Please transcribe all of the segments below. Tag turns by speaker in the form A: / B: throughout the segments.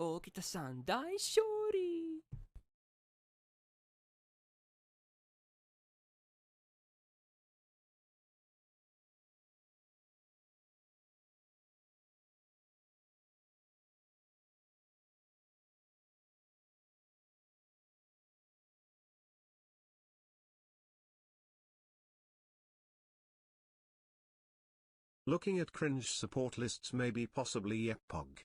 A: Okita-san, dai shori!
B: Looking at cringe support lists, maybe possibly Epog.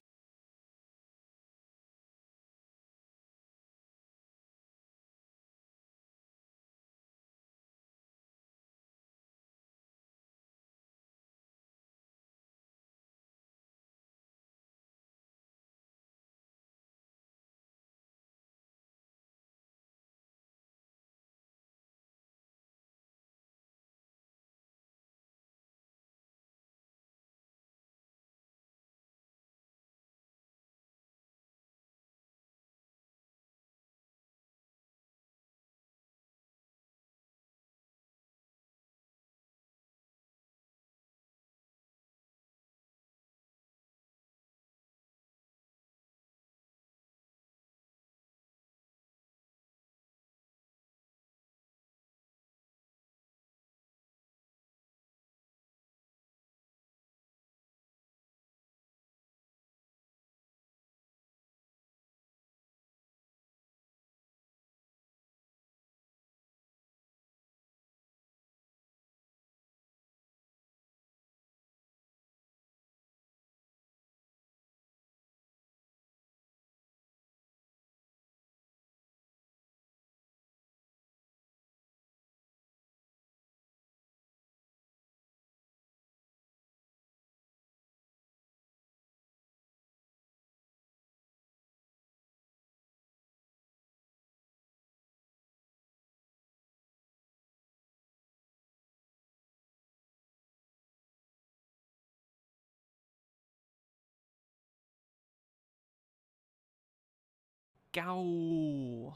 A: Gao!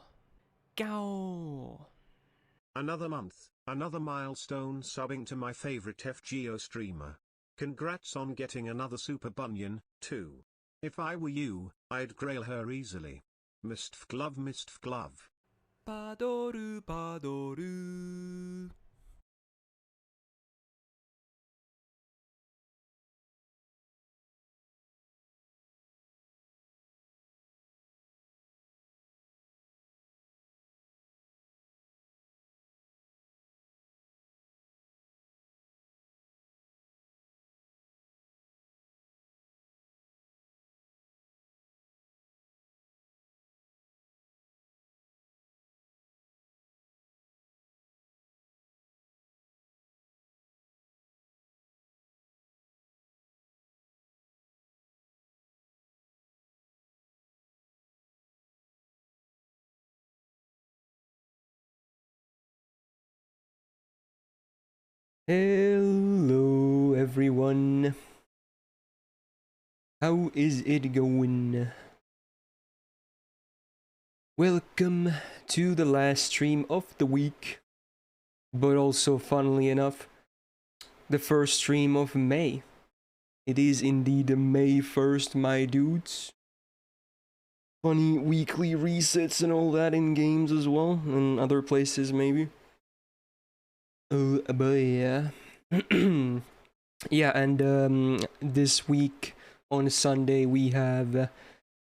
A: Gao!
B: Another month, another milestone, subbing to my favorite FGO streamer. Congrats on getting another Super Bunyan, too. If I were you, I'd grail her easily. Myst glove, Myst glove.
A: Padoru, padoru. Hello, everyone. How is it going? Welcome to the last stream of the week, but also, funnily enough, the first stream of May. It is indeed May 1st, my dudes. Funny weekly resets and all that in games as well, and other places maybe. Oh, but yeah. Yeah, and this week on Sunday we have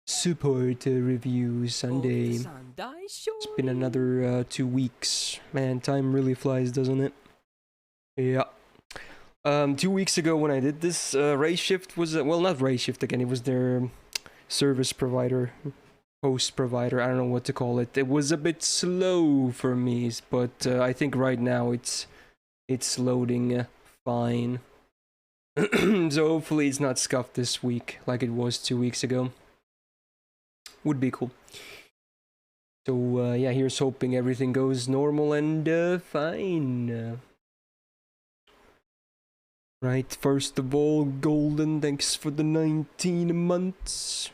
A: support review Sunday. It's been another 2 weeks. Man, time really flies, doesn't it? Yeah. 2 weeks ago when I did this, Race Shift was, well, not Race Shift again, it was their service provider, host provider, I don't know what to call it. It was a bit slow for me, but I think right now it's loading fine. So hopefully it's not scuffed this week like it was 2 weeks ago. Would be cool. So yeah, here's hoping everything goes normal and fine. Right, first of all, Golden, thanks for the 19 months.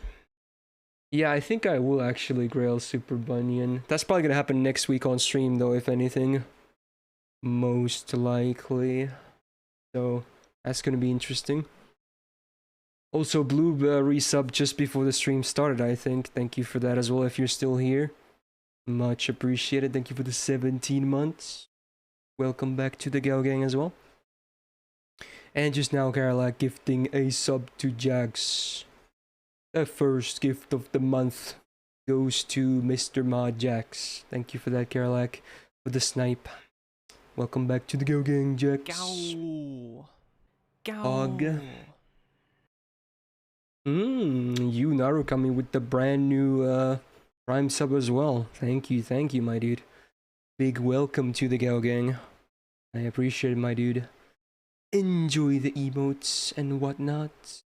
A: Yeah, I think I will actually grail Super Bunyan. That's probably gonna happen next week on stream though, if anything. Most likely. So, that's gonna be interesting. Also, Blue resub just before the stream started, I think. Thank you for that as well if you're still here. Much appreciated. Thank you for the 17 months. Welcome back to the Gal Gang as well. And just now, Carla gifting a sub to Jax. The first gift of the month goes to Mr. Mod Jax. Thank you for that, Carlac, with the snipe. Welcome back to the Go Gang, Jax.
C: Gow.
A: Hog.
C: Gow.
A: You, Naru, coming with the brand new Prime sub as well. Thank you, my dude. Big welcome to the Go Gang. I appreciate it, my dude. Enjoy the emotes and whatnot.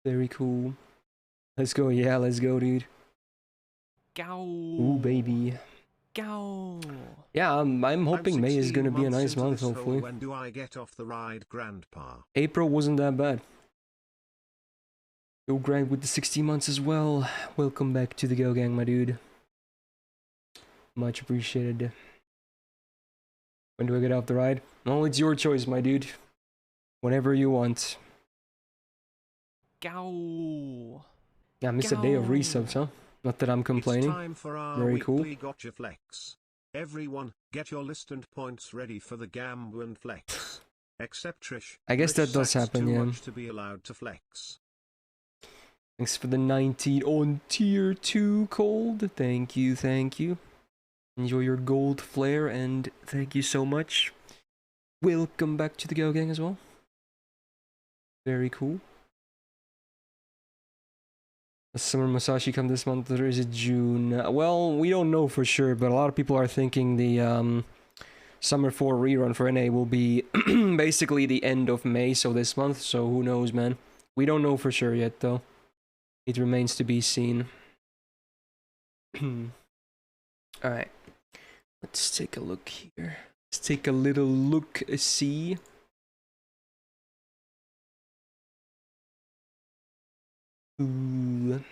A: Very cool. Let's go, yeah, let's go, dude.
C: Gow.
A: Ooh, baby.
C: Gow.
A: Yeah, I'm hoping May is gonna be a nice month,
B: Hole.
A: hopefully.
B: When do I get off the ride, Grandpa?
A: April wasn't that bad. Go Grind with the 60 months as well. Welcome back to the Go Gang, my dude. Much appreciated. When do I get off the ride? Well, it's your choice, my dude. Whenever you want.
C: Gow.
A: Yeah, I missed a day of resubs, huh? Not that I'm complaining.
B: It's time for our
A: Very
B: weekly
A: cool.
B: Gotcha Flex. Everyone, get your list and points ready for the Gambling Flex. Except Trish.
A: I guess that does
B: Sacks
A: happen,
B: too
A: yeah.
B: much to be allowed to flex.
A: Thanks for the 19 on tier 2 cold. Thank you, thank you. Enjoy your gold flare and thank you so much. Welcome back to the Go Gang as well. Very cool. Does Summer Masashi come this month or is it June? Well, we don't know for sure, but a lot of people are thinking the Summer 4 rerun for NA will be basically the end of May, so this month, so who knows, man. We don't know for sure yet, though. It remains to be seen. Alright. Let's take a look here. Let's take a little look, see. Ooh.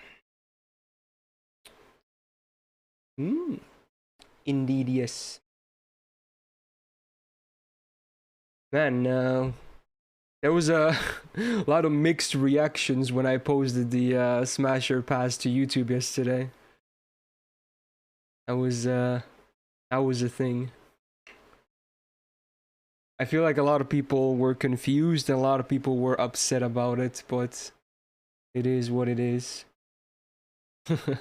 A: Indeed, yes. Man, there was a lot of mixed reactions when I posted the Smasher pass to YouTube yesterday. That was a thing. I feel like a lot of people were confused and a lot of people were upset about it, but it is what it is. It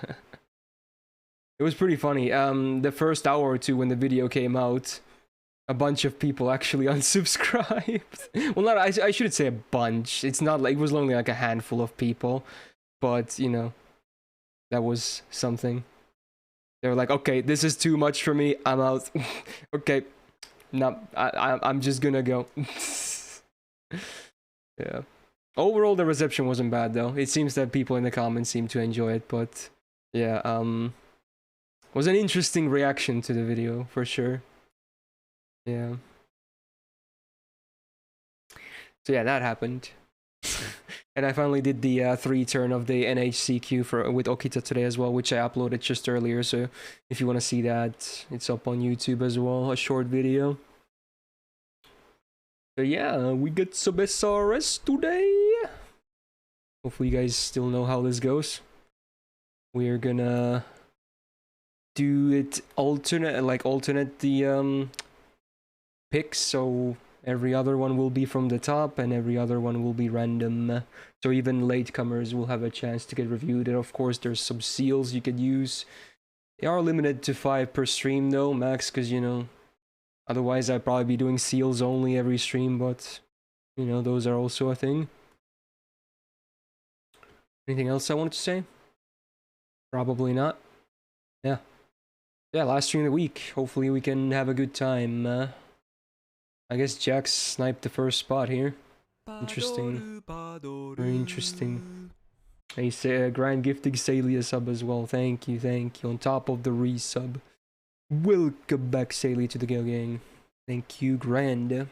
A: was pretty funny. The first hour or two when the video came out, a bunch of people actually unsubscribed. Well, not I shouldn't say a bunch. It's not like it was only like a handful of people, but you know, that was something. They were like, "Okay, this is too much for me. I'm out." Okay, no, I'm just gonna go. Yeah. Overall, the reception wasn't bad though. It seems that people in the comments seem to enjoy it, but yeah, was an interesting reaction to the video for sure. Yeah. So yeah, that happened. And I finally did the 3 turn of the NHCQ for with Okita today as well, which I uploaded just earlier. So if you want to see that, it's up on YouTube as well, a short video. So yeah, we got some SRS today. Hopefully you guys still know how this goes. We're gonna do it alternate the picks, so every other one will be from the top and every other one will be random, so even latecomers will have a chance to get reviewed. And of course there's some seals you could use. They are limited to 5 per stream though, max, because you know, otherwise I'd probably be doing seals only every stream, but you know, those are also a thing. Anything else I wanted to say? Probably not. Yeah, last stream of the week. Hopefully we can have a good time. I guess Jax sniped the first spot here. Interesting. Very interesting. Hey, say Grand gifting Salia sub as well. Thank you. On top of the resub. Welcome back, Salia, to the Gale Gang. Thank you, Grand.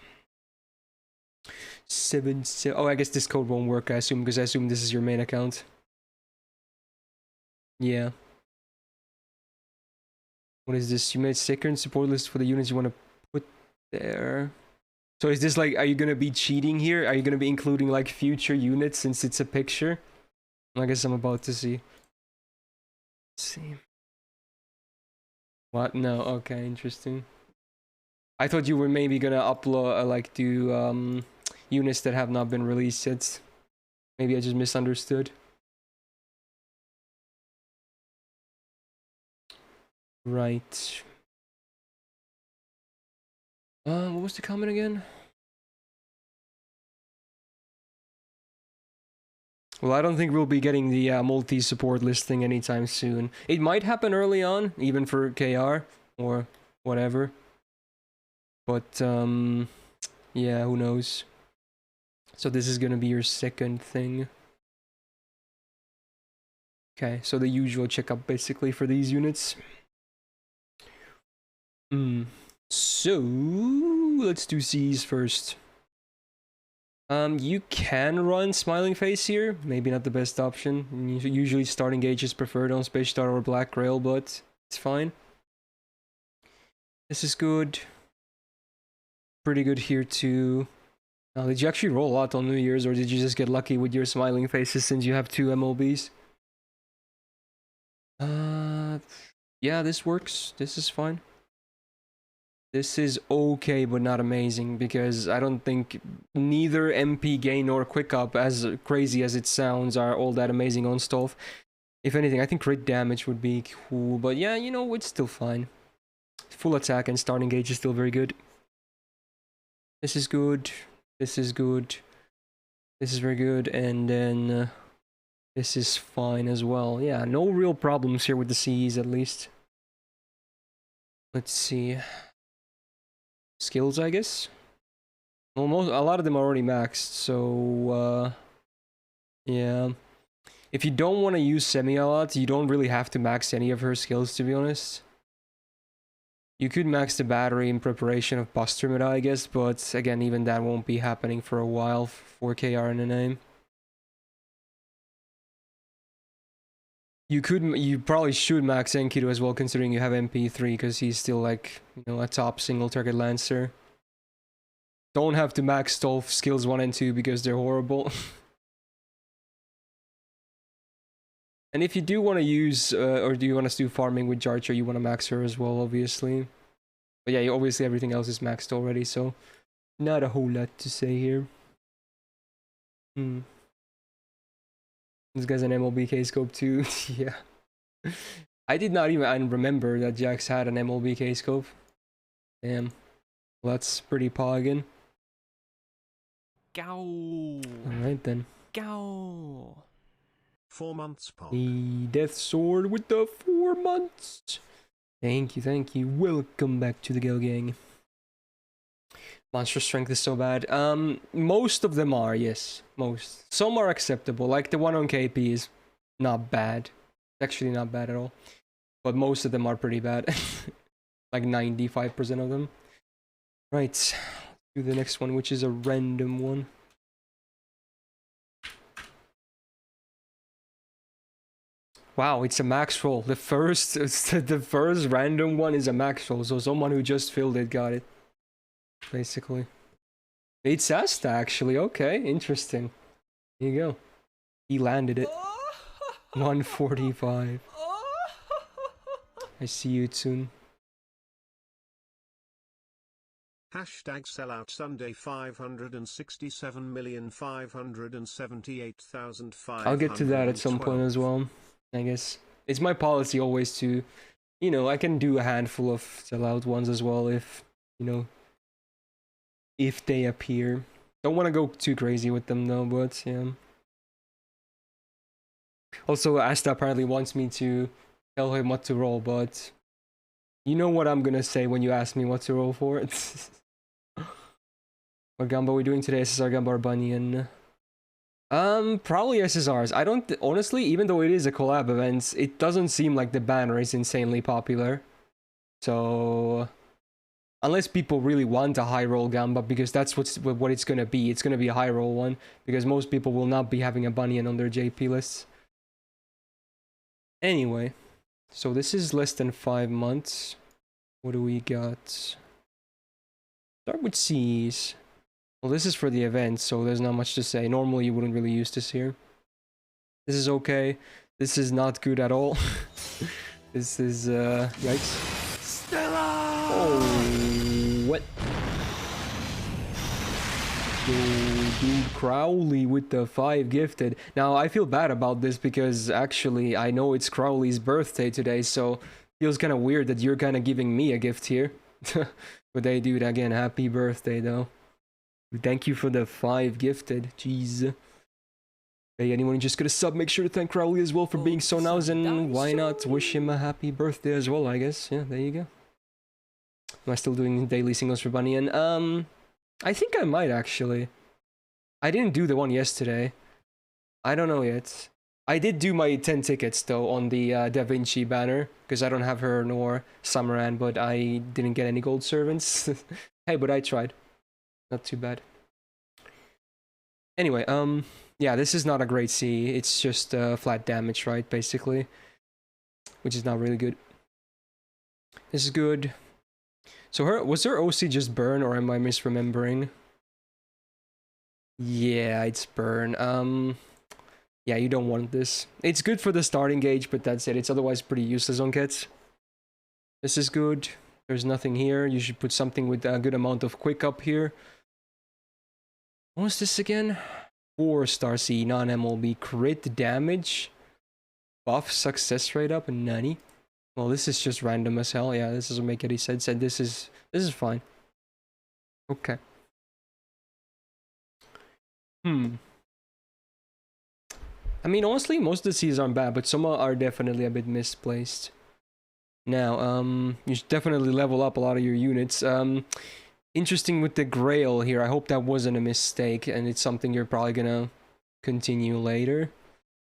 A: 7. Oh, I guess this code won't work, I assume, because I assume this is your main account. Yeah. What is this? You made sticker and support list for the units you want to put there. So is this like, are you gonna be cheating here? Are you gonna be including like future units since it's a picture? I guess I'm about to see. Let's see. What? No, okay, interesting. I thought you were maybe gonna upload, like do units that have not been released yet. Maybe I just misunderstood. Right. What was the comment again? Well, I don't think we'll be getting the multi-support listing anytime soon. It might happen early on, even for KR, or whatever. But, yeah, who knows. So this is gonna be your second thing. Okay, so the usual checkup basically for these units. So, let's do C's first. You can run Smiling Face here. Maybe not the best option. Usually starting gauge is preferred on Space Star or Black Grail, but it's fine. This is good. Pretty good here too. Now, did you actually roll a lot on New Year's, or did you just get lucky with your Smiling Faces since you have 2 MLBs? Yeah, this works. This is fine. This is okay, but not amazing, because I don't think neither MP gain nor quick up, as crazy as it sounds, are all that amazing on Stolf. If anything, I think crit damage would be cool, but yeah, you know, it's still fine. Full attack and starting gauge is still very good. This is good. This is good. This is very good, and then this is fine as well. Yeah, no real problems here with the C's, at least. Let's see. Skills, I guess. Well, a lot of them are already maxed, so yeah. If you don't want to use Semi a lot, you don't really have to max any of her skills, to be honest. You could max the battery in preparation of Buster Meta, I guess, but again, even that won't be happening for a while for KR in the name. You probably should max Enkidu as well, considering you have MP3, because he's still like, you know, a top single target Lancer. Don't have to max Stolf skills 1 and 2 because they're horrible. And if you do want to use, or do you want to do farming with Jarcher, you want to max her as well, obviously. But yeah, obviously everything else is maxed already, so not a whole lot to say here. This guy's an MLBK scope too. Yeah. I did not even remember that Jax had an MLBK scope. Damn. Well, that's pretty poggin.
C: Gow.
A: Alright then.
C: Gow.
B: 4 months pog.
A: The Death Sword with the 4 months. Thank you, thank you. Welcome back to the Gale Gang. Monster strength is so bad. Most of them are, yes. Most. Some are acceptable. Like the one on KP is not bad. Actually not bad at all. But most of them are pretty bad. Like 95% of them. Right. Let's do the next one, which is a random one. Wow, it's a max roll. The first random one is a max roll, so someone who just filled it got it. Basically. It's Asta, actually. Okay, interesting. Here you go. He landed it. 145. I see you soon.
B: Hashtag sellout Sunday 567,578,500.
A: I'll get to that at some point as well, I guess. It's my policy always to, you know, I can do a handful of sellout ones as well if, you know, if they appear. Don't want to go too crazy with them though, but yeah. Also, Asta apparently wants me to tell him what to roll, but you know what I'm gonna say when you ask me what to roll for. What Gamba are we doing today? SSR Gamba or Bunyan? Probably SSRs. I don't, honestly, even though it is a collab event, it doesn't seem like the banner is insanely popular. So, unless people really want a high roll Gamba, because that's what it's gonna be. It's gonna be a high roll one, because most people will not be having a Bunyan on their JP lists. Anyway, so this is less than 5 months. What do we got? Start with C's. Well, this is for the event, so there's not much to say. Normally, you wouldn't really use this here. This is okay. This is not good at all. This is, yikes.
C: Stella!
A: Oh, what? Yo, dude, Crowley with the 5 gifted. Now, I feel bad about this because actually, I know it's Crowley's birthday today, so feels kind of weird that you're kind of giving me a gift here. But hey, dude, again, happy birthday, though. Thank you for the 5 gifted. Jeez. Hey, anyone just gonna sub, make sure to thank Crowley as well for being so nice, and why not wish him a happy birthday as well, I guess. Yeah, there you go. Am I still doing daily singles for Bunny? And, I think I might, actually. I didn't do the one yesterday. I don't know yet. I did do my 10 tickets, though, on the Da Vinci banner, because I don't have her nor Samaran, but I didn't get any gold servants. Hey, but I tried. Not too bad. Anyway, yeah, this is not a great C. It's just flat damage, right, basically. Which is not really good. This is good. So was her OC just burn, or am I misremembering? Yeah, it's burn. Yeah, you don't want this. It's good for the starting gauge, but that's it. It's otherwise pretty useless on kits. This is good. There's nothing here. You should put something with a good amount of quick up here. What was this again? 4-star C, non-MLB, crit damage, buff success rate up, and nutty. Well, this is just random as hell. Yeah, this doesn't make any sense, and this is fine. Okay. I mean, honestly, most of the C's aren't bad, but some are definitely a bit misplaced. Now, you should definitely level up a lot of your units. Interesting with the Grail here. I hope that wasn't a mistake, and it's something you're probably gonna continue later.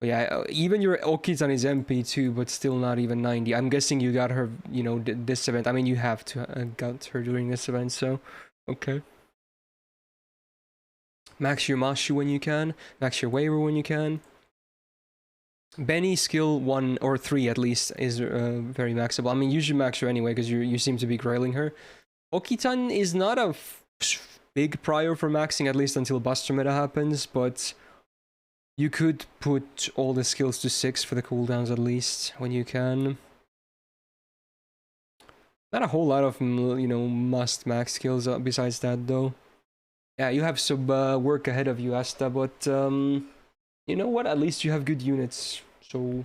A: But yeah, even your Okizan is MP too, but still not even 90. I'm guessing you got her, you know, this event. I mean, you have to got her during this event, so okay. Max your Mashu when you can. Max your Waver when you can. Benny skill 1 or 3 at least is very maxable. I mean, you should max her anyway because you seem to be grailing her. Okitan is not a big prior for maxing, at least until Buster meta happens, but you could put all the skills to 6 for the cooldowns at least when you can. Not a whole lot of, you know, must max skills besides that though. Yeah, you have some work ahead of you, Asta, but you know what? At least you have good units, so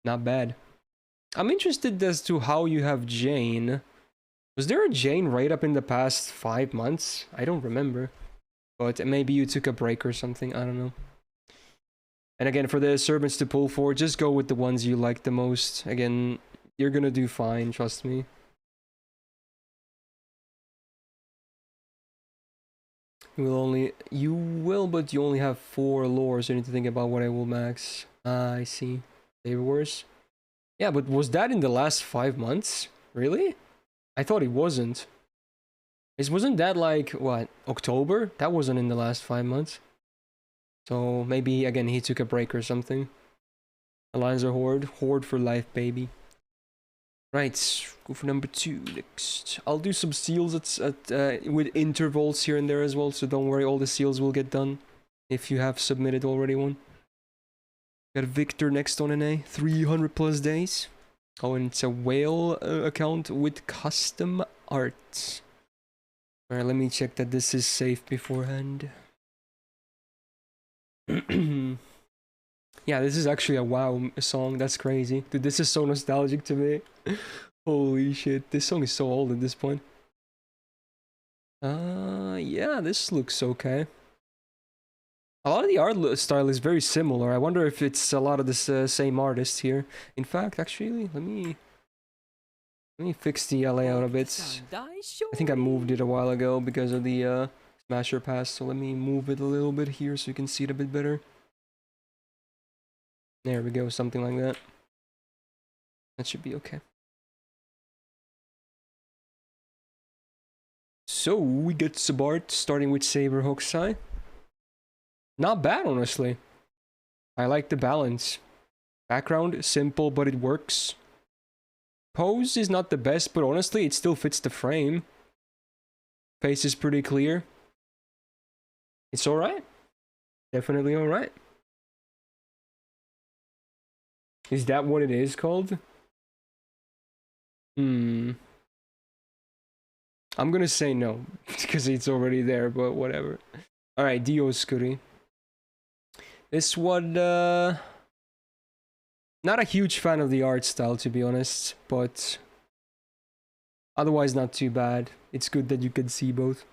A: not bad. I'm interested as to how you have Jane. Was there a Jane right up in the past 5 months? I don't remember. But maybe you took a break or something, I don't know. And again, for the servants to pull for, just go with the ones you like the most. Again, you're gonna do fine, trust me. You will, but you only have 4 lore, so you need to think about what I will max. I see. Favor Wars? Yeah, but was that in the last 5 months? Really? I thought it wasn't. Wasn't that like, what, October? That wasn't in the last 5 months. So maybe, again, he took a break or something. Alliance or Horde? Horde for life, baby. Right, go for number 2 next. I'll do some seals with intervals here and there as well, so don't worry, all the seals will get done if you have submitted already one. Got Victor next on NA, 300 plus days. Oh, and it's a whale account with custom art. Alright, let me check that this is safe beforehand. Yeah, this is actually a WoW song. That's crazy. Dude, this is so nostalgic to me. Holy shit. This song is so old at this point. Yeah, this looks okay. A lot of the art style is very similar. I wonder if it's a lot of the same artist here. In fact, actually, let me fix the layout a bit. I think I moved it a while ago because of the Smasher Pass, so let me move it a little bit here so you can see it a bit better. There we go, something like that. That should be okay. So, we get Sabart, starting with Saber Hokusai. Not bad, honestly. I like the balance. Background, simple, but it works. Pose is not the best, but honestly, it still fits the frame. Face is pretty clear. It's alright. Definitely alright. Is that what it is called? I'm gonna say no, because it's already there, but whatever. Alright, Dio Scuri. This one, not a huge fan of the art style, to be honest, but otherwise not too bad. It's good that you can see both.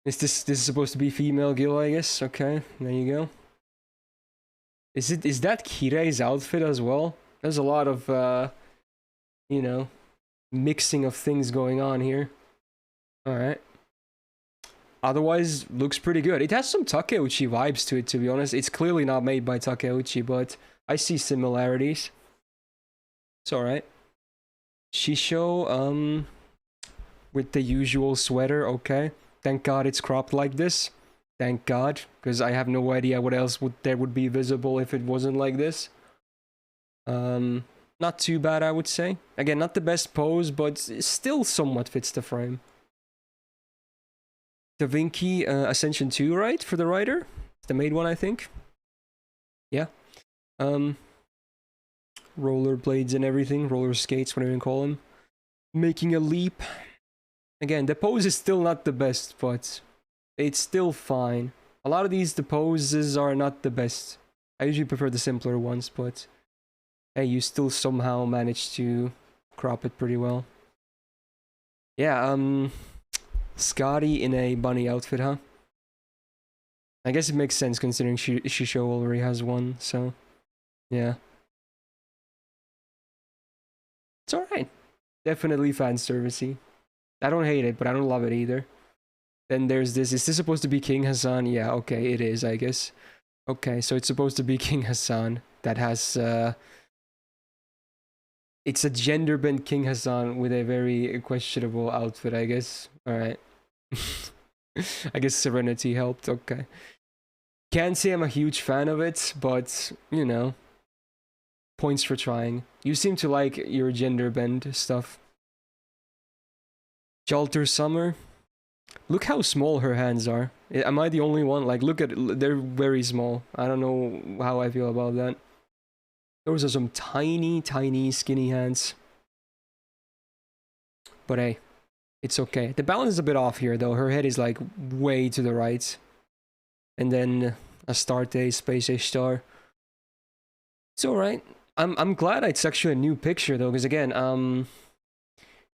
A: This is supposed to be female Gil, I guess? Okay, there you go. Is that Kirei's outfit as well? There's a lot of, you know, mixing of things going on here. Alright. Otherwise, looks pretty good. It has some Takeuchi vibes to it, to be honest. It's clearly not made by Takeuchi, but I see similarities. It's alright. Shisho, with the usual sweater, okay. Thank God it's cropped like this. Thank God, because I have no idea what else there would be visible if it wasn't like this. Not too bad, I would say. Again, not the best pose, but it still somewhat fits the frame. Da Vinci Ascension 2, right? For the rider? It's the main one, I think. Yeah. Rollerblades and everything. Roller skates, whatever you call them. Making a leap. Again, the pose is still not the best, but it's still fine. A lot of the poses are not the best. I usually prefer the simpler ones, but hey, you still somehow manage to crop it pretty well. Yeah, Scotty in a bunny outfit, huh? I guess it makes sense considering Shisho already has one, so yeah. It's alright. Definitely fan servicey. I don't hate it, but I don't love it either. Then there's this. Is this supposed to be King Hassan? Yeah, okay, it is, I guess. Okay, so it's supposed to be King Hassan that has, it's a gender bent King Hassan with a very questionable outfit, I guess. Alright. I guess Serenity helped, okay. Can't say I'm a huge fan of it, but, you know, points for trying. You seem to like your gender bend stuff. Jalter Summer. Look how small her hands are. Am I the only one? Like, look at it. They're very small. I don't know how I feel about that. Those are some tiny, tiny, skinny hands. But hey, it's okay. The balance is a bit off here, though. Her head is, like, way to the right. And then Astarte, Space Age Star. It's alright. I'm glad it's actually a new picture, though, because again,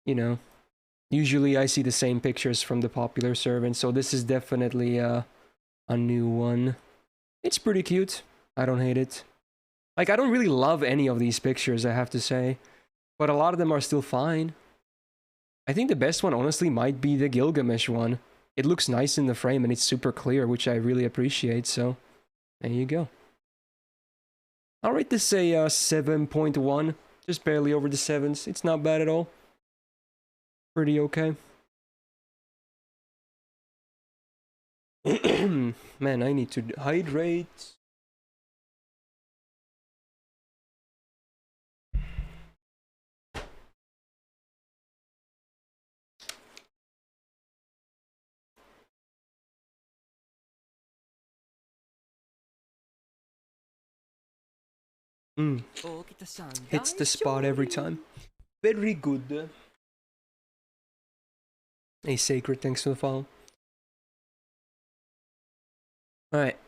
A: you know, usually I see the same pictures from the popular servant, so this is definitely a new one. It's pretty cute. I don't hate it. Like, I don't really love any of these pictures, I have to say. But a lot of them are still fine. I think the best one, honestly, might be the Gilgamesh one. It looks nice in the frame and it's super clear, which I really appreciate, so there you go. I'll rate this a 7.1. Just barely over the 7s. It's not bad at all. Pretty okay. Man, I need to hydrate. Hits the spot every time. Very good. Hey, Sacred, thanks for the follow. Alright.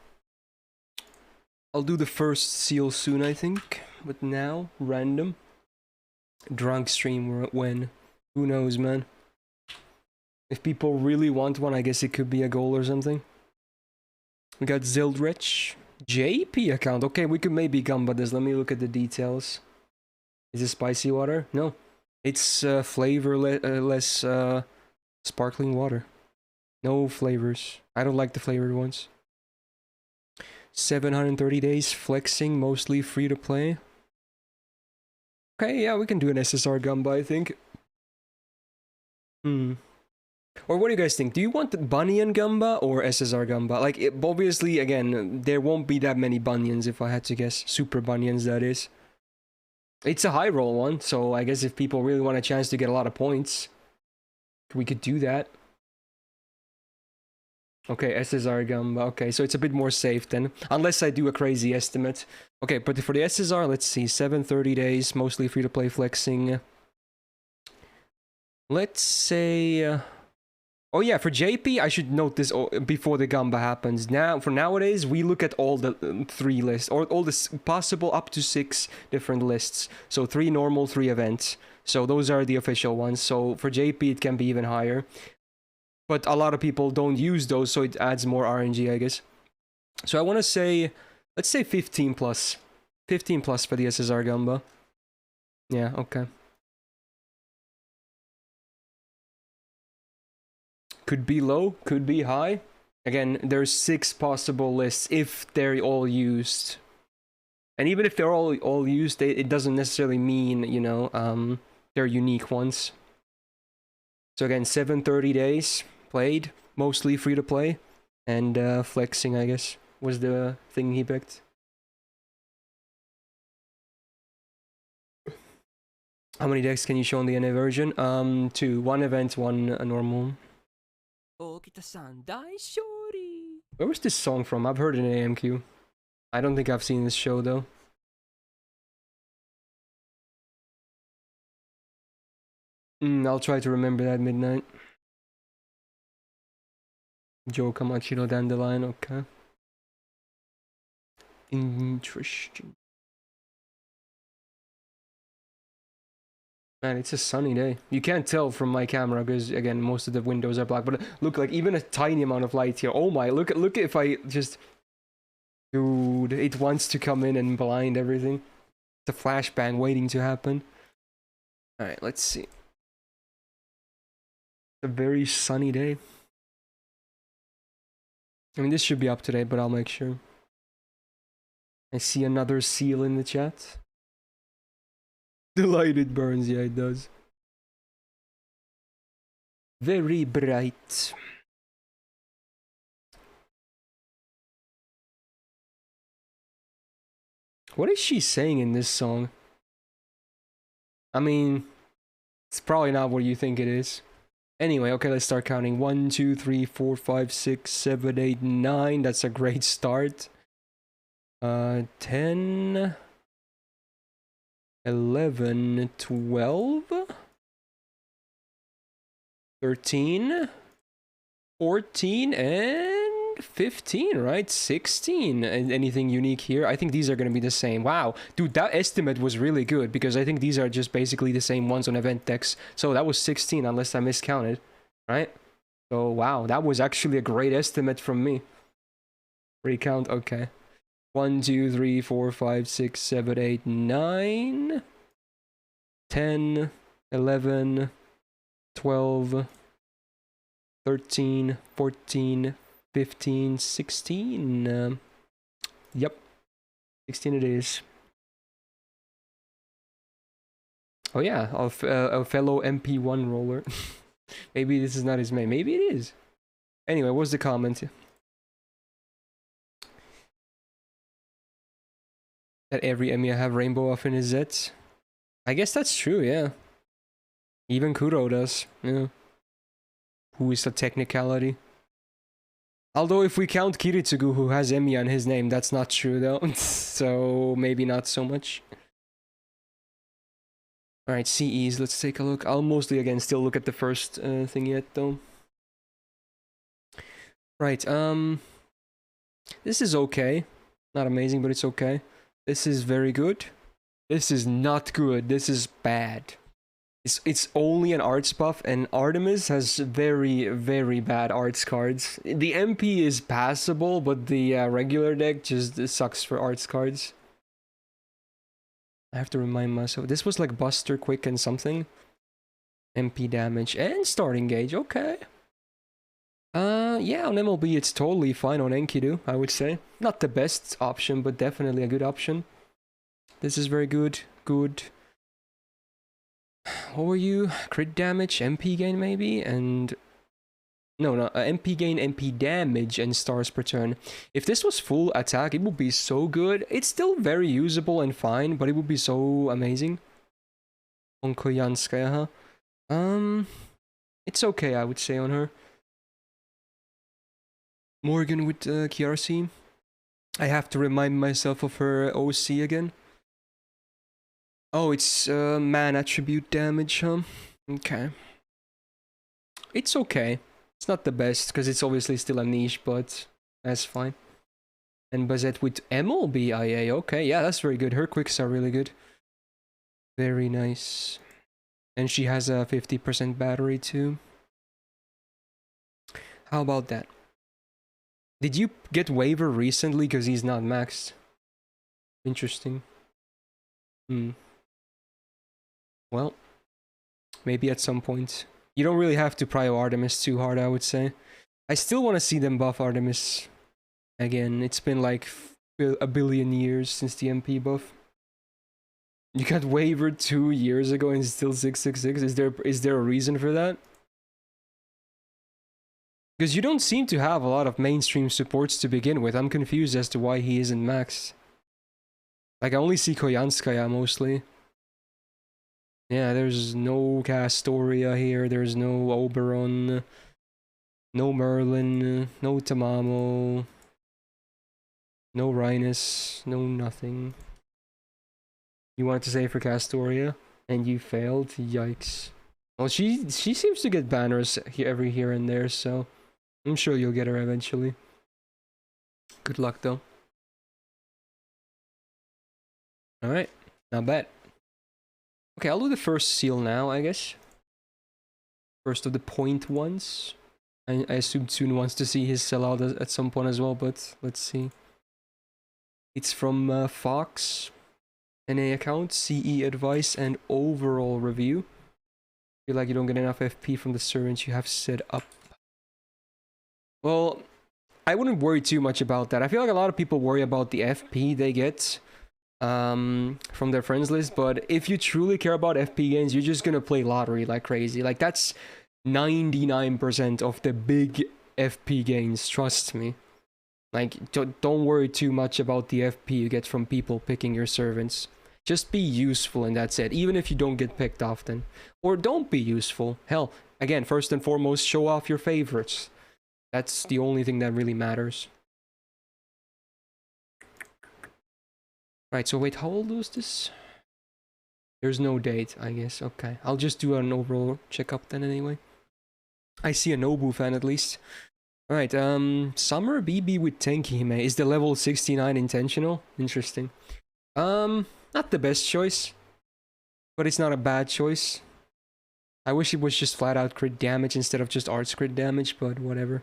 A: I'll do the first seal soon, I think. But now, random. Drunk stream when? Who knows, man? If people really want one, I guess it could be a goal or something. We got Zildrich. JP account. Okay, we could maybe gumba this. Let me look at the details. Is it spicy water? No. It's flavorless sparkling water. No flavors. I don't like the flavored ones. 730 days flexing, mostly free to play. Okay, yeah, we can do an SSR gumba, I think. Or what do you guys think? Do you want the Bunyan Gumba or SSR Gumba? Like, obviously, again, there won't be that many Bunyans if I had to guess. Super Bunyans, that is. It's a high roll one, so I guess if people really want a chance to get a lot of points, we could do that. Okay, SSR Gamba. Okay, so it's a bit more safe then. Unless I do a crazy estimate. Okay, but for the SSR, let's see. 730 days, mostly free-to-play flexing. Let's say... oh yeah, for JP, I should note this before the Gamba happens. Now, for nowadays, we look at all the 3 lists, or all the possible up to 6 different lists. So 3 normal, 3 events. So those are the official ones. So for JP, it can be even higher. But a lot of people don't use those, so it adds more RNG, I guess. So I want to say, let's say 15 plus. 15 plus for the SSR Gamba. Yeah, okay. Could be low, could be high. Again, there's 6 possible lists if they're all used. And even if they're all used, it doesn't necessarily mean, you know, they're unique ones. So again, 730 days played, mostly free to play, and flexing, I guess, was the thing he picked. How many decks can you show on the NA version? 2. 1 event, 1 normal. Where was this song from? I've heard it in AMQ. I don't think I've seen this show though. I'll try to remember that midnight. Joe Camachino Dandelion, okay. Interesting. Man, it's a sunny day. You can't tell from my camera because again, most of the windows are black. But look, like even a tiny amount of light here. Oh my! Look if I just, dude, it wants to come in and blind everything. It's a flashbang waiting to happen. All right, let's see. A very sunny day. I mean, this should be up today, but I'll make sure. I see another seal in the chat. The light, it burns. Yeah, it does. Very bright. What is she saying in this song? I mean, it's probably not what you think it is. Anyway, okay, let's start counting. 1, 2, 3, 4, 5, 6, 7, 8, 9. That's a great start. 10, 11, 12, 13, 14, and 15, right? 16. And anything unique here? I think these are going to be the same. Wow. Dude, that estimate was really good because I think these are just basically the same ones on event decks. So that was 16 unless I miscounted, right? So wow, that was actually a great estimate from me. Recount, okay. 1, 2, 3, 4, 5, 6, 7, 8, 9, 10, 11, 12, 13, 14, 15, 16. Yep, 16 it is. Oh yeah, a fellow MP1 roller. Maybe this is not his name. Maybe it is. Anyway, what's the comment? That every Emiya have rainbow off in his Zets? I guess that's true, yeah. Even Kuro does, yeah. Who is a technicality? Although if we count Kiritsugu, who has Emiya in his name, that's not true though. So maybe not so much. Alright, CEs, let's take a look. I'll mostly again still look at the first thing yet though. Right, this is okay. Not amazing, but it's okay. This is very good. This is not good. This is bad. It's only an arts buff, and Artemis has very, very bad arts cards. The MP is passable, but the regular deck just sucks for arts cards. I have to remind myself. This was like Buster, Quick, and something. MP damage and starting gauge. Okay. Yeah, on MLB it's totally fine. On Enkidu, I would say. Not the best option, but definitely a good option. This is very good. Good. What were you? Crit damage, MP gain maybe, and... No, MP gain, MP damage, and stars per turn. If this was full attack, it would be so good. It's still very usable and fine, but it would be so amazing. Onkoyanskaya, huh? It's okay, I would say, on her. Morgan with KRC. I have to remind myself of her OC again. Oh, it's man attribute damage, huh? Okay. It's okay. It's not the best, because it's obviously still a niche, but that's fine. And Bazette with MLBIA. Okay, yeah, that's very good. Her quicks are really good. Very nice. And she has a 50% battery too. How about that? Did you get waiver recently? Because he's not maxed. Interesting. Well, maybe at some point. You don't really have to prio Artemis too hard, I would say. I still want to see them buff Artemis again. It's been like a billion years since the MP buff. You got wavered 2 years ago and still 666. Is there a reason for that? Because you don't seem to have a lot of mainstream supports to begin with. I'm confused as to why he isn't maxed. Like, I only see Koyanskaya mostly. Yeah, there's no Castoria here. There's no Oberon. No Merlin. No Tamamo. No Rhinus. No nothing. You wanted to say for Castoria, and you failed? Yikes. Well, she seems to get banners every here and there, so I'm sure you'll get her eventually. Good luck, though. Alright, not bad. Okay, I'll do the first seal now, I guess. First of the point ones. I assume Tsun wants to see his sellout at some point as well, but let's see. It's from Fox. NA account, CE advice, and overall review. Feel like you don't get enough FP from the servants you have set up. Well, I wouldn't worry too much about that. I feel like a lot of people worry about the FP they get from their friends list, but if you truly care about FP gains, you're just gonna play lottery like crazy. Like, that's 99% of the big FP gains, trust me. Like, don't worry too much about the FP you get from people picking your servants. Just be useful and that's it, even if you don't get picked often. Or don't be useful. Hell, again, first and foremost, show off your favorites. That's the only thing that really matters. Right, so wait, how old was this? There's no date, I guess. Okay, I'll just do an overall checkup then anyway. I see a Nobu fan at least. Alright, Summer BB with Tenkihime. Is the level 69 intentional? Interesting. Not the best choice, but it's not a bad choice. I wish it was just flat out crit damage instead of just arts crit damage, but whatever.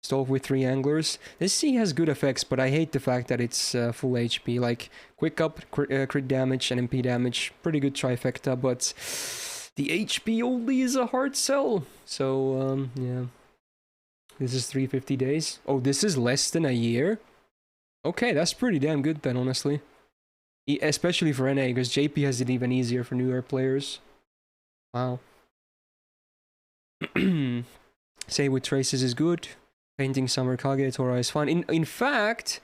A: Stove with 3 anglers. This C has good effects, but I hate the fact that it's full HP. Like, quick up, crit damage, and MP damage. Pretty good trifecta, but the HP only is a hard sell. So, yeah. This is 350 days. Oh, this is less than a year? Okay, that's pretty damn good then, honestly. Especially for NA, because JP has it even easier for newer players. Wow. Say with traces is good. Painting Summer Kagetora is fun. In fact,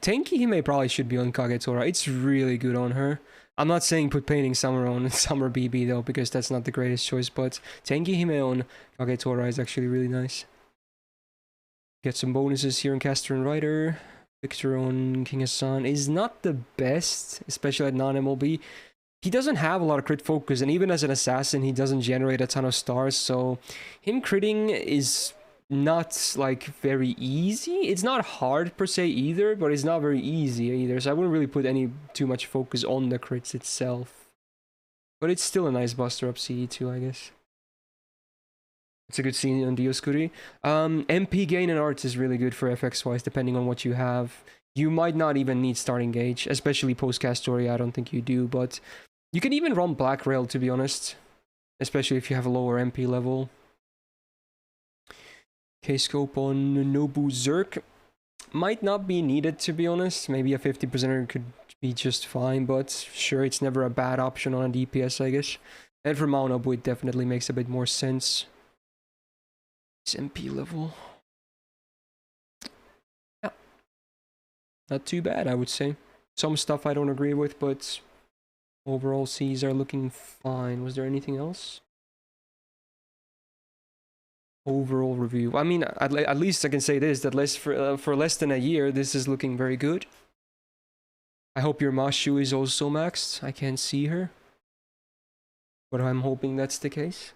A: Tenkihime probably should be on Kagetora. It's really good on her. I'm not saying put Painting Summer on Summer BB though, because that's not the greatest choice, but Tenkihime on Kagetora is actually really nice. Get some bonuses here on Caster and Rider. Victor on King Hassan is not the best, especially at non-MLB. He doesn't have a lot of crit focus, and even as an assassin, he doesn't generate a ton of stars, so him critting is not, like, very easy. It's not hard per se either, but it's not very easy either, so I wouldn't really put too much focus on the crits itself. But it's still a nice buster up CE too, I guess. It's a good scene on Dioscuri. MP gain and arts is really good for FX wise, depending on what you have. You might not even need starting gauge, especially post Castoria. I don't think you do, but you can even run Black Rail, to be honest, especially if you have a lower MP level. K-scope on Nobu Zerk might not be needed, to be honest. Maybe a 50%er could be just fine, but sure, it's never a bad option on a DPS, I guess. And for Mount Nobu, it definitely makes a bit more sense. It's MP level. Yeah. Not too bad, I would say. Some stuff I don't agree with, but overall Cs are looking fine. Was there anything else? Overall review. I mean, at least I can say this, that for less than a year, this is looking very good. I hope your Mashu is also maxed. I can't see her, but I'm hoping that's the case.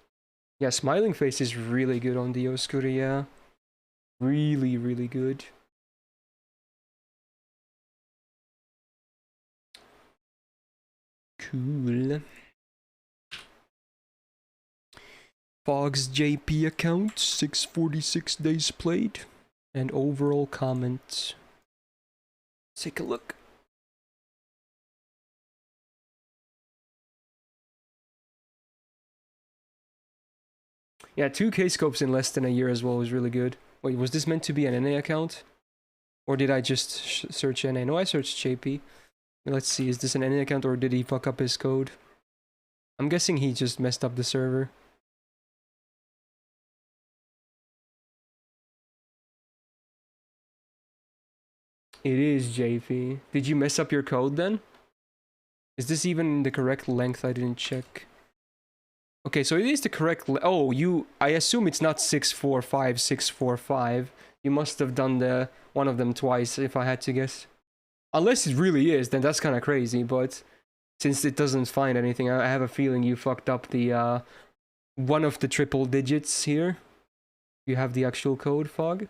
A: Yeah, Smiling Face is really good on Dioscuri, yeah. Really, really good. Cool. Fog's JP account, 646 days played. And overall comments. Take a look. Yeah, 2K scopes in less than a year as well was really good. Wait, was this meant to be an NA account? Or did I just search NA? No, I searched JP. Let's see, is this an NA account or did he fuck up his code? I'm guessing he just messed up the server. It is JP. Did you mess up your code then? Is this even the correct length? I didn't check. Okay, so it is the correct oh, I assume it's not 645, 645. You must have done the one of them twice, if I had to guess. Unless it really is, then that's kind of crazy, but since it doesn't find anything, I have a feeling you fucked up the one of the triple digits here. You have the actual code, Fog.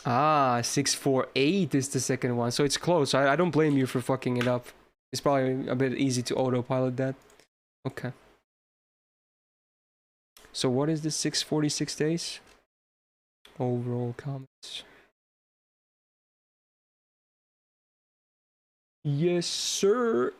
A: Ah, 648 is the second one, so it's close. I don't blame you for fucking it up. It's probably a bit easy to autopilot that. Okay. So what is this 646 days? Overall comments. Yes, sir.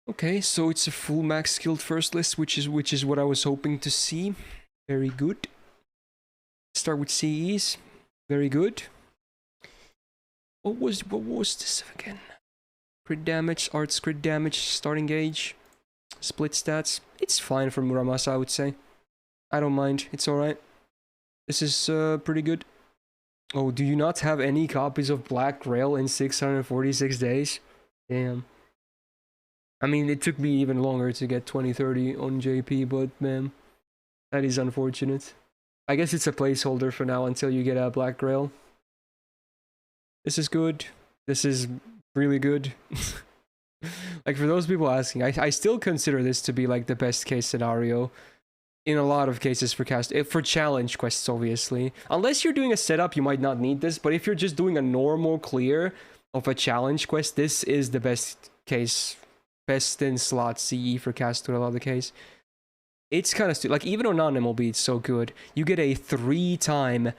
A: Okay, so it's a full max skilled first list, which is what I was hoping to see. Very good. Start with CEs. Very good. What was this again? Crit damage, arts crit damage, starting gauge, split stats. It's fine for Muramasa, I would say. I don't mind. It's alright. This is pretty good. Oh, do you not have any copies of Black Grail in 646 days? Damn. I mean, it took me even longer to get 2030 on JP, but man, that is unfortunate. I guess it's a placeholder for now until you get a Black Grail. This is good. This is really good. Like, for those people asking, I still consider this to be like the best case scenario in a lot of cases for for challenge quests, obviously. Unless you're doing a setup, you might not need this, but if you're just doing a normal clear of a challenge quest, this is the best case. Best in slot CE for cast to a lot of the case. It's kind of stupid. Like, even on non-MLB, it's so good. You get a 3-time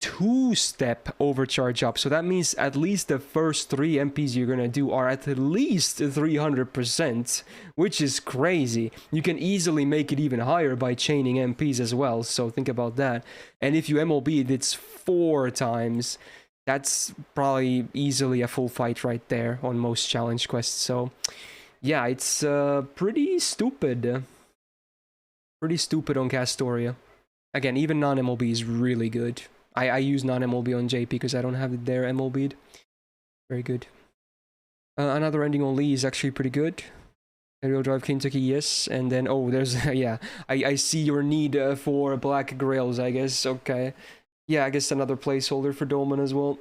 A: 2-step overcharge up. So that means at least the first 3 MPs you're gonna do are at least 300%, which is crazy. You can easily make it even higher by chaining MPs as well. So think about that. And if you MLB, it's 4 times. That's probably easily a full fight right there on most challenge quests. So yeah, it's pretty stupid. Pretty stupid on Castoria. Again, even non-MLB is really good. I use non-MLB on JP because I don't have it there MLB'd. Very good. Another ending on Lee is actually pretty good. Aerial Drive Kentucky, yes. And then, oh, there's, yeah. I see your need for Black Grails, I guess. Okay. Yeah, I guess another placeholder for Dolman as well.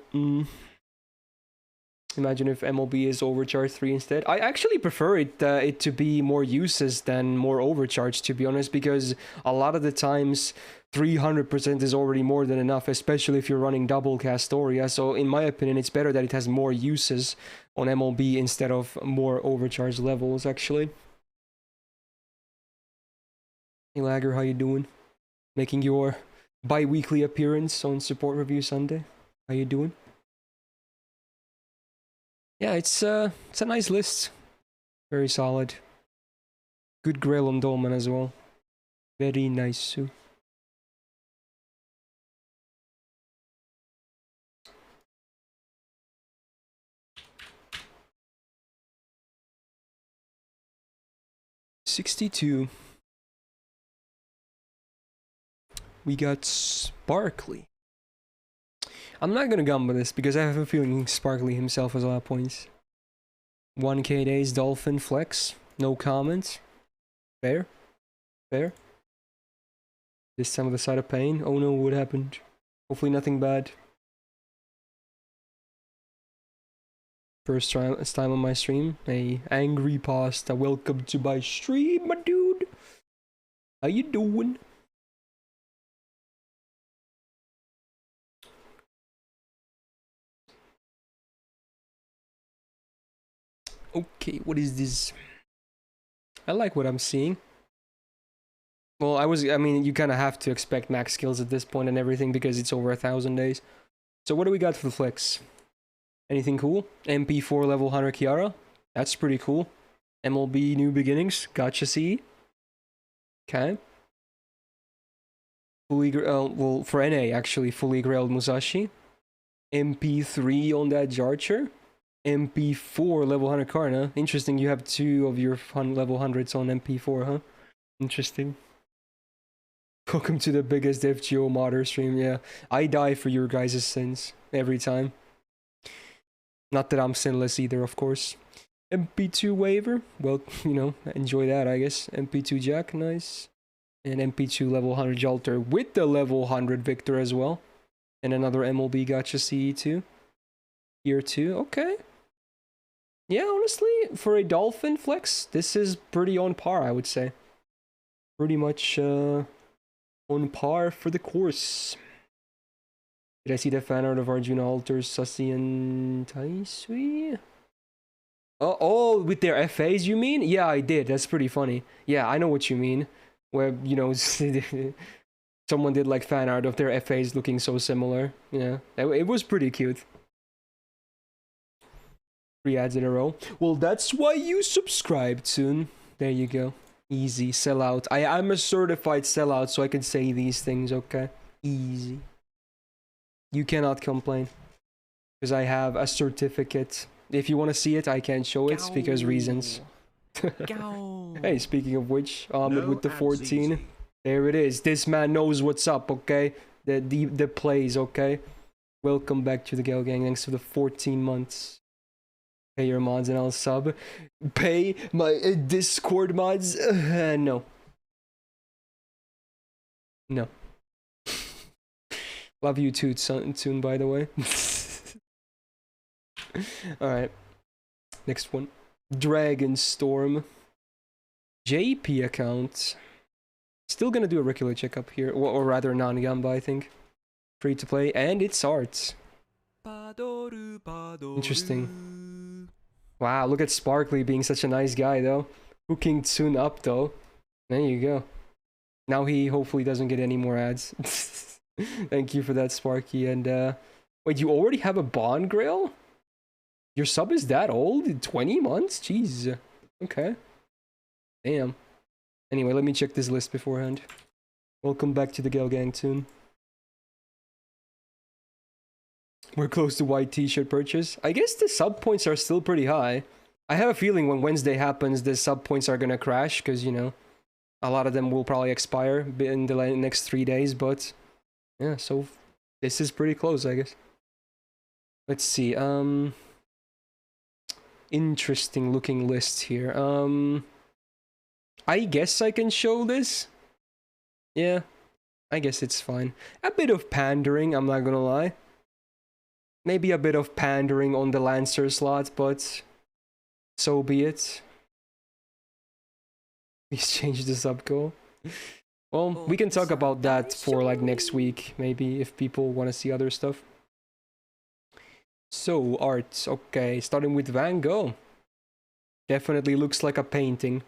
A: Imagine if MLB is overcharge 3 instead. I actually prefer it to be more uses than more overcharge, to be honest, because a lot of the times 300% is already more than enough, especially if you're running double Castoria. So in my opinion, it's better that it has more uses on MLB instead of more overcharge levels, actually. Hey Lagger, how you doing? Making your bi-weekly appearance on Support Review Sunday. How you doing? Yeah, it's a nice list. Very solid. Good Grail on Dolman as well. Very nice too. $62. We got Sparkly. I'm not gonna gamble this because I have a feeling Sparkly himself has a lot of points. 1k days, Dolphin Flex. No comments. Fair. Fair. This time of the side of pain. Oh no, what happened? Hopefully nothing bad. First time on my stream. Hey, Angry Pasta, welcome to my stream, my dude. How you doing? Okay, what is this? I like what I'm seeing. Well, I mean, you kind of have to expect max skills at this point and everything because it's over 1,000 days. So what do we got for the flex? Anything cool? MP4 level 100 Kiara? That's pretty cool. MLB New Beginnings? Gotcha C. Okay. Well, for NA actually, fully grailed Musashi. MP3 on that Jarcher. MP4 level 100 Karna. Interesting, you have 2 of your level 100s on MP4, huh? Interesting. Welcome to the biggest FGO modder stream, yeah. I die for your guys' sins every time. Not that I'm sinless either, of course. MP2 waiver, well, you know, enjoy that, I guess. MP2 Jack, nice. And MP2 level 100 Jalter with the level 100 Victor as well. And another MLB Gotcha CE2. Here too, okay. Yeah, honestly, for a Dolphin flex, this is pretty on par, I would say. Pretty much on par for the course. Did I see the fan art of Arjuna Alters, Sussy and Taisui? Oh, with their FAs, you mean? Yeah, I did. That's pretty funny. Yeah, I know what you mean. Where, you know, someone did like fan art of their FAs looking so similar. Yeah, it was pretty cute. 3 ads in a row. Well, that's why you subscribed soon. There you go. Easy. Sellout. I'm a certified sellout, so I can say these things, okay? Easy. You cannot complain. Because I have a certificate. If you want to see it, I can't show it because reasons. Hey, speaking of which, Ahmed with the 14. Easy. There it is. This man knows what's up, okay? The plays, okay? Welcome back to the Gal Gang. Thanks for the 14 months. Pay your mods and I'll sub. Pay my Discord mods? No. No. Love you too, soon, by the way. Alright. Next one. Dragon Storm. JP account. Still gonna do a regular checkup here. Or rather, non-Gamba, I think. Free to play. And it's art. Interesting. Wow, look at Sparkly being such a nice guy, though. Hooking Tsun up, though. There you go. Now he hopefully doesn't get any more ads. Thank you for that, Sparky. And, wait, you already have a Bond Grail? Your sub is that old? 20 months? Jeez. Okay. Damn. Anyway, let me check this list beforehand. Welcome back to the Gal Gang soon. We're close to white t-shirt purchase. I guess the sub points are still pretty high. I have a feeling when Wednesday happens, the sub points are gonna crash, because, you know, a lot of them will probably expire in the next 3 days, but yeah, so this is pretty close, I guess. Let's see, interesting looking list here. I guess I can show this. Yeah, I guess it's fine. A bit of pandering, I'm not gonna lie. Maybe a bit of pandering on the Lancer slot, but so be it. Please change the sub goal. Well, we can talk about that for like next week, maybe, if people want to see other stuff. So, art. Okay, starting with Van Gogh. Definitely looks like a painting.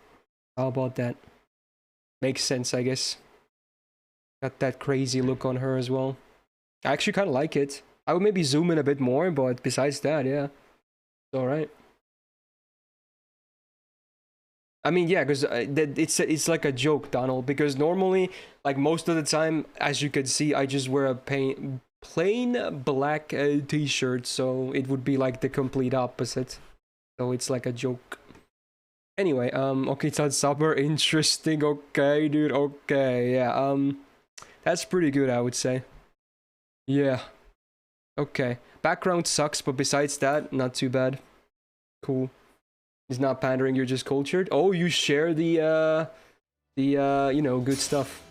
A: How about that? Makes sense, I guess. Got that crazy look on her as well. I actually kind of like it. I would maybe zoom in a bit more, but besides that, yeah. It's alright. I mean, yeah, because it's like a joke, Donald, because normally, like most of the time, as you can see, I just wear a plain black t-shirt, so it would be like the complete opposite. So it's like a joke. Anyway, okay, it's on summer, interesting, okay, dude, okay, yeah, that's pretty good, I would say. Yeah. Okay. Background sucks, but besides that, not too bad. Cool. He's not pandering, you're just cultured. Oh, you share the you know, good stuff.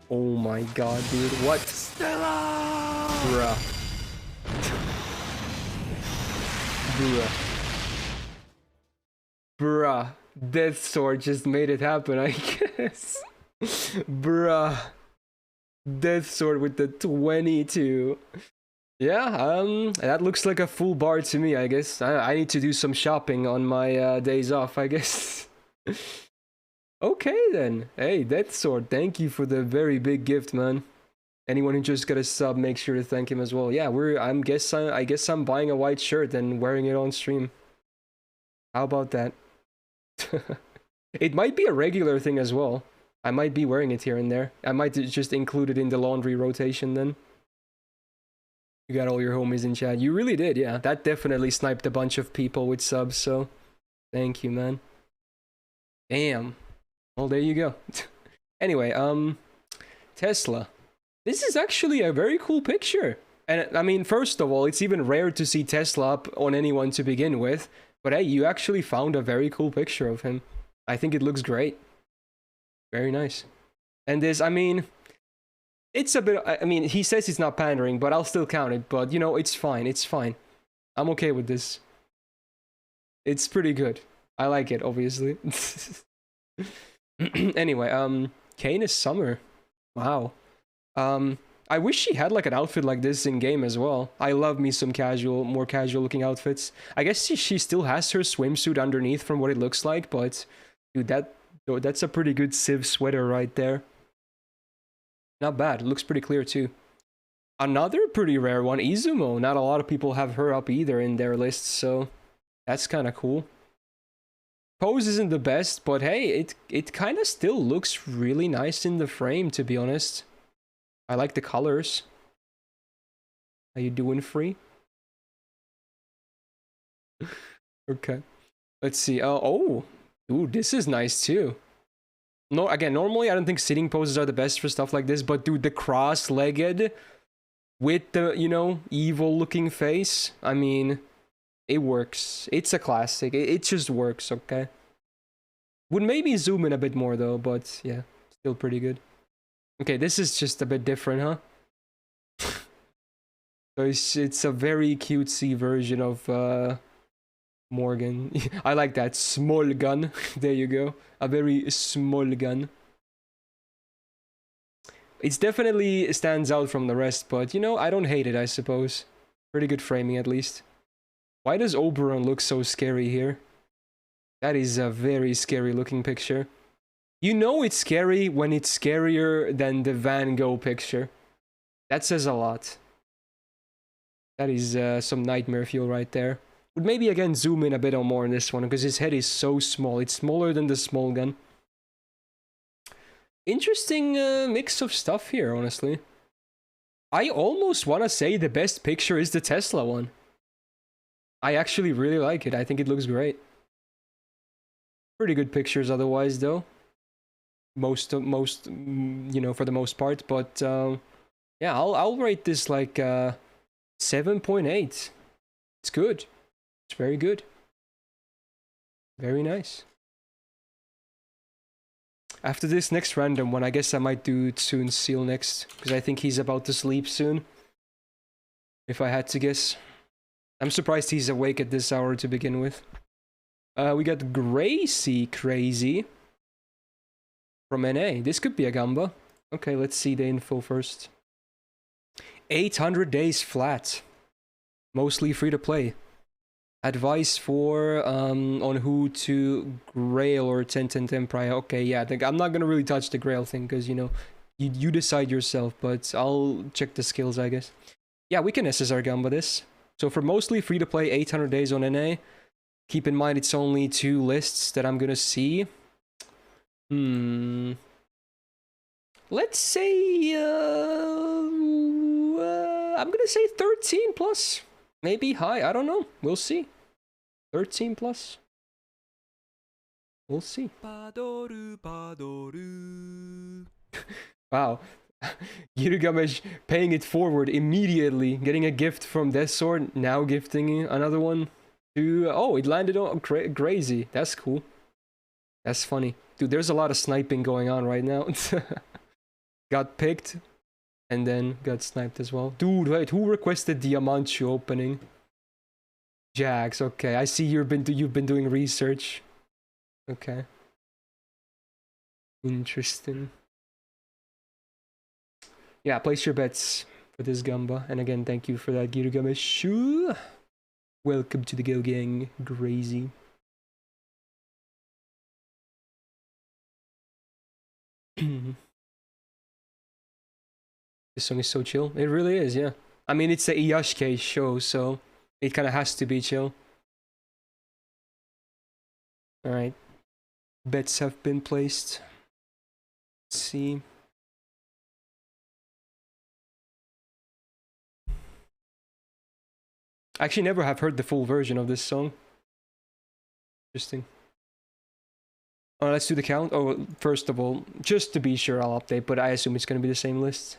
A: Oh my god, dude. What?
C: Stella!
A: Bruh. Bruh. Bruh. Death Sword just made it happen, I guess. Bruh. Death Sword with the 22. Yeah, that looks like a full bar to me, I guess. I need to do some shopping on my days off, I guess. Okay then. Hey, Death Sword, thank you for the very big gift, man. Anyone who just got a sub, make sure to thank him as well. Yeah, I guess I'm buying a white shirt and wearing it on stream. How about that? It might be a regular thing as well. I might be wearing it here and there. I might just include it in the laundry rotation then. You got all your homies in chat. You really did, yeah. That definitely sniped a bunch of people with subs, so thank you, man. Damn. Well, there you go. Anyway, Tesla. This is actually a very cool picture. And I mean, first of all, it's even rare to see Tesla up on anyone to begin with. But hey, you actually found a very cool picture of him. I think it looks great. Very nice. And this, I mean, it's a bit, I mean, he says he's not pandering, but I'll still count it. But, you know, it's fine. It's fine. I'm okay with this. It's pretty good. I like it, obviously. Anyway, Kane is summer. Wow. I wish she had like an outfit like this in game as well. I love me some casual, more casual looking outfits. I guess she still has her swimsuit underneath from what it looks like, but dude, that's a pretty good Civ sweater right there. Not bad. It looks pretty clear too. Another pretty rare one, Izumo. Not a lot of people have her up either in their lists, so that's kind of cool. Pose isn't the best, but hey, it kind of still looks really nice in the frame, to be honest. I like the colors. How you doing, Free? Okay. Let's see. Oh, dude, this is nice too. No, again, normally I don't think sitting poses are the best for stuff like this, but dude, the cross-legged with the, you know, evil-looking face, I mean, it works. It's a classic. It just works, okay? Would maybe zoom in a bit more though, but yeah, still pretty good. Okay, this is just a bit different, huh? So it's a very cutesy version of Morgan. I like that. Small gun. There you go. A very small gun. It's definitely stands out from the rest, but you know, I don't hate it, I suppose. Pretty good framing at least. Why does Oberon look so scary here? That is a very scary looking picture. You know it's scary when it's scarier than the Van Gogh picture. That says a lot. That is some nightmare fuel right there. Would maybe again zoom in a bit more on this one, because his head is so small. It's smaller than the small gun. Interesting mix of stuff here, honestly. I almost want to say the best picture is the Tesla one. I actually really like it. I think it looks great. Pretty good pictures otherwise, though. Most, you know, for the most part. But yeah, I'll rate this like 7.8. It's good. It's very good. Very nice. After this next random one, I guess I might do Tsun Seal next, because I think he's about to sleep soon. If I had to guess. I'm surprised he's awake at this hour to begin with. We got Gracie Crazy from NA. This could be a Gamba. Okay, let's see the info first. 800 days flat. Mostly free to play. Advice for on who to grail or 10-10-10 prior. Okay, yeah, I'm not gonna really touch the grail thing because, you know, you decide yourself, but I'll check the skills, I guess. Yeah, we can SSR Gamba this. So for mostly free to play 800 days on NA, keep in mind it's only 2 lists that I'm gonna see. Let's say I'm gonna say 13 plus. Maybe high, I don't know. We'll see. 13 plus. We'll see.
C: Padoru, padoru.
A: Wow. Gilgamesh paying it forward immediately, getting a gift from Death Sword, now gifting another one to... Oh, it landed on Crazy. That's cool. That's funny. Dude, there's a lot of sniping going on right now. Got picked, and then got sniped as well. Dude, wait, who requested Diamantio opening? Jax, okay. I see you've been doing research. Okay. Interesting. Yeah, place your bets for this Gamba. And again, thank you for that, Gilgamesh. Welcome to the Go Gang, Crazy. This song is so chill. It really is, yeah. I mean, it's a Iyashike show, so it kind of has to be chill. Alright. Bets have been placed. Let's see. I actually never have heard the full version of this song. Interesting. Let's do the count. Oh, first of all, just to be sure, I'll update, but I assume it's going to be the same list.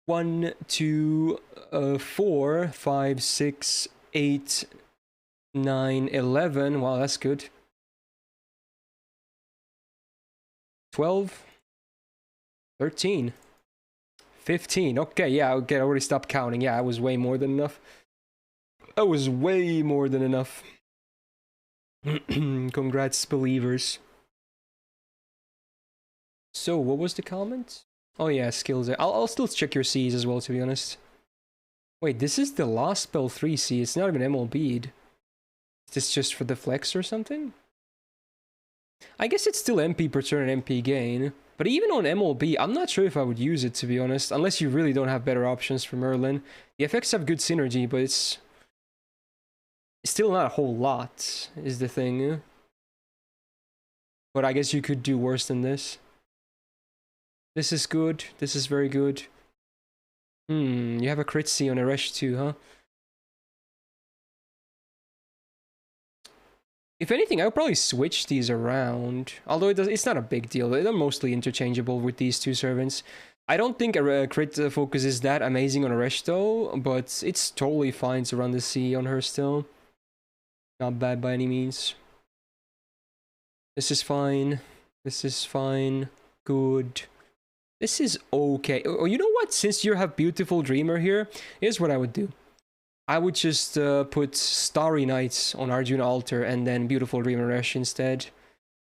A: One, two, 4, 5, 6, 8, 9, 11. Wow, that's good. 12, 13, 15. Okay, yeah, okay, I already stopped counting. Yeah, I was way more than enough. That was way more than enough. Congrats, believers. So, what was the comment? Oh yeah, skills. I'll still check your Cs as well, to be honest. Wait, this is the last spell 3C. It's not even MLB'd. Is this just for the flex or something? I guess it's still MP per turn and MP gain. But even on MLB, I'm not sure if I would use it, to be honest. Unless you really don't have better options for Merlin. The effects have good synergy, but it's still not a whole lot, is the thing. But I guess you could do worse than this. This is good. This is very good. You have a crit C on Eresh too, huh? If anything, I would probably switch these around. Although it's not a big deal. They're mostly interchangeable with these two servants. I don't think a crit focus is that amazing on Eresh though, but it's totally fine to run the C on her still. Not bad by any means. This is fine. This is fine. Good. This is okay. Oh, you know what? Since you have Beautiful Dreamer here, here's what I would do. I would just put Starry Nights on Arjuna Altar and then Beautiful Dreamer Aresh instead.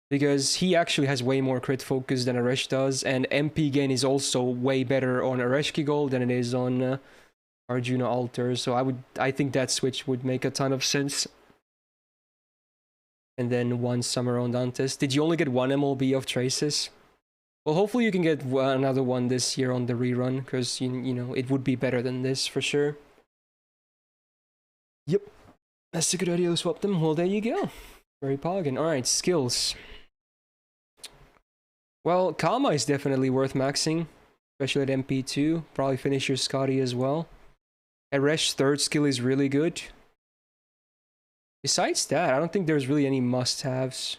A: Because he actually has way more crit focus than Aresh does, and MP gain is also way better on Aresh Kigol than it is on Arjuna Altar. So I think that switch would make a ton of sense. And then one Summer on Dantes. Did you only get one MLB of Traces? Well, hopefully you can get another one this year on the rerun, because, you know, it would be better than this for sure. Yep. That's a good idea to swap them. Well, there you go. Very poggin. Alright, skills. Well, Kama is definitely worth maxing, especially at MP2. Probably finish your Scotty as well. Eresh's third skill is really good. Besides that, I don't think there's really any must-haves.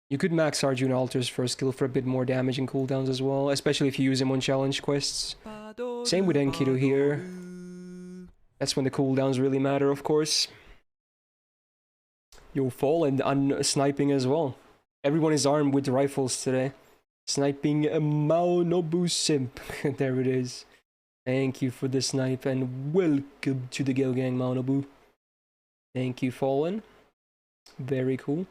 A: You could max Arjuna Altar's first skill for a bit more damage and cooldowns as well, especially if you use him on challenge quests. Same with Enkidu here. That's when the cooldowns really matter, of course. You'll fall and sniping as well. Everyone is armed with rifles today. Sniping a Maonobu Simp. There it is. Thank you for the snipe and welcome to the Go Gang, Maonobu. Thank you, Fallen. Very cool.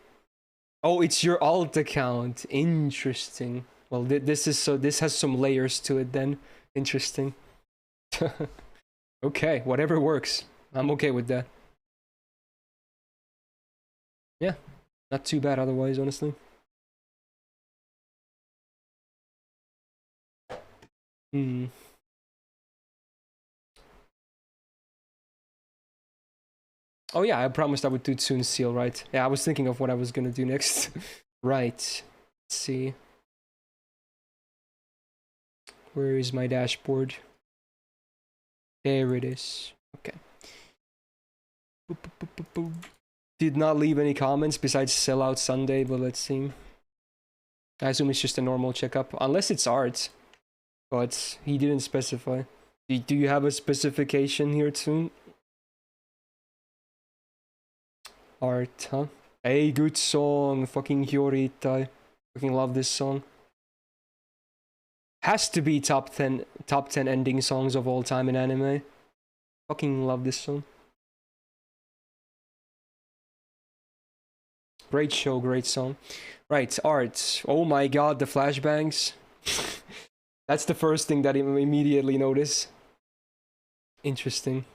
A: Oh, it's your alt account. Interesting. Well, this has some layers to it then. Interesting. Okay, whatever works. I'm okay with that. Yeah, not too bad otherwise, honestly. Oh yeah, I promised I would do Tsun Seal, right? Yeah, I was thinking of what I was gonna do next. Right. Let's see. Where is my dashboard? There it is. Okay. did not leave any comments besides Sellout Sunday, but let's see. I assume it's just a normal checkup, unless it's art. But he didn't specify. Do you have a specification here too? Art, huh? Hey, good song. Fucking Hyorita. Fucking love this song. Has to be top 10 ending songs of all time in anime. Fucking love this song. Great show, great song. Right, art. Oh my god, the flashbangs. That's the first thing that I immediately notice. Interesting.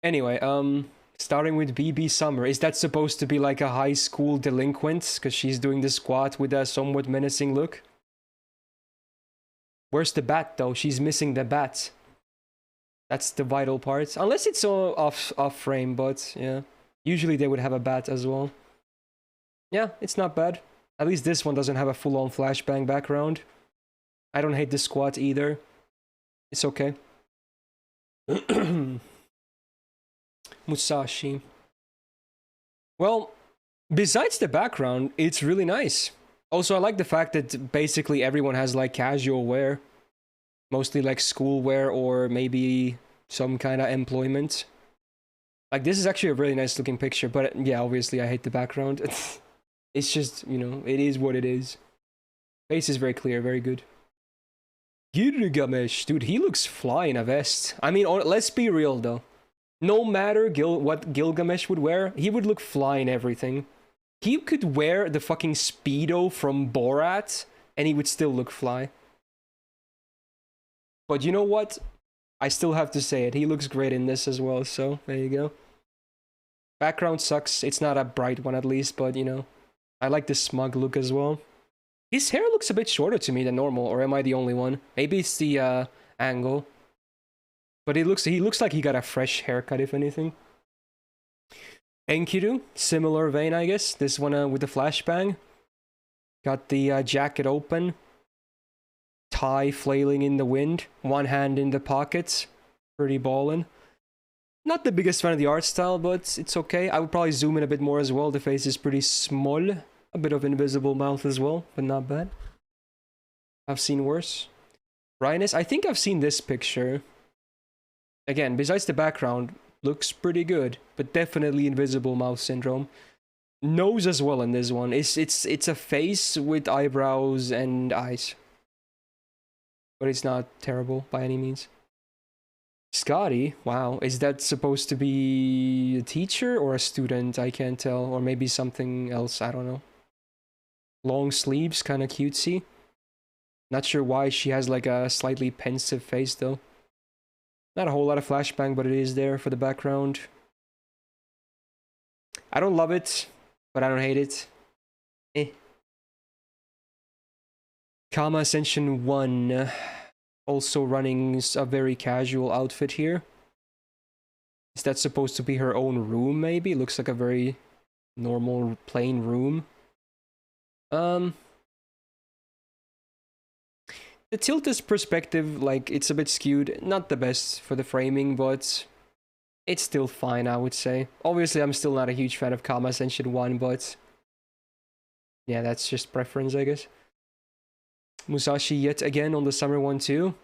A: Anyway, starting with BB Summer. Is that supposed to be like a high school delinquent? Because she's doing the squat with a somewhat menacing look. Where's the bat though? She's missing the bat. That's the vital part. Unless it's all off frame, but yeah. Usually they would have a bat as well. Yeah, it's not bad. At least this one doesn't have a full-on flashbang background. I don't hate the squat either. It's okay. Musashi. Well, besides the background, it's really nice. Also, I like the fact that basically everyone has like casual wear. Mostly like school wear or maybe some kind of employment. Like, this is actually a really nice looking picture, but yeah, obviously I hate the background. It's just, you know, it is what it is. Face is very clear, very good. Gilgamesh, dude, he looks fly in a vest. I mean, let's be real though. No matter what Gilgamesh would wear, he would look fly in everything. He could wear the fucking Speedo from Borat, and he would still look fly. But you know what? I still have to say it. He looks great in this as well, so there you go. Background sucks. It's not a bright one at least, but you know. I like the smug look as well. His hair looks a bit shorter to me than normal, or am I the only one? Maybe it's the angle. But he looks like he got a fresh haircut, if anything. Enkidu, similar vein, I guess. This one with the flashbang. Got the jacket open. Tie flailing in the wind. One hand in the pockets. Pretty ballin'. Not the biggest fan of the art style, but it's okay. I would probably zoom in a bit more as well. The face is pretty small. A bit of invisible mouth as well, but not bad. I've seen worse. Rhinus, I think I've seen this picture. Again, besides the background, looks pretty good, but definitely invisible mouth syndrome. Nose as well in this one. It's a face with eyebrows and eyes. But it's not terrible by any means. Scotty, wow, is that supposed to be a teacher or a student? I can't tell, or maybe something else, I don't know. Long sleeves, kind of cutesy. Not sure why she has like a slightly pensive face though. Not a whole lot of flashbang, but it is there for the background. I don't love it, but I don't hate it. Eh. Kama Ascension 1. Also running a very casual outfit here. Is that supposed to be her own room, maybe? Looks like a very normal, plain room. The Tiltus perspective, like, it's a bit skewed. Not the best for the framing, but it's still fine, I would say. Obviously, I'm still not a huge fan of Kama Ascension 1, but yeah, that's just preference, I guess. Musashi yet again on the summer one too.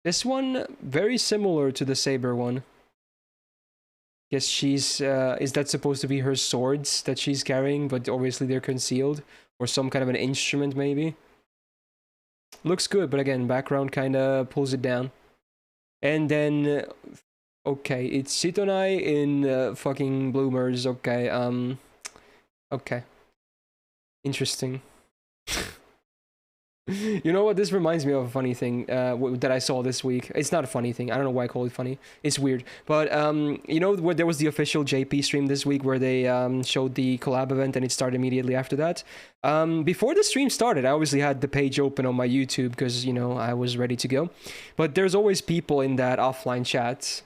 A: This one, very similar to the Saber one. Guess she's, is that supposed to be her swords that she's carrying, but obviously they're concealed? Or some kind of an instrument, maybe? Looks good, but again, background kind of pulls it down. And then, okay, it's Shitonai in fucking bloomers, okay, okay. Interesting. You know what? This reminds me of a funny thing that I saw this week. It's not a funny thing. I don't know why I call it funny. It's weird. But, you know, where there was the official JP stream this week where they showed the collab event and it started immediately after that. Before the stream started, I obviously had the page open on my YouTube because, you know, I was ready to go. But there's always people in that offline chat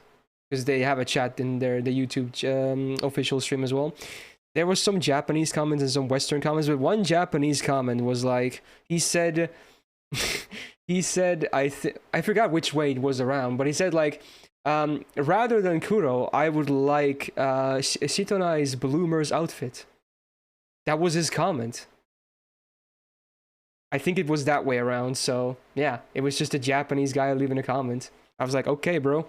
A: because they have a chat in the YouTube official stream as well. There was some Japanese comments and some Western comments, but one Japanese comment was like, he said, I forgot which way it was around, but he said like, Rather than Kuro, I would like Shitonai's Bloomer's outfit. That was his comment. I think it was that way around, so yeah, it was just a Japanese guy leaving a comment. I was like, okay, bro,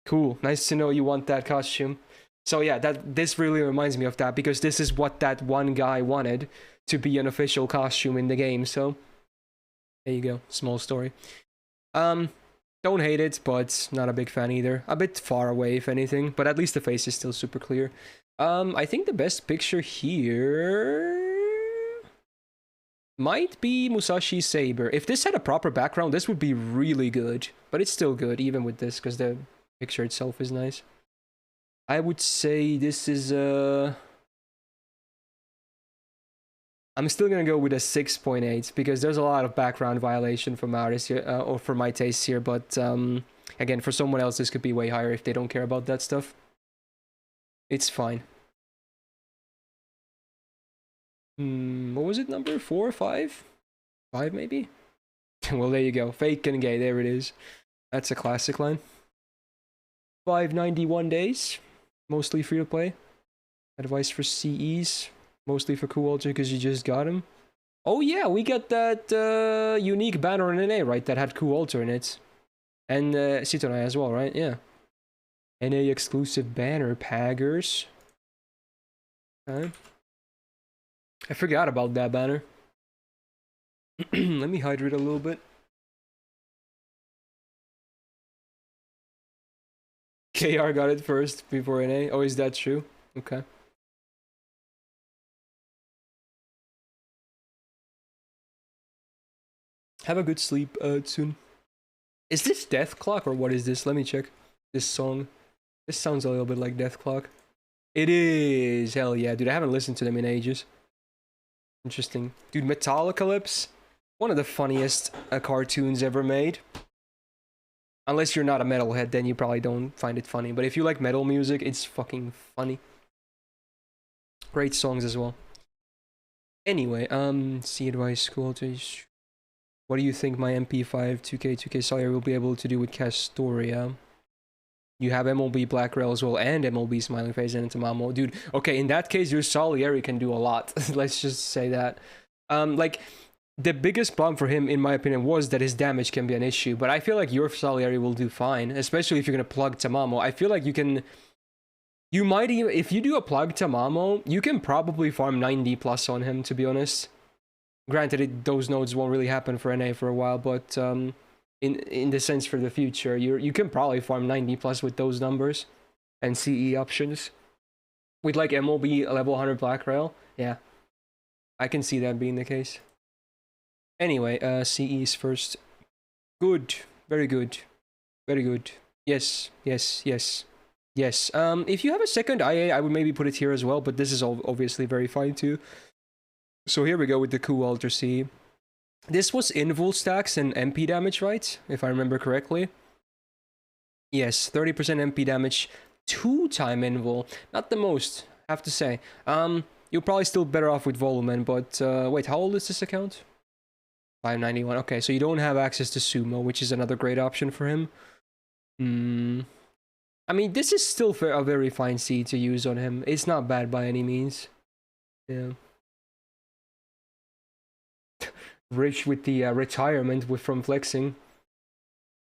A: cool, nice to know you want that costume. So yeah, this really reminds me of that, because this is what that one guy wanted to be an official costume in the game, so there you go, small story. Don't hate it, but not a big fan either. A bit far away, if anything, but at least the face is still super clear. I think the best picture here might be Musashi's saber. If this had a proper background, this would be really good, but it's still good, even with this, because the picture itself is nice. I would say this is I'm still gonna go with a 6.8 because there's a lot of background violation from artists here, or for my taste here. But again, for someone else, this could be way higher if they don't care about that stuff. It's fine. What was it? Number 4 or 5? 5 maybe. Well, there you go. Fake and gay. There it is. That's a classic line. 591 days, mostly free to play. Advice for CEs. Mostly for Coolter because you just got him. Oh yeah, we got that unique banner in NA, right? That had Coolter in it. And Shitonai as well, right? Yeah. NA exclusive banner paggers. Okay. I forgot about that banner. Let me hydrate a little bit. KR got it first before NA. Oh, is that true? Okay. Have a good sleep, soon. Is this Death Clock or what is this? Let me check this song. This sounds a little bit like Death Clock. It is! Hell yeah, dude. I haven't listened to them in ages. Interesting. Dude, Metallicalypse? One of the funniest cartoons ever made. Unless you're not a metalhead, then you probably don't find it funny. But if you like metal music, it's fucking funny. Great songs as well. Anyway, see advice, school to... What do you think my MP5 2K Sawyer will be able to do with Castoria? You have MLB Black Rail as well, and MLB Smiling Face and Tamamo. Dude, okay, in that case, your Salieri can do a lot. Let's just say that. Like, the biggest problem for him, in my opinion, was that his damage can be an issue. But I feel like your Salieri will do fine, especially if you're going to plug Tamamo. I feel like you can... You might even... If you do a plug Tamamo, you can probably farm 90 plus on him, to be honest. Granted, those nodes won't really happen for NA for a while, but in the sense for the future, you can probably farm 90 plus with those numbers and CE options. With like MLB level 100 Black Rail, yeah. I can see that being the case. Anyway, CEs first. Good. Very good. Very good. Yes, yes, yes. Yes. If you have a second IA, I would maybe put it here as well, but this is obviously very fine too. So here we go with the Coup Alter C. This was invul stacks and MP damage, right? If I remember correctly. Yes, 30% MP damage, 2-time invul. Not the most, I have to say. You're probably still better off with Volumen, but wait, how old is this account? 591. Okay, so you don't have access to Sumo, which is another great option for him. I mean, this is still a very fine C to use on him. It's not bad by any means. Yeah. Rich with the retirement from flexing.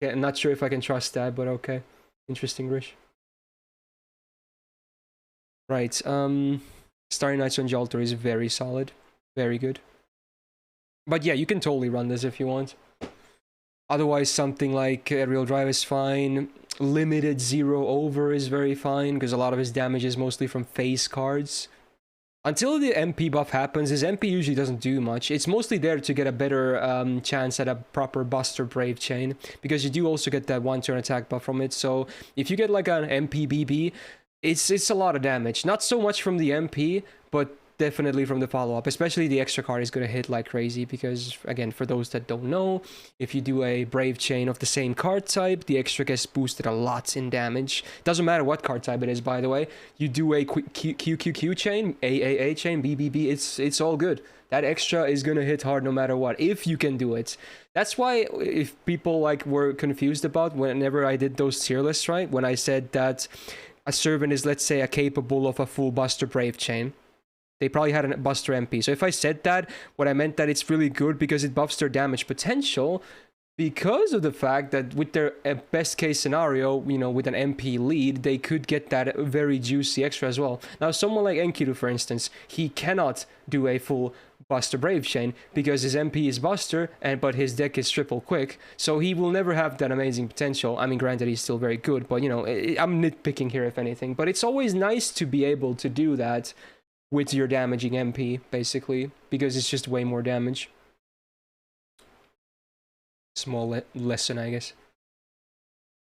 A: Yeah, I'm not sure if I can trust that, but okay. Interesting, Rich. Right, Starry Nights on Jalter is very solid. Very good. But yeah, you can totally run this if you want. Otherwise, something like Aerial Drive is fine. Limited 0 over is very fine, because a lot of his damage is mostly from face cards. Until the MP buff happens, his MP usually doesn't do much. It's mostly there to get a better chance at a proper Buster Brave chain, because you do also get that 1-turn attack buff from it. So if you get like an MP BB, it's a lot of damage. Not so much from the MP, but definitely from the follow-up. Especially the extra card is going to hit like crazy, because again, for those that don't know, if you do a Brave chain of the same card type, the extra gets boosted a lot in damage. Doesn't matter what card type it is, by the way. You do a QQQ chain, AAA chain, BBB, it's all good. That extra is gonna hit hard no matter what, if you can do it. That's why if people like were confused about whenever I did those tier lists, right? When I said that a servant is, let's say, a capable of a full Buster Brave chain. They probably had a Buster MP. So if I said that, what I meant that it's really good because it buffs their damage potential, because of the fact that with their best case scenario, you know, with an MP lead, they could get that very juicy extra as well. Now, someone like Enkidu, for instance, he cannot do a full Buster Brave chain because his MP is Buster, but his deck is triple quick, so he will never have that amazing potential. I mean, granted, he's still very good, but you know, I'm nitpicking here if anything. But it's always nice to be able to do that with your damaging MP, basically, because it's just way more damage. Small lesson, I guess.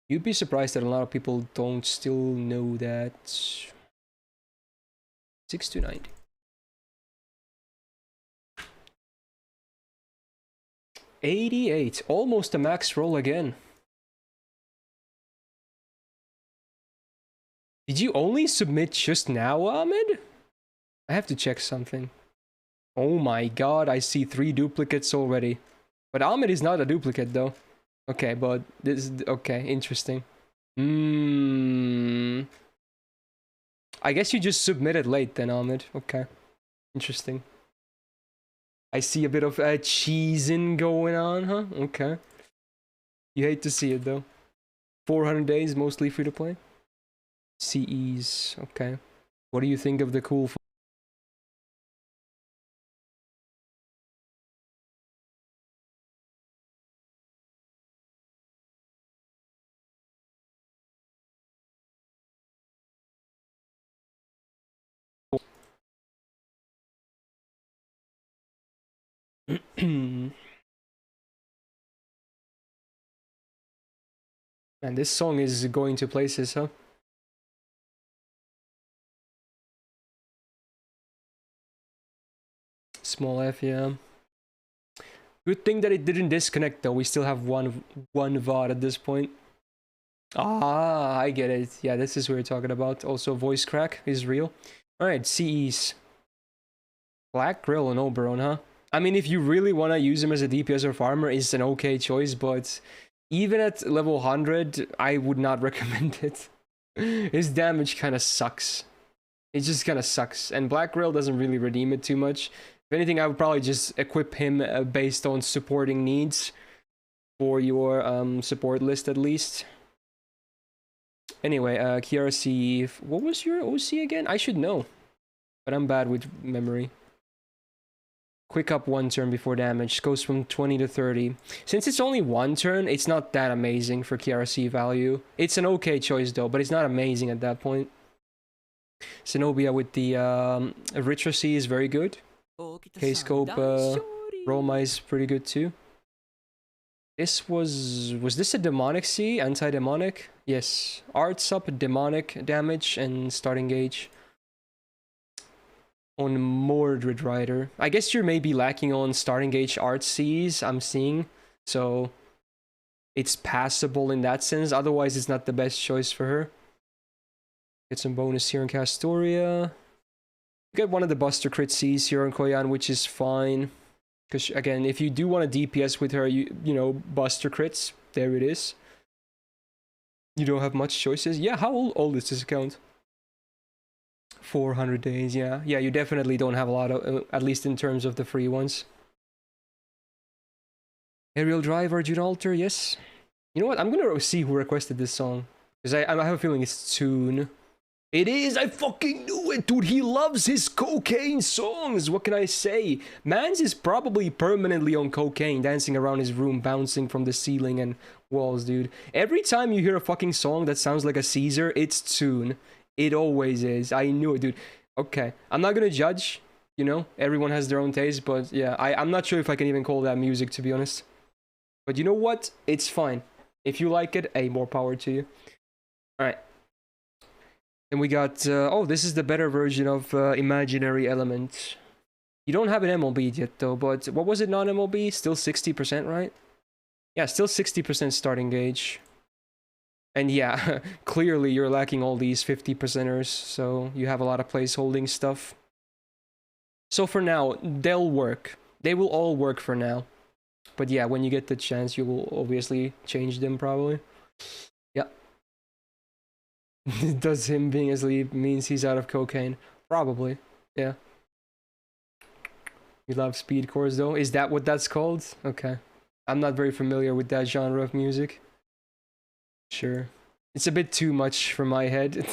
A: You'd be surprised that a lot of people don't still know that. 6 to 90. $88, almost a max roll again. Did you only submit just now, Ahmed? I have to check something. Oh my god, I see 3 duplicates already. But Ahmed is not a duplicate though. Okay, but this is okay, interesting. I guess you just submitted late then, Ahmed. Okay. Interesting. I see a bit of cheesing going on, huh? Okay. You hate to see it though. 400 days, mostly free to play. CEs, okay. What do you think of the cool Man, this song is going to places, huh? Small F, yeah. Good thing that it didn't disconnect though. We still have one VOD at this point. Ah, I get it. Yeah, this is what we're talking about. Also, voice crack is real. Alright, CEs. Black Grill and Oberon, huh? I mean, if you really want to use him as a DPS or farmer, it's an okay choice, but even at level 100, I would not recommend it. His damage kind of sucks. It just kind of sucks, and Black Grill doesn't really redeem it too much. If anything, I would probably just equip him based on supporting needs for your support list at least. Anyway, KRC, what was your OC again? I should know, but I'm bad with memory. Quick up 1 turn before damage, goes from 20 to 30. Since it's only 1 turn, it's not that amazing for KRC value. It's an okay choice though, but it's not amazing at that point. Zenobia with the Ritracy is very good. K-Scope, Roma is pretty good too. This was this a demonic C? Anti-demonic? Yes. Arts up, demonic damage, and starting gauge. On Mordred Rider. I guess you're maybe lacking on starting gauge art Cs, I'm seeing. So it's passable in that sense. Otherwise, it's not the best choice for her. Get some bonus here in Castoria. Get one of the Buster Crit Cs here on Koyan, which is fine. Because, again, if you do want to DPS with her, you know, Buster Crits, there it is. You don't have much choices. Yeah, how old is this account? 400 days, yeah. Yeah, you definitely don't have a lot of, at least in terms of the free ones. Aerial Drive, Arjun Alter, yes. You know what, I'm gonna see who requested this song. Because I have a feeling it's Toon. It is! I fucking knew it, dude! He loves his cocaine songs! What can I say? Mans is probably permanently on cocaine, dancing around his room, bouncing from the ceiling and walls, dude. Every time you hear a fucking song that sounds like a Caesar, it's Toon. It always is. I knew it, dude. Okay, I'm not gonna judge, you know? Everyone has their own taste, but yeah, I'm not sure if I can even call that music, to be honest. But you know what? It's fine. If you like it, hey, more power to you. Alright. Then we got, oh, this is the better version of Imaginary Element. You don't have an MLB yet, though, but what was it, non-MLB? Still 60%, right? Yeah, still 60% starting gauge. And yeah, clearly you're lacking all these 50%ers, so you have a lot of place holding stuff. So for now, they'll work. They will all work for now. But yeah, when you get the chance, you will obviously change them probably. Yeah. Does him being asleep means he's out of cocaine? Probably. Yeah. You love speedcores though? Is that what that's called? Okay. I'm not very familiar with that genre of music. Sure. It's a bit too much for my head.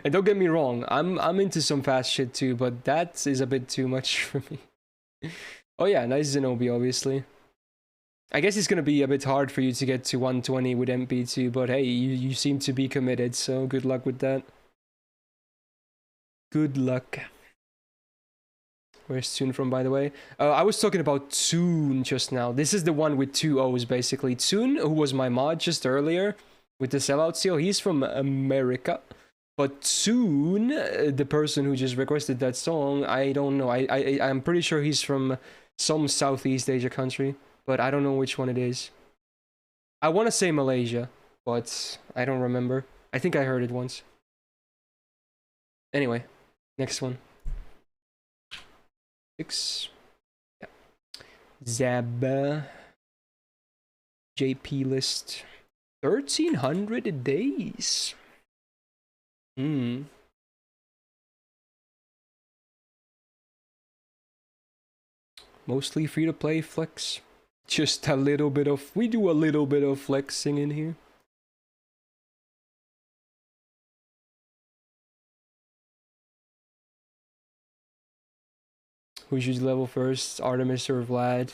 A: And don't get me wrong, I'm into some fast shit too, but that is a bit too much for me. Oh yeah, nice Zenobia, obviously. I guess it's gonna be a bit hard for you to get to 120 with MP2, but hey, you seem to be committed, so good luck with that. Good luck. Where's Tune from, by the way? I was talking about Tune just now. This is the one with 2 O's, basically. Tune, who was my mod just earlier with the sellout seal, he's from America. But Tune, the person who just requested that song, I don't know. I'm pretty sure he's from some Southeast Asia country, but I don't know which one it is. I want to say Malaysia, but I don't remember. I think I heard it once. Anyway, next one. 6. Yeah. Zab. JP list. 1,300 days. Mostly free to play flex. Just a little bit of, we do a little bit of flexing in here. Who should level first, Artemis or Vlad?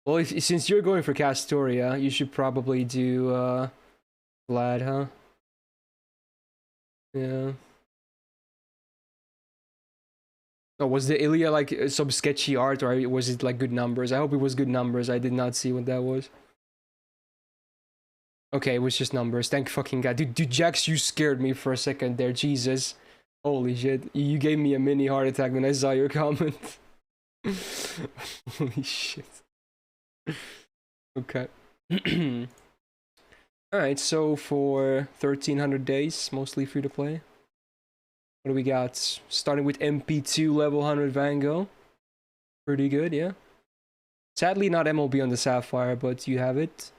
A: Well, since you're going for Castoria, you should probably do Vlad, huh? Yeah. Oh, was the Ilya like some sketchy art, or was it like good numbers? I hope it was good numbers. I did not see what that was. Okay, it was just numbers. Thank fucking God. Dude, Jax, you scared me for a second there. Jesus. Holy shit. You gave me a mini heart attack when I saw your comment. Holy shit. Okay. Alright, so for 1,300 days, mostly free to play. What do we got? Starting with MP2 level 100 Van Gogh. Pretty good, yeah. Sadly, not MLB on the Sapphire, but you have it.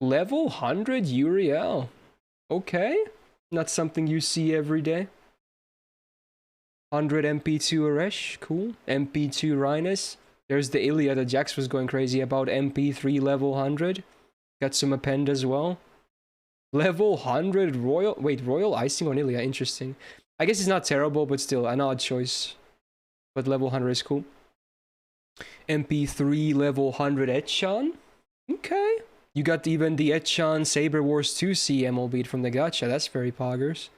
A: Level 100 Uriel. Okay. Not something you see every day. 100 MP2 Aresh. Cool. MP2 Rhinus. There's the Ilya that Jax was going crazy about. MP3 level 100. Got some append as well. Level 100 Royal. Wait, Royal Icing on Ilya. Interesting. I guess it's not terrible, but still an odd choice. But level 100 is cool. MP3 level 100 Etchan. Okay. You got even the Etchan Saber Wars 2 CMO beat from the gacha. That's very poggers.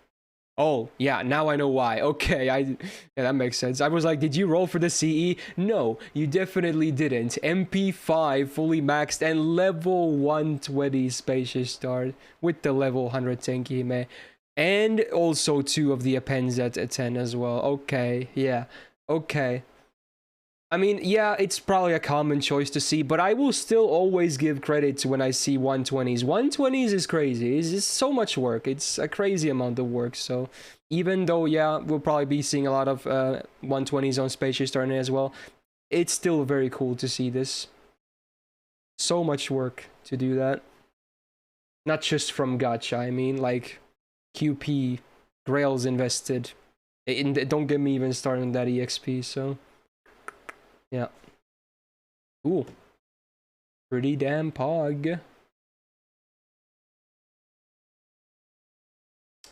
A: Oh, yeah, now I know why. Okay, yeah, that makes sense. I was like, did you roll for the CE? No, you definitely didn't. MP5 fully maxed and level 120 Spacious Start with the level 100 Tenkime. And also 2 of the appends at 10 as well. Okay, yeah, okay. I mean, yeah, it's probably a common choice to see, but I will still always give credit to when I see 120s. 120s is crazy. It's just so much work. It's a crazy amount of work. So even though, yeah, we'll probably be seeing a lot of 120s on Spacious Turn as well, it's still very cool to see this. So much work to do that. Not just from gacha, I mean, like QP, Grails invested. Don't get me even started on that EXP, so... Yeah. Cool. Pretty damn pog.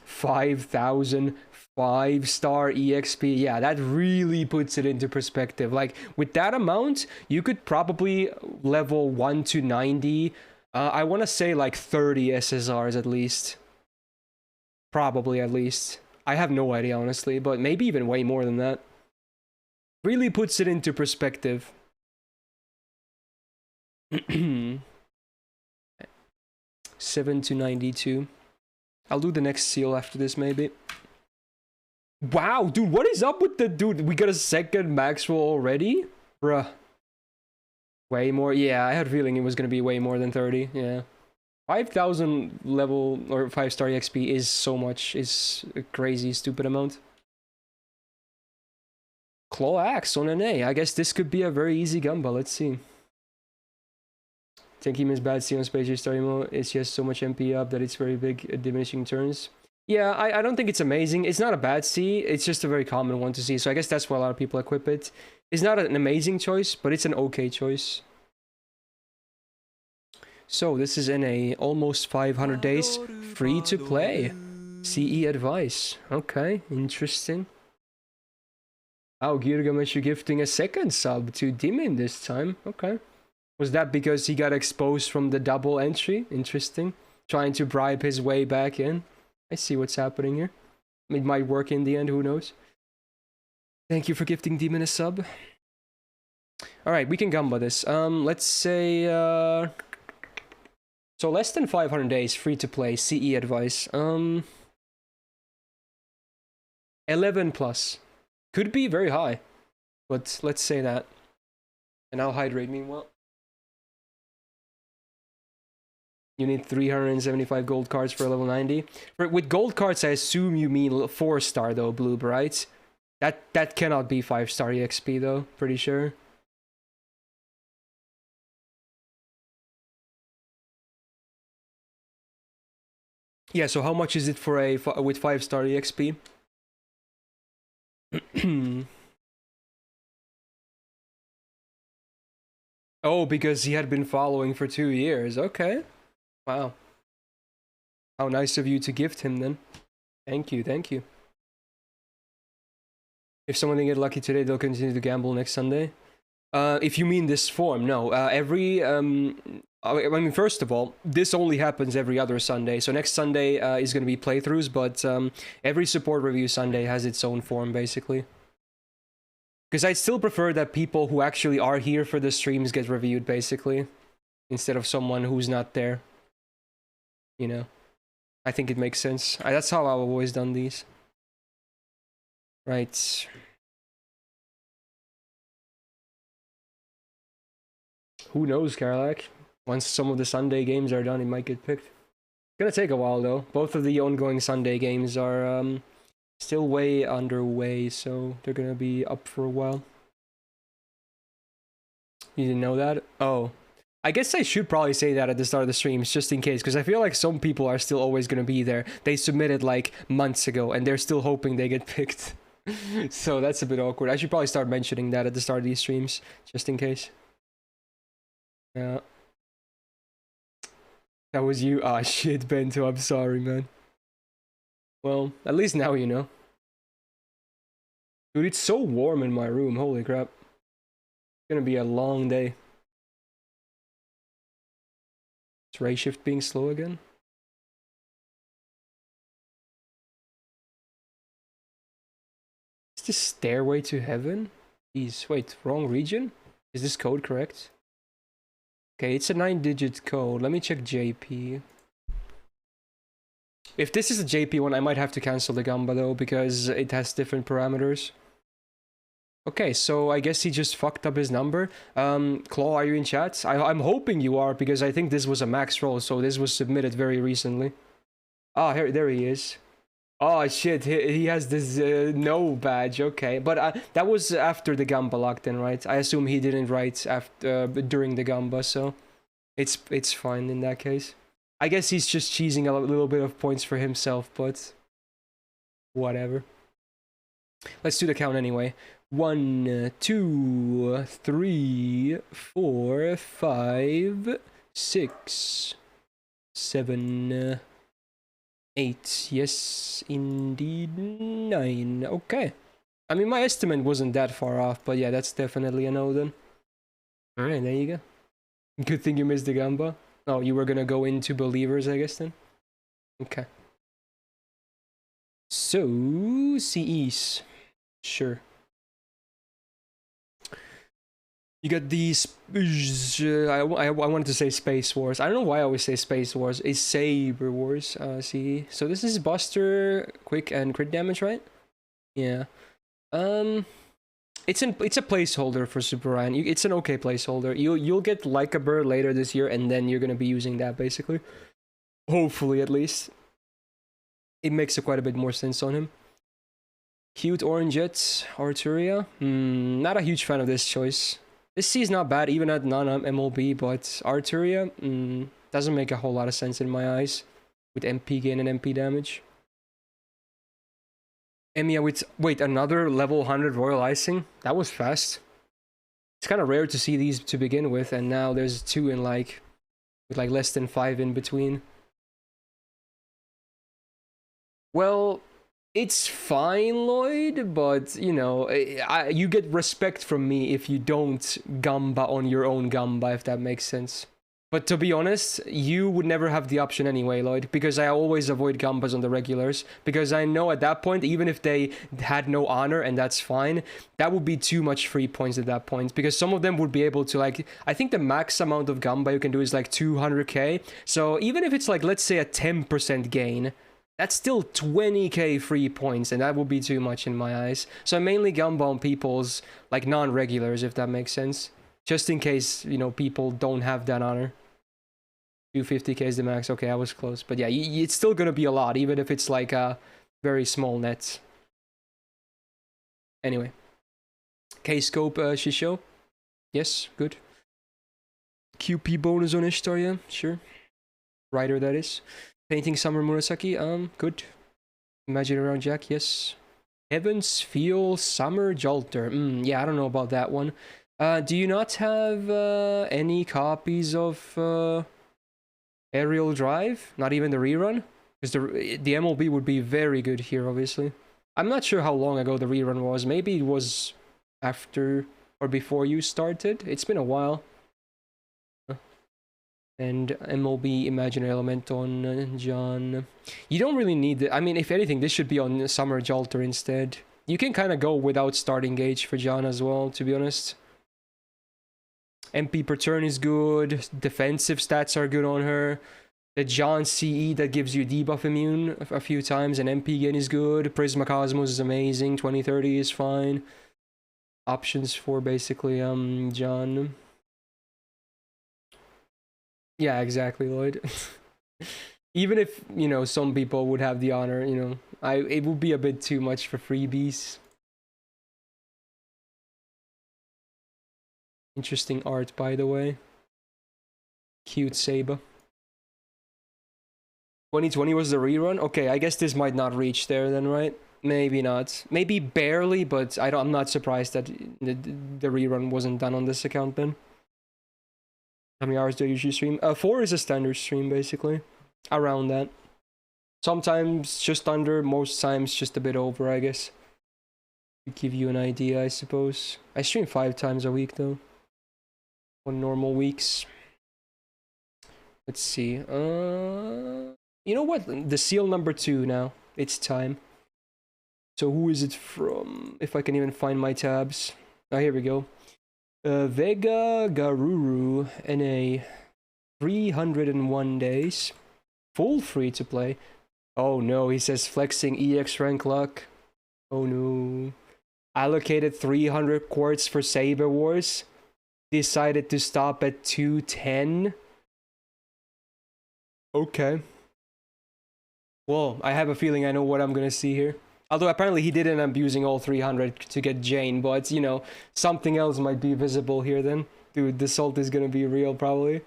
A: 5,000 5-star EXP. Yeah, that really puts it into perspective. Like, with that amount, you could probably level 1 to 90. I want to say like 30 SSRs at least. Probably at least. I have no idea, honestly, but maybe even way more than that. Really puts it into perspective. 7 to 92. I'll do the next seal after this, maybe. Wow, dude, what is up with the dude? We got a second Maxwell already? Bruh. Way more? Yeah, I had a feeling it was gonna be way more than 30, yeah. 5,000 level or 5-star EXP is so much. Is a crazy, stupid amount. Claw Axe on an A. I guess this could be a very easy Gamba. Let's see. Taking is bad C on Space Story Mode. It's just so much MP up that it's very big at diminishing turns. Yeah, I don't think it's amazing. It's not a bad C. It's just a very common one to see. So I guess that's why a lot of people equip it. It's not an amazing choice, but it's an okay choice. So this is in a almost 500 days free to play. CE advice. Okay, interesting. Oh, Gilgamesh, you're gifting a second sub to Dimin this time. Okay. Was that because he got exposed from the double entry? Interesting. Trying to bribe his way back in. I see what's happening here. It might work in the end, who knows. Thank you for gifting Demon a sub. Alright, we can Gamba this. Let's say... So less than 500 days, free to play, CE advice. 11 plus. Could be very high. But let's say that. And I'll hydrate meanwhile. You need 375 gold cards for level 90. With gold cards, I assume you mean 4-star though, Bloob, right? That cannot be 5-star EXP though, pretty sure. Yeah, so how much is it for a with 5-star EXP? Oh, because he had been following for 2 years. Okay. Wow. How nice of you to gift him then. Thank you, thank you. If someone didn't get lucky today, they'll continue to gamble next Sunday. If you mean this form, no. I mean, first of all, this only happens every other Sunday. So next Sunday is going to be playthroughs, but every support review Sunday has its own form, basically. Because I'd still prefer that people who actually are here for the streams get reviewed, basically. Instead of someone who's not there. You know, I think it makes sense. That's how I've always done these. Right. Who knows, Karlak? Once some of the Sunday games are done, it might get picked. It's gonna take a while, though. Both of the ongoing Sunday games are still way underway, so they're gonna be up for a while. You didn't know that? Oh. I guess I should probably say that at the start of the streams, just in case, because I feel like some people are still always going to be there. They submitted like months ago, and they're still hoping they get picked. So that's a bit awkward. I should probably start mentioning that at the start of these streams, just in case. Yeah. That was you? Ah, shit, Bento, I'm sorry, man. Well, at least now you know. Dude, it's so warm in my room, holy crap. It's gonna be a long day. Ray shift being slow again? Is this Stairway to Heaven? Jeez, wait, wrong region? Is this code correct? Okay, it's a 9-digit code. Let me check JP. If this is a JP one, I might have to cancel the Gamba though, because it has different parameters. Okay, so I guess he just fucked up his number. Claw, are you in chat? I'm hoping you are, because I think this was a max roll, so this was submitted very recently. Ah, there he is. Oh shit, he has this no badge, okay. But that was after the Gamba locked in, right? I assume he didn't write after during the Gamba, so it's fine in that case. I guess he's just cheesing a little bit of points for himself, but whatever. Let's do the count anyway. 1, 2, 3, 4, 5, 6, 7, 8. Yes, indeed, 9. Okay. I mean, my estimate wasn't that far off, but yeah, that's definitely a no then. Alright, there you go. Good thing you missed the Gamba. Oh, you were gonna go into Believers, I guess then? Okay. So, CEs. Sure. You got these. I wanted to say Space Wars. I don't know why I always say Space Wars. It's Saber Wars. See. So this is Buster, quick and crit damage, right? Yeah. It's a placeholder for Super Ryan. It's an okay placeholder. You'll get Like a Bird later this year, and then you're gonna be using that basically. Hopefully, at least. It makes quite a bit more sense on him. Cute Orangettes, Arturia. Not a huge fan of this choice. This C is not bad, even at non-MLB, but Arturia doesn't make a whole lot of sense in my eyes, with MP gain and MP damage. Emiya with, wait, another level 100 Royal Icing? That was fast. It's kind of rare to see these to begin with, and now there's 2 in like, with like less than 5 in between. Well, it's fine, Lloyd, but, you know, you get respect from me if you don't Gamba on your own Gamba, if that makes sense. But to be honest, you would never have the option anyway, Lloyd, because I always avoid Gambas on the regulars, because I know at that point, even if they had no honor, and that's fine, that would be too much free points at that point, because some of them would be able to, like, I think the max amount of Gamba you can do is like 200k, so even if it's like, let's say a 10% gain, that's still 20k free points, and that would be too much in my eyes. So I mainly Gamba on people's, like, non-regulars, if that makes sense. Just in case, you know, people don't have that honor. 250k is the max. Okay, I was close. But yeah, it's still gonna be a lot, even if it's like a very small net. Anyway. K-Scope Shisho. Yes, good. QP bonus on Ishtar, yeah, sure. Rider, that is. Painting Summer Murasaki, good. Imagine Around Jack, yes. Heavens Feel Summer Jolter. Yeah, I don't know about that one. Do you not have any copies of Aerial Drive? Not even the rerun? Because the MLB would be very good here, obviously. I'm not sure how long ago the rerun was. Maybe it was after or before you started. It's been a while. And MLB Imaginary Element on John. You don't really need it. I mean, if anything, this should be on Summer Jolter instead. You can kind of go without starting gauge for John as well, to be honest. MP per turn is good. Defensive stats are good on her. The John CE that gives you debuff immune a few times, and MP gain is good. Prisma Cosmos is amazing. 2030 is fine. Options for basically John. Yeah, exactly, Lloyd. Even if, you know, some people would have the honor, you know, it would be a bit too much for freebies. Interesting art, by the way. Cute Saber. 2020 was the rerun? Okay, I guess this might not reach there then, right? Maybe not. Maybe barely, but I'm not surprised that the rerun wasn't done on this account then. How many hours do you usually stream? 4 is a standard stream, basically. Around that. Sometimes just under, most times just a bit over, I guess. To give you an idea, I suppose. I stream 5 times a week, though. On normal weeks. Let's see. You know what? The seal number 2 now. It's time. So who is it from? If I can even find my tabs. Oh, here we go. Vega Garuru NA. 301 days. Full free to play. Oh no, he says flexing EX rank luck. Oh no. Allocated 300 quartz for Saber Wars. Decided to stop at 210. Okay. Well, I have a feeling I know what I'm gonna see here. Although apparently he didn't end up using all 300 to get Jane, but, you know, something else might be visible here then. Dude, the salt is gonna be real, probably.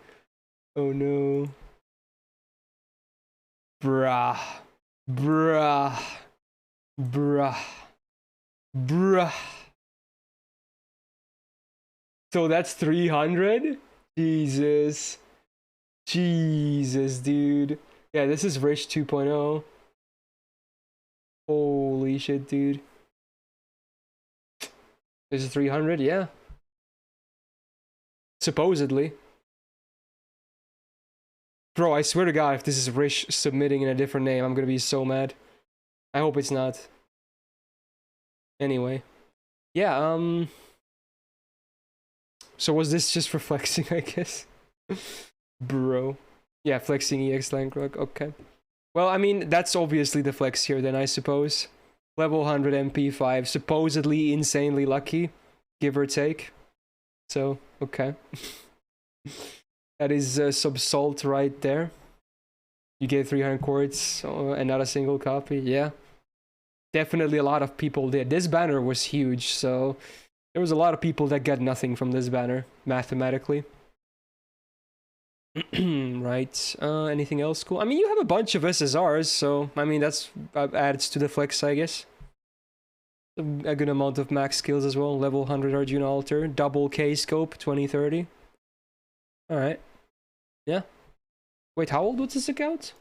A: Oh no. Bruh. Bruh. Bruh. Bruh. So that's 300? Jesus. Jesus, dude. Yeah, this is Rich 2.0. Holy shit, dude. This is 300? Yeah. Supposedly. Bro, I swear to God, if this is Rish submitting in a different name, I'm gonna be so mad. I hope it's not. Anyway. Yeah, so was this just for flexing, I guess? Bro. Yeah, flexing EX rank luck, okay. Well, I mean, that's obviously the flex here then, I suppose. Level 100 MP5, supposedly insanely lucky, give or take. So, okay. That is some salt right there. You get 300 quartz and not a single copy, yeah. definitely a lot of people did. This banner was huge, so there was a lot of people that got nothing from this banner, mathematically. Right, anything else cool? I mean, you have a bunch of SSRs, so, I mean, that's adds to the flex, I guess. A good amount of max skills as well. Level 100 Arjuna Altar, double K scope, 2030. Alright. Yeah. Wait, how old was this account?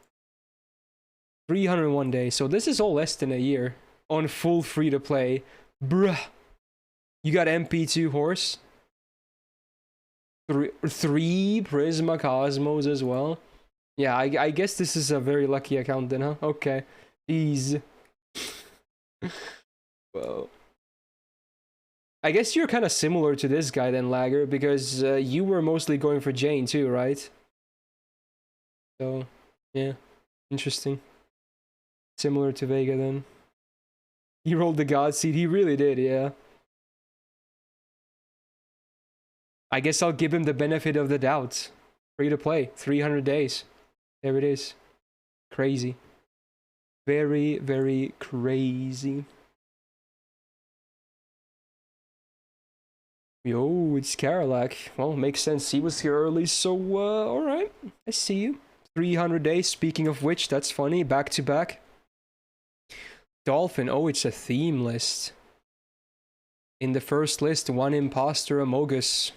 A: 301 days, so this is all less than a year. On full free-to-play. Bruh. You got MP2 horse. Three Prisma Cosmos as well. Yeah, I guess this is a very lucky account then, huh? Okay. Jeez. Whoa. I guess you're kind of similar to this guy then, Lagger, because you were mostly going for Jane too, right? So, yeah. Interesting. Similar to Vega then. He rolled the God Seed, he really did, yeah. I guess I'll give him the benefit of the doubt. Free to play, 300 days. There it is. Crazy. Very, very crazy. Yo, it's Karalak. Well, makes sense. He was here early, so, alright. I see you. 300 days, speaking of which, that's funny. Back to back. Dolphin, oh, it's a theme list. In the first list, one imposter, Amogus.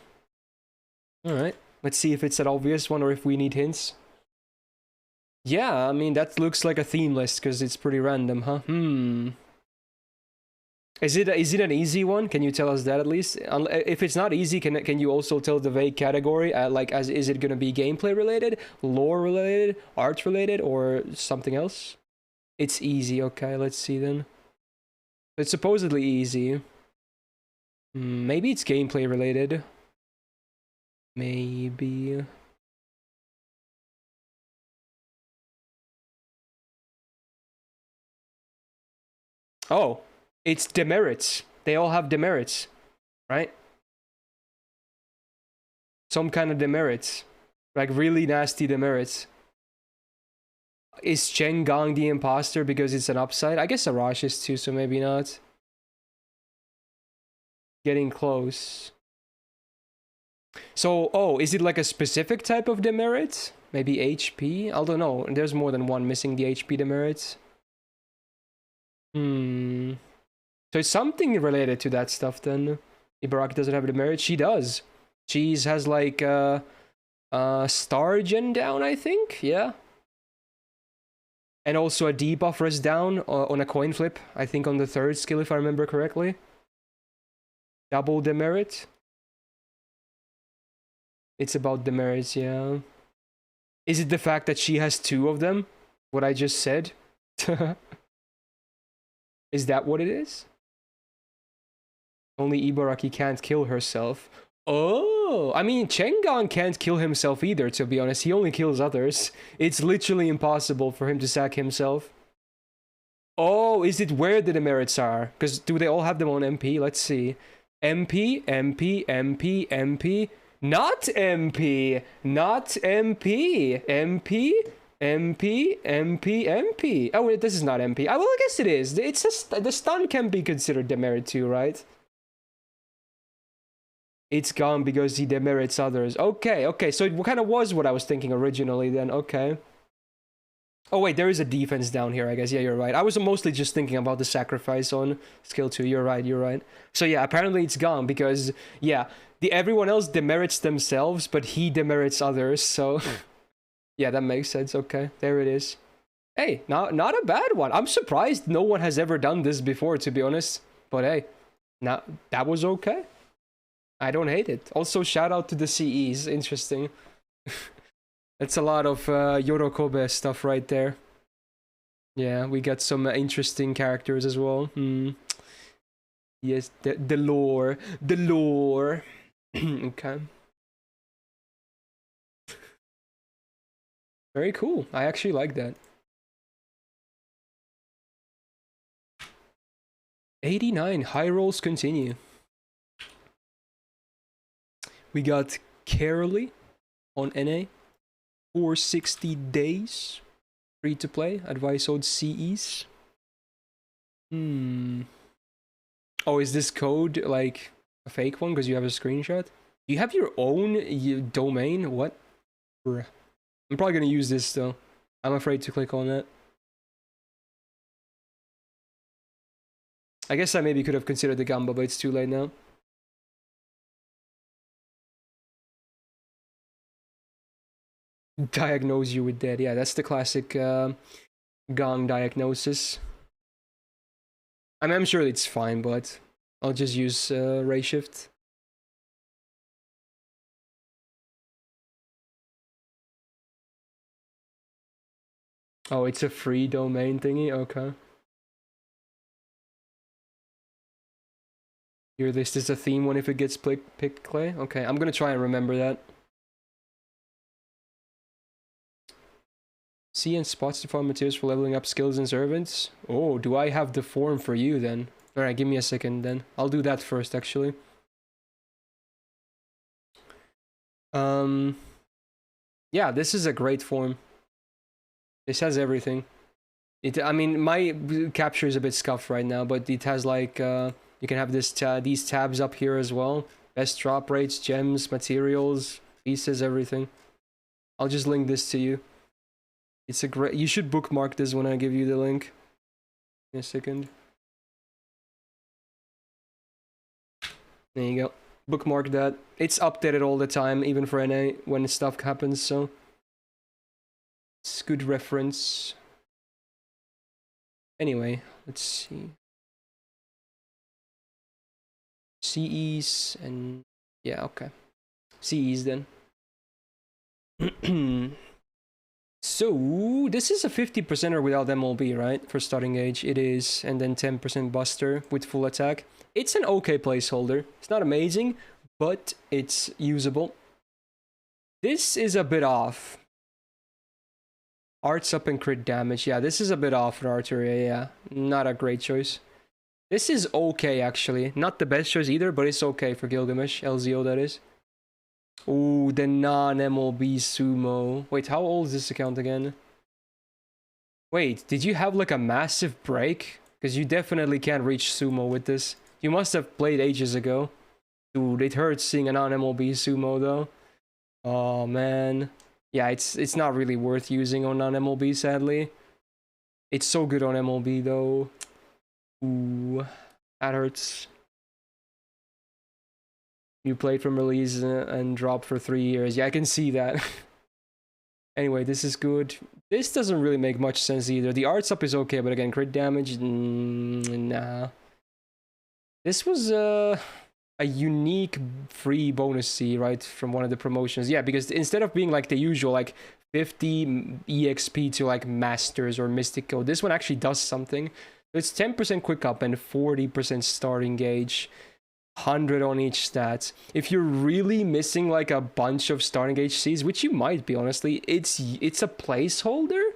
A: Alright, let's see if it's an obvious one or if we need hints. Yeah, I mean, that looks like a theme list because it's pretty random, huh? Is it an easy one? Can you tell us that at least? If it's not easy, can you also tell the vague category? Like, is it gonna be gameplay related, lore related, art related, or something else? It's easy, okay, let's see then. It's supposedly easy. Maybe it's gameplay related. Maybe. Oh, it's demerits. They all have demerits, right? Some kind of demerits. Like really nasty demerits. Is Cheng Gang the imposter because it's an upside? I guess Arash is too, so maybe not. Getting close. So, oh, is it like a specific type of demerit? Maybe HP? I don't know. There's more than one missing the HP demerits. So it's something related to that stuff then. Ibaraki doesn't have a demerit. She does. She has like star gen down, I think. Yeah. And also a debuff rest down on a coin flip. I think on the third skill, if I remember correctly. Double demerit. It's about demerits, yeah. Is it the fact that she has two of them? What I just said? Is that what it is? Only Ibaraki can't kill herself. Oh, I mean, Chengan can't kill himself either, to be honest. He only kills others. It's literally impossible for him to sack himself. Oh, is it where the demerits are? Because do they all have them on MP? Let's see. MP, MP, MP, MP. Not MP. Not MP. MP. MP, MP, MP. Oh, wait, this is not MP. Oh, well, I guess it is. It's just, the stun can be considered demerit too, right? It's gone because he demerits others. Okay, okay. So it kind of was what I was thinking originally then. Okay. Oh, wait, there is a defense down here, I guess. Yeah, you're right. I was mostly just thinking about the sacrifice on skill 2. You're right, you're right. So yeah, apparently it's gone because, yeah, everyone else demerits themselves, but he demerits others, so... yeah, that makes sense. Okay, there it is. Hey, not a bad one. I'm surprised no one has ever done this before, to be honest. But hey, now that was okay. I don't hate it. Also, shout out to the CEs. Interesting. That's a lot of Yorokobe stuff right there. Yeah, we got some interesting characters as well. Yes, the lore. The lore. Okay. Very cool. I actually like that. 89. High rolls continue. We got Carolee on NA. 460 days. Free to play. Advice on CEs. Hmm. Oh, is this code like a fake one because you have a screenshot? Do you have your own domain? What? Bruh. I'm probably gonna use this though. I'm afraid to click on it. I guess I maybe could have considered the Gamba, but it's too late now. Diagnose you with dead. Yeah, that's the classic Gong diagnosis. I mean, I'm sure it's fine, but I'll just use ray shift. Oh, it's a free domain thingy? Okay. Your list is a theme one if it gets picked clay? Okay, I'm gonna try and remember that. See and spots to farm materials for leveling up skills and servants. Oh, do I have the form for you then? Alright, give me a second then. I'll do that first actually. Yeah, this is a great form. This has everything. I mean, my capture is a bit scuffed right now, but it has like, you can have these tabs up here as well. Best drop rates, gems, materials, pieces, everything. I'll just link this to you. It's a great, you should bookmark this when I give you the link. In a second. There you go. Bookmark that. It's updated all the time, even for NA, when stuff happens, so. It's good reference. Anyway, let's see. CEs and yeah, okay. CEs then. So this is a 50%er without MLB, right? For starting age, it is, and then 10% buster with full attack. It's an okay placeholder. It's not amazing, but it's usable. This is a bit off. Arts up and crit damage. Yeah, this is a bit off for Arteria, yeah. Not a great choice. This is okay, actually. Not the best choice either, but it's okay for Gilgamesh. LZO, that is. Ooh, the non-MLB Sumo. Wait, how old is this account again? Wait, did you have like a massive break? Because you definitely can't reach Sumo with this. You must have played ages ago. Dude, it hurts seeing a non-MLB Sumo though. Oh man. Yeah, it's not really worth using on non-MLB, sadly. It's so good on MLB though. Ooh, that hurts. You played from release and dropped for 3 years. Yeah, I can see that. Anyway, this is good. This doesn't really make much sense either. The arts up is okay, but again, crit damage, nah. This was a unique free bonus C, right, from one of the promotions. Yeah, because instead of being like the usual, like 50 EXP to like Masters or Mystico, this one actually does something. It's 10% quick up and 40% starting gauge. 100 on each stat. If you're really missing like a bunch of starting HCs, which you might be, honestly, it's a placeholder.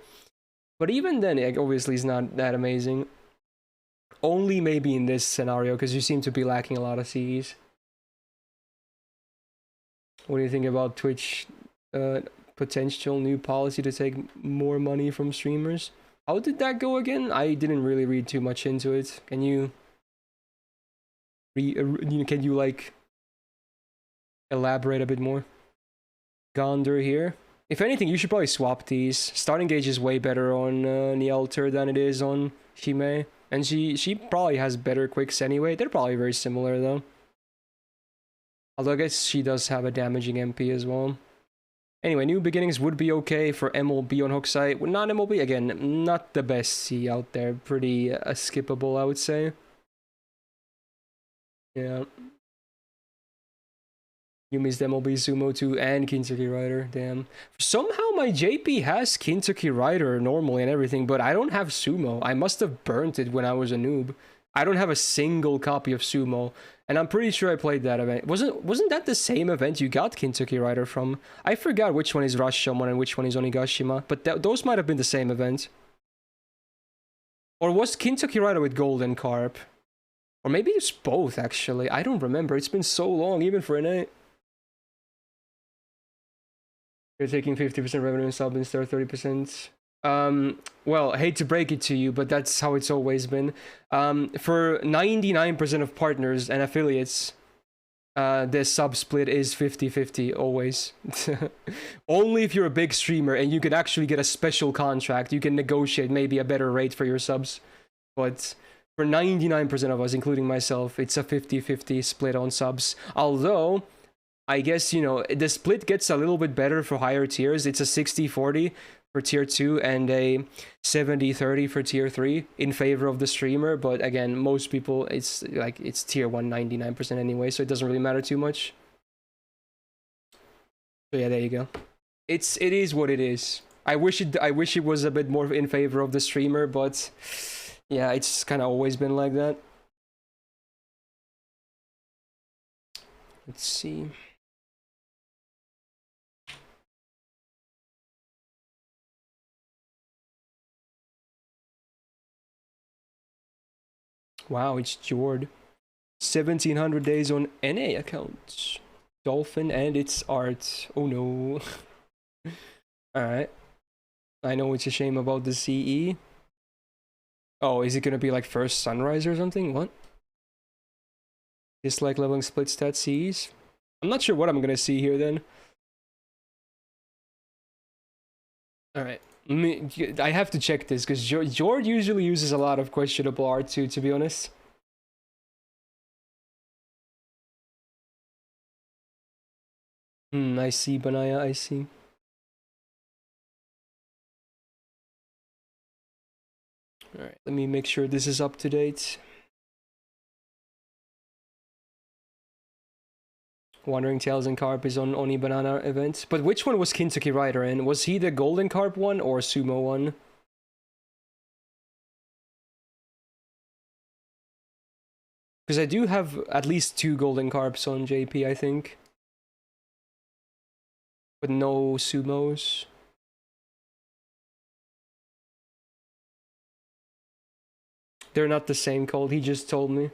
A: But even then, it obviously is not that amazing. Only maybe in this scenario, because you seem to be lacking a lot of CEs. What do you think about Twitch potential new policy to take more money from streamers? How did that go again? I didn't really read too much into it. Can you like elaborate a bit more? Gonder here. If anything, you should probably swap these. Starting gauge is way better on Nielter than it is on Shime. And she probably has better quicks anyway. They're probably very similar though. Although I guess she does have a damaging MP as well. Anyway, new beginnings would be okay for MLB on Hokusai. Not MLB, again, not the best C out there. Pretty skippable, I would say. Yeah. You missed MLB Sumo 2 and Kintuki Rider, damn. Somehow my JP has Kintuki Rider normally and everything, but I don't have Sumo. I must have burnt it when I was a noob. I don't have a single copy of Sumo, and I'm pretty sure I played that event. Wasn't that the same event you got Kintuki Rider from? I forgot which one is Rashomon and which one is Onigashima, but those might have been the same event. Or was Kintuki Rider with Golden Carp? Or maybe it's both, actually. I don't remember. It's been so long, even for an 8. You're taking 50% revenue and sub instead of 30%. Well, I hate to break it to you, but that's how it's always been. For 99% of partners and affiliates, the sub split is 50-50 always. Only if you're a big streamer and you can actually get a special contract, you can negotiate maybe a better rate for your subs. But for 99% of us, including myself, it's a 50-50 split on subs. Although, I guess, you know, the split gets a little bit better for higher tiers. It's a 60-40 for tier 2 and a 70-30 for tier 3 in favor of the streamer. But again, most people, it's like it's tier 1 99% anyway, so it doesn't really matter too much. So yeah, there you go. It is what it is. I wish it was a bit more in favor of the streamer, but yeah, it's kind of always been like that. Let's see. Wow, it's Jord. 1700 days on NA account. Dolphin and its art. Oh no. Alright. I know it's a shame about the CE. Oh, is it gonna be like first sunrise or something? What? Dislike leveling split stat Cs? I'm not sure what I'm gonna see here then. Alright. I have to check this because Jord usually uses a lot of questionable art too, to be honest. I see, Banaya, I see. Alright, let me make sure this is up to date. Wandering Tales and Carp is on Oni Banana event. But which one was Kintuki Rider in? Was he the Golden Carp one or Sumo one? Because I do have at least 2 Golden Carps on JP, I think. But no Sumos. They're not the same called, he just told me.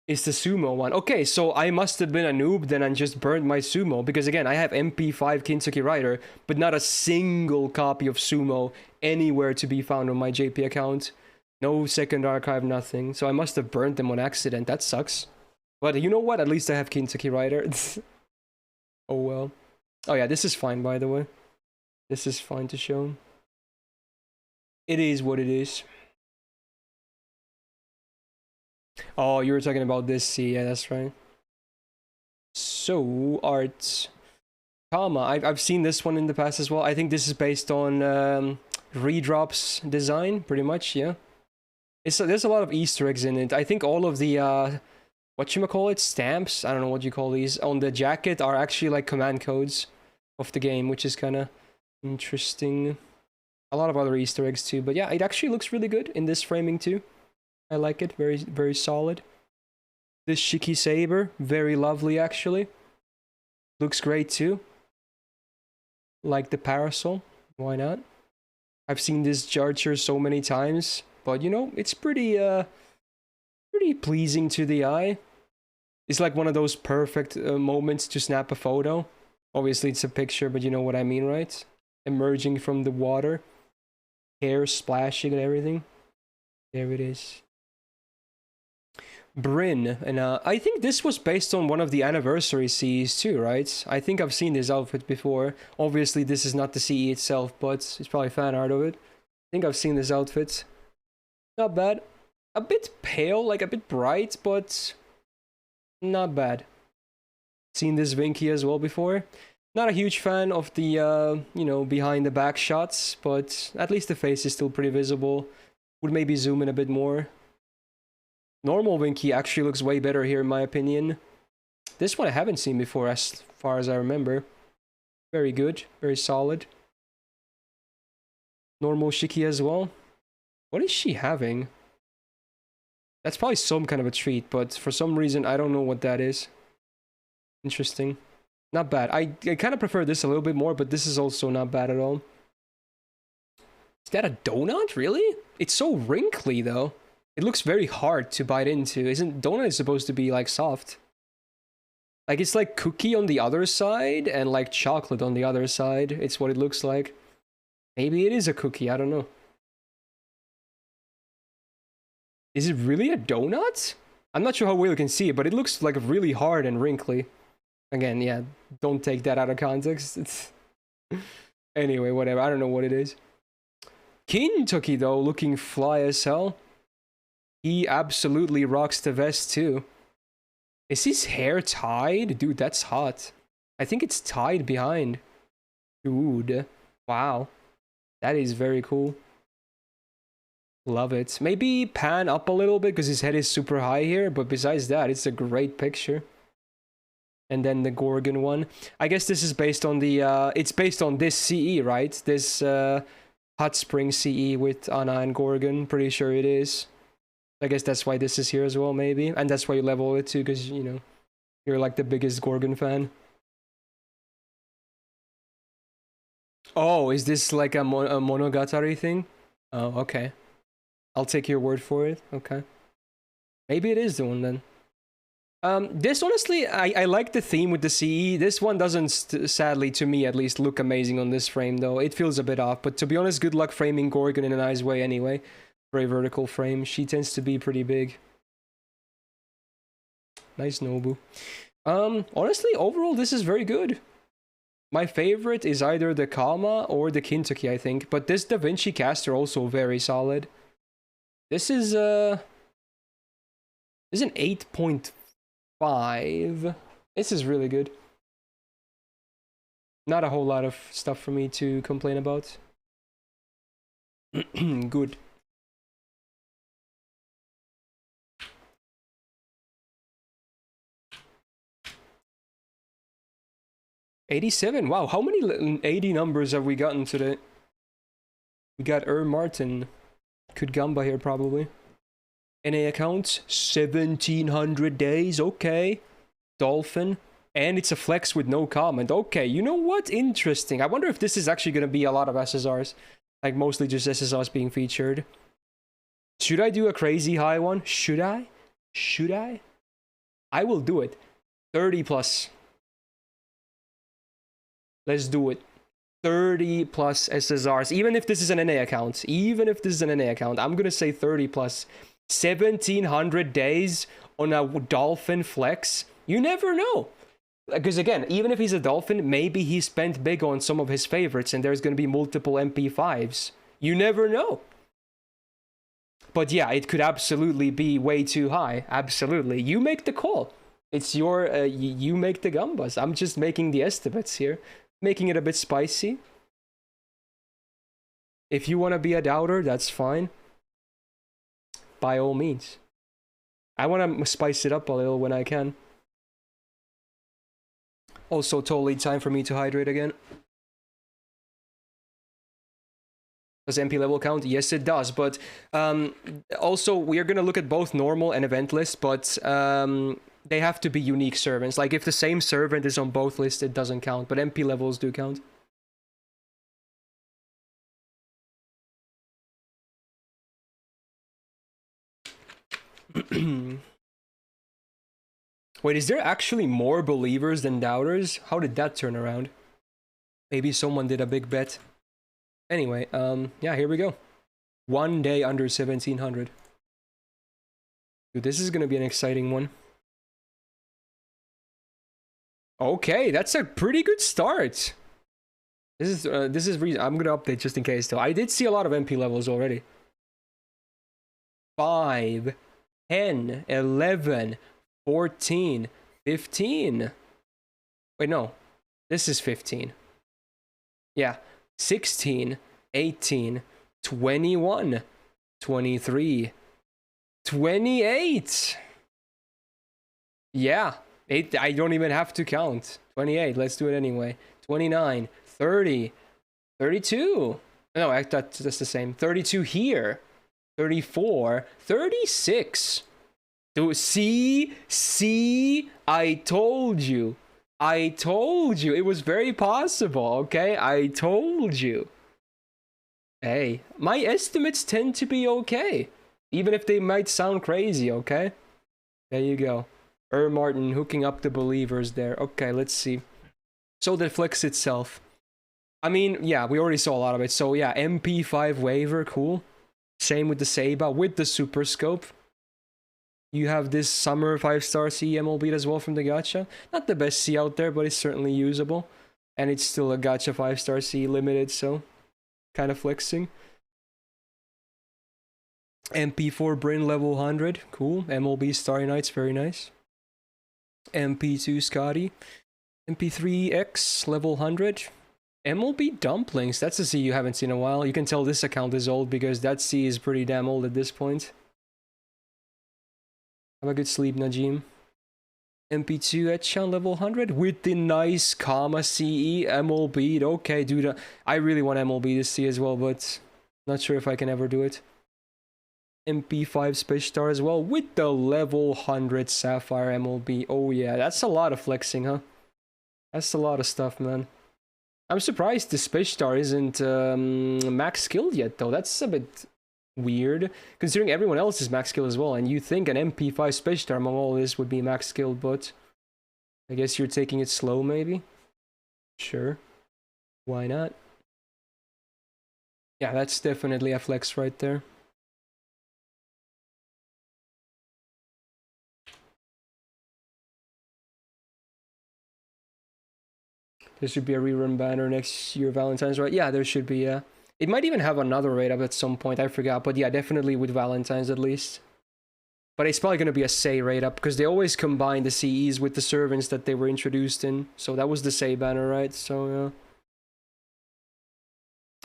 A: It's the Sumo one. Okay, so I must have been a noob then and just burned my Sumo. Because again, I have MP5 Kintuki Rider, but not a single copy of Sumo anywhere to be found on my JP account. No second archive, nothing. So I must have burnt them on accident. That sucks. But you know what? At least I have Kintuki Rider. Oh well. Oh yeah, this is fine, by the way. This is fine to show. It is what it is. Oh, you were talking about this, see, yeah, that's right. So, art. Kama, I've seen this one in the past as well. I think this is based on Redrop's design, pretty much, yeah. There's a lot of Easter eggs in it. I think all of the, whatchamacallit, stamps, I don't know what you call these, on the jacket are actually like command codes of the game, which is kind of interesting. A lot of other Easter eggs too, but yeah, it actually looks really good in this framing too. I like it, very, very solid. This Shiki Saber, very lovely actually. Looks great too. Like the parasol, why not? I've seen this Jarcher so many times, but you know, it's pretty pleasing to the eye. It's like one of those perfect moments to snap a photo. Obviously it's a picture, but you know what I mean, right? Emerging from the water. Hair splashing and everything. There it is. Bryn, and I think this was based on one of the anniversary CEs too, right? I think I've seen this outfit before. Obviously this is not the CE itself, but it's probably fan art of it. I think I've seen this outfit. Not bad. A bit pale, like a bit bright, but not bad. Seen this Vinky as well before. Not a huge fan of the, you know, behind the back shots, but at least the face is still pretty visible. Would maybe zoom in a bit more. Normal Vinky actually looks way better here in my opinion. This one I haven't seen before as far as I remember. Very good, very solid. Normal Shiki as well. What is she having? That's probably some kind of a treat, but for some reason I don't know what that is. Interesting. Not bad. I kind of prefer this a little bit more, but this is also not bad at all. Is that a donut? Really? It's so wrinkly though. It looks very hard to bite into. Isn't donut supposed to be like soft? Like it's like cookie on the other side and like chocolate on the other side. It's what it looks like. Maybe it is a cookie, I don't know. Is it really a donut? I'm not sure how well you can see it, but it looks like really hard and wrinkly. Again, yeah, don't take that out of context. It's... Anyway, whatever, I don't know what it is. Kentucky, though, looking fly as hell. He absolutely rocks the vest, too. Is his hair tied? Dude, that's hot. I think it's tied behind. Dude, wow. That is very cool. Love it. Maybe pan up a little bit because his head is super high here, but besides that, it's a great picture. And then the Gorgon one. I guess this is based on the, it's based on this CE, right? This Hot Spring CE with Anna and Gorgon. Pretty sure it is. I guess that's why this is here as well, maybe. And that's why you level it too, because, you know, you're like the biggest Gorgon fan. Oh, is this like a Monogatari thing? Oh, okay. I'll take your word for it. Okay. Maybe it is the one then. This honestly, I like the theme with the CE. This one doesn't, sadly, to me at least, look amazing on this frame though. It feels a bit off, but to be honest, good luck framing Gorgon in a nice way anyway. For a vertical frame, she tends to be pretty big. Nice Nobu. Honestly, overall, this is very good. My favorite is either the Kama or the Kentucky, I think. But this Da Vinci caster also very solid. This is an 8.5. This is really good. Not a whole lot of stuff for me to complain about. Good. '87. Wow, how many 80 numbers have we gotten today? We got Martin. Kudgamba here probably. NA account, 1700 days, okay. Dolphin, and it's a flex with no comment. Okay, you know what? Interesting. I wonder if this is actually going to be a lot of SSRs. Like mostly just SSRs being featured. Should I do a crazy high one? Should I? Should I? I will do it. 30 plus. Let's do it. 30 plus SSRs. Even if this is an NA account. Even if this is an NA account. I'm going to say 30 plus. 1700 days on a Dolphin flex. You never know. Because again, even if he's a Dolphin, maybe he spent big on some of his favorites and there's going to be multiple MP5s. You never know. But yeah, it could absolutely be way too high. Absolutely. You make the call. It's your, you make the gambas. I'm just making the estimates here. Making it a bit spicy. If you want to be a doubter, that's fine. By all means. I want to spice it up a little when I can. Also, totally time for me to hydrate again. Does MP level count? Yes, it does. But also, we are going to look at both normal and event lists, but they have to be unique servants. Like, if the same servant is on both lists, it doesn't count. But MP levels do count. Wait, is there actually more believers than doubters? How did that turn around? Maybe someone did a big bet. Anyway, yeah, here we go. 1 day under 1700. Dude, this is gonna be an exciting one. Okay, that's a pretty good start. This is reason I'm gonna update just in case though. I did see a lot of MP levels already. 5, 10, 11, 14, 15. Wait, no. This is 15. Yeah. 16, 18, 21, 23, 28. Yeah. I don't even have to count. 28. Let's do it anyway. 29, 30, 32. No, that's the same. 32 here. 34, 36. Dude, see, I told you. I told you. It was very possible, okay? I told you. Hey, my estimates tend to be okay. Even if they might sound crazy, okay? There you go. Martin hooking up the believers there. Okay, let's see. So the flex itself. I mean, yeah, we already saw a lot of it. So yeah, MP5 waiver, cool. Same with the Seiba, with the Super Scope. You have this Summer 5-star C MLB as well from the gacha. Not the best C out there, but it's certainly usable. And it's still a gacha 5-star C limited, so kind of flexing. MP4 Bryn level 100, cool. MLB Starry Nights, very nice. MP2 Scotty. MP3 X level 100. MLB Dumplings, that's a C you haven't seen in a while. You can tell this account is old because that C is pretty damn old at this point. Have a good sleep, Najim. MP2 Etchan level 100 with the nice comma CE MLB. Okay, dude, I really want MLB to see as well, but not sure if I can ever do it. MP5 Space Star as well with the level 100 Sapphire MLB. Oh yeah, that's a lot of flexing, huh? That's a lot of stuff, man. I'm surprised the Space Star isn't max skilled yet, though. That's a bit weird, considering everyone else is max skilled as well, and you think an MP5 Space Star among all this would be max skilled, but I guess you're taking it slow, maybe? Sure. Why not? Yeah, that's definitely a flex right there. There should be a rerun banner next year, Valentine's, right? Yeah, there should be, yeah. It might even have another raid up at some point, I forgot. But yeah, definitely with Valentine's at least. But it's probably going to be a Sei raid up, because they always combine the CEs with the servants that they were introduced in. So that was the Sei banner, right? So, yeah.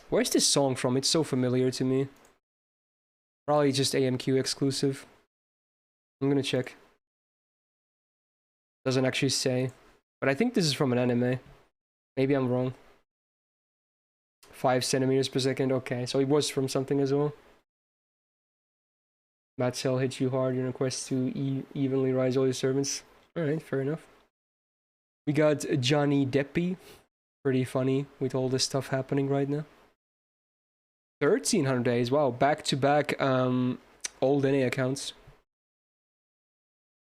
A: Where's this song from? It's so familiar to me. Probably just AMQ exclusive. I'm going to check. Doesn't actually say. But I think this is from an anime. Maybe I'm wrong. 5 centimeters per second. Okay, so it was from something as well. Matt Cell hits you hard in a quest to evenly rise all your servants. Alright, fair enough. We got Johnny Deppy. Pretty funny with all this stuff happening right now. 1300 days. Wow, back-to-back old NA accounts.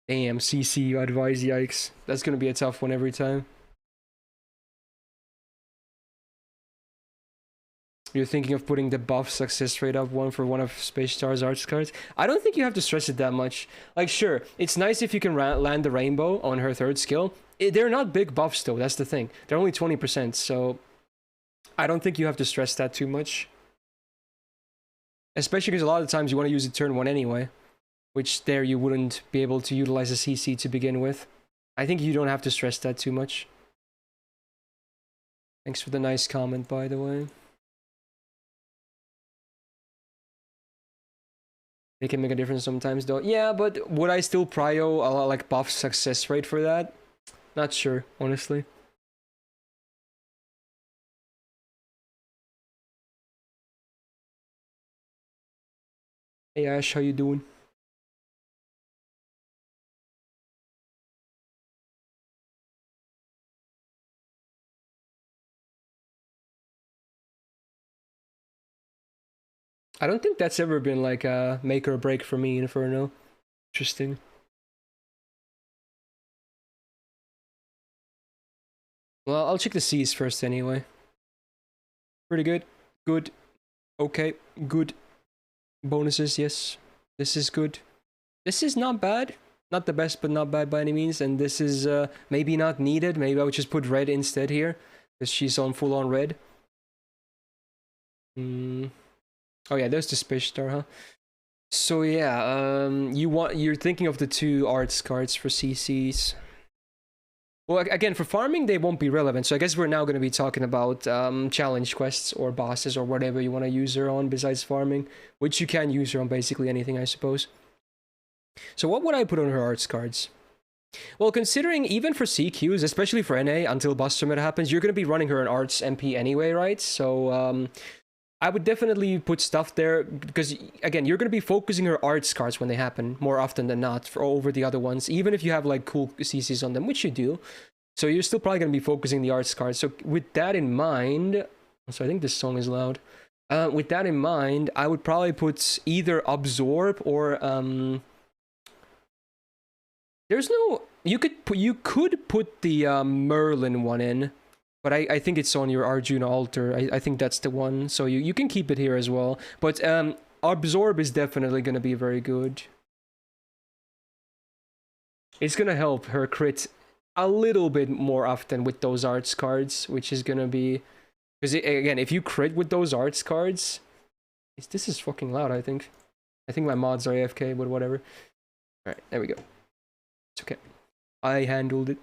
A: Damn, CC advise, yikes. That's gonna be a tough one every time. You're thinking of putting the buff success rate up one for one of Space Star's arts cards? I don't think you have to stress it that much. Like, sure, it's nice if you can land the rainbow on her 3rd skill. They're not big buffs though, that's the thing. They're only 20%, so I don't think you have to stress that too much. Especially because a lot of times you want to use it turn 1 anyway. Which there you wouldn't be able to utilize a CC to begin with. I think you don't have to stress that too much. Thanks for the nice comment, by the way. They can make a difference sometimes though. Yeah, but would I still prio a like buff success rate for that? Not sure, honestly. Hey Ash, how you doing? I don't think that's ever been like a make or break for me, Inferno. Interesting. Well, I'll check the C's first anyway. Pretty good. Good. Okay. Good. Bonuses, yes. This is good. This is not bad. Not the best, but not bad by any means. And this is maybe not needed. Maybe I would just put red instead here. Because she's on full-on red. Oh yeah, there's the Space Star, huh? So yeah, you're thinking of the 2 arts cards for CCs. Well, again, for farming, they won't be relevant. So I guess we're now going to be talking about challenge quests or bosses or whatever you want to use her on besides farming, which you can use her on basically anything, I suppose. So what would I put on her arts cards? Well, considering even for CQs, especially for NA, until Boss Summit happens, you're going to be running her in Arts MP anyway, right? So I would definitely put stuff there, because, again, you're going to be focusing her arts cards when they happen, more often than not, over the other ones, even if you have, like, cool CCs on them, which you do. So you're still probably going to be focusing the arts cards. So with that in mind... So I think this song is loud. With that in mind, I would probably put either Absorb or... There's no... You could put the Merlin one in, But I think it's on your Arjuna altar. I think that's the one. So you can keep it here as well. But Absorb is definitely going to be very good. It's going to help her crit a little bit more often with those arts cards, which is going to be... Because, again, if you crit with those arts cards... This is fucking loud, I think. I think my mods are AFK, but whatever. Alright, there we go. It's okay. I handled it.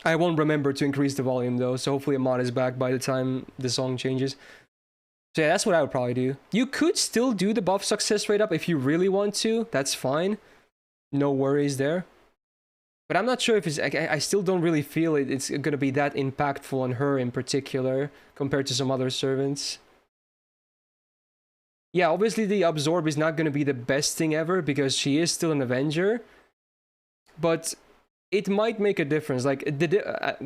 A: I won't remember to increase the volume, though, so hopefully a mod is back by the time the song changes. So yeah, that's what I would probably do. You could still do the buff success rate up if you really want to. That's fine. No worries there. But I'm not sure if it's... I still don't really feel it's going to be that impactful on her in particular compared to some other servants. Yeah, obviously the Absorb is not going to be the best thing ever because she is still an Avenger. But it might make a difference. Like,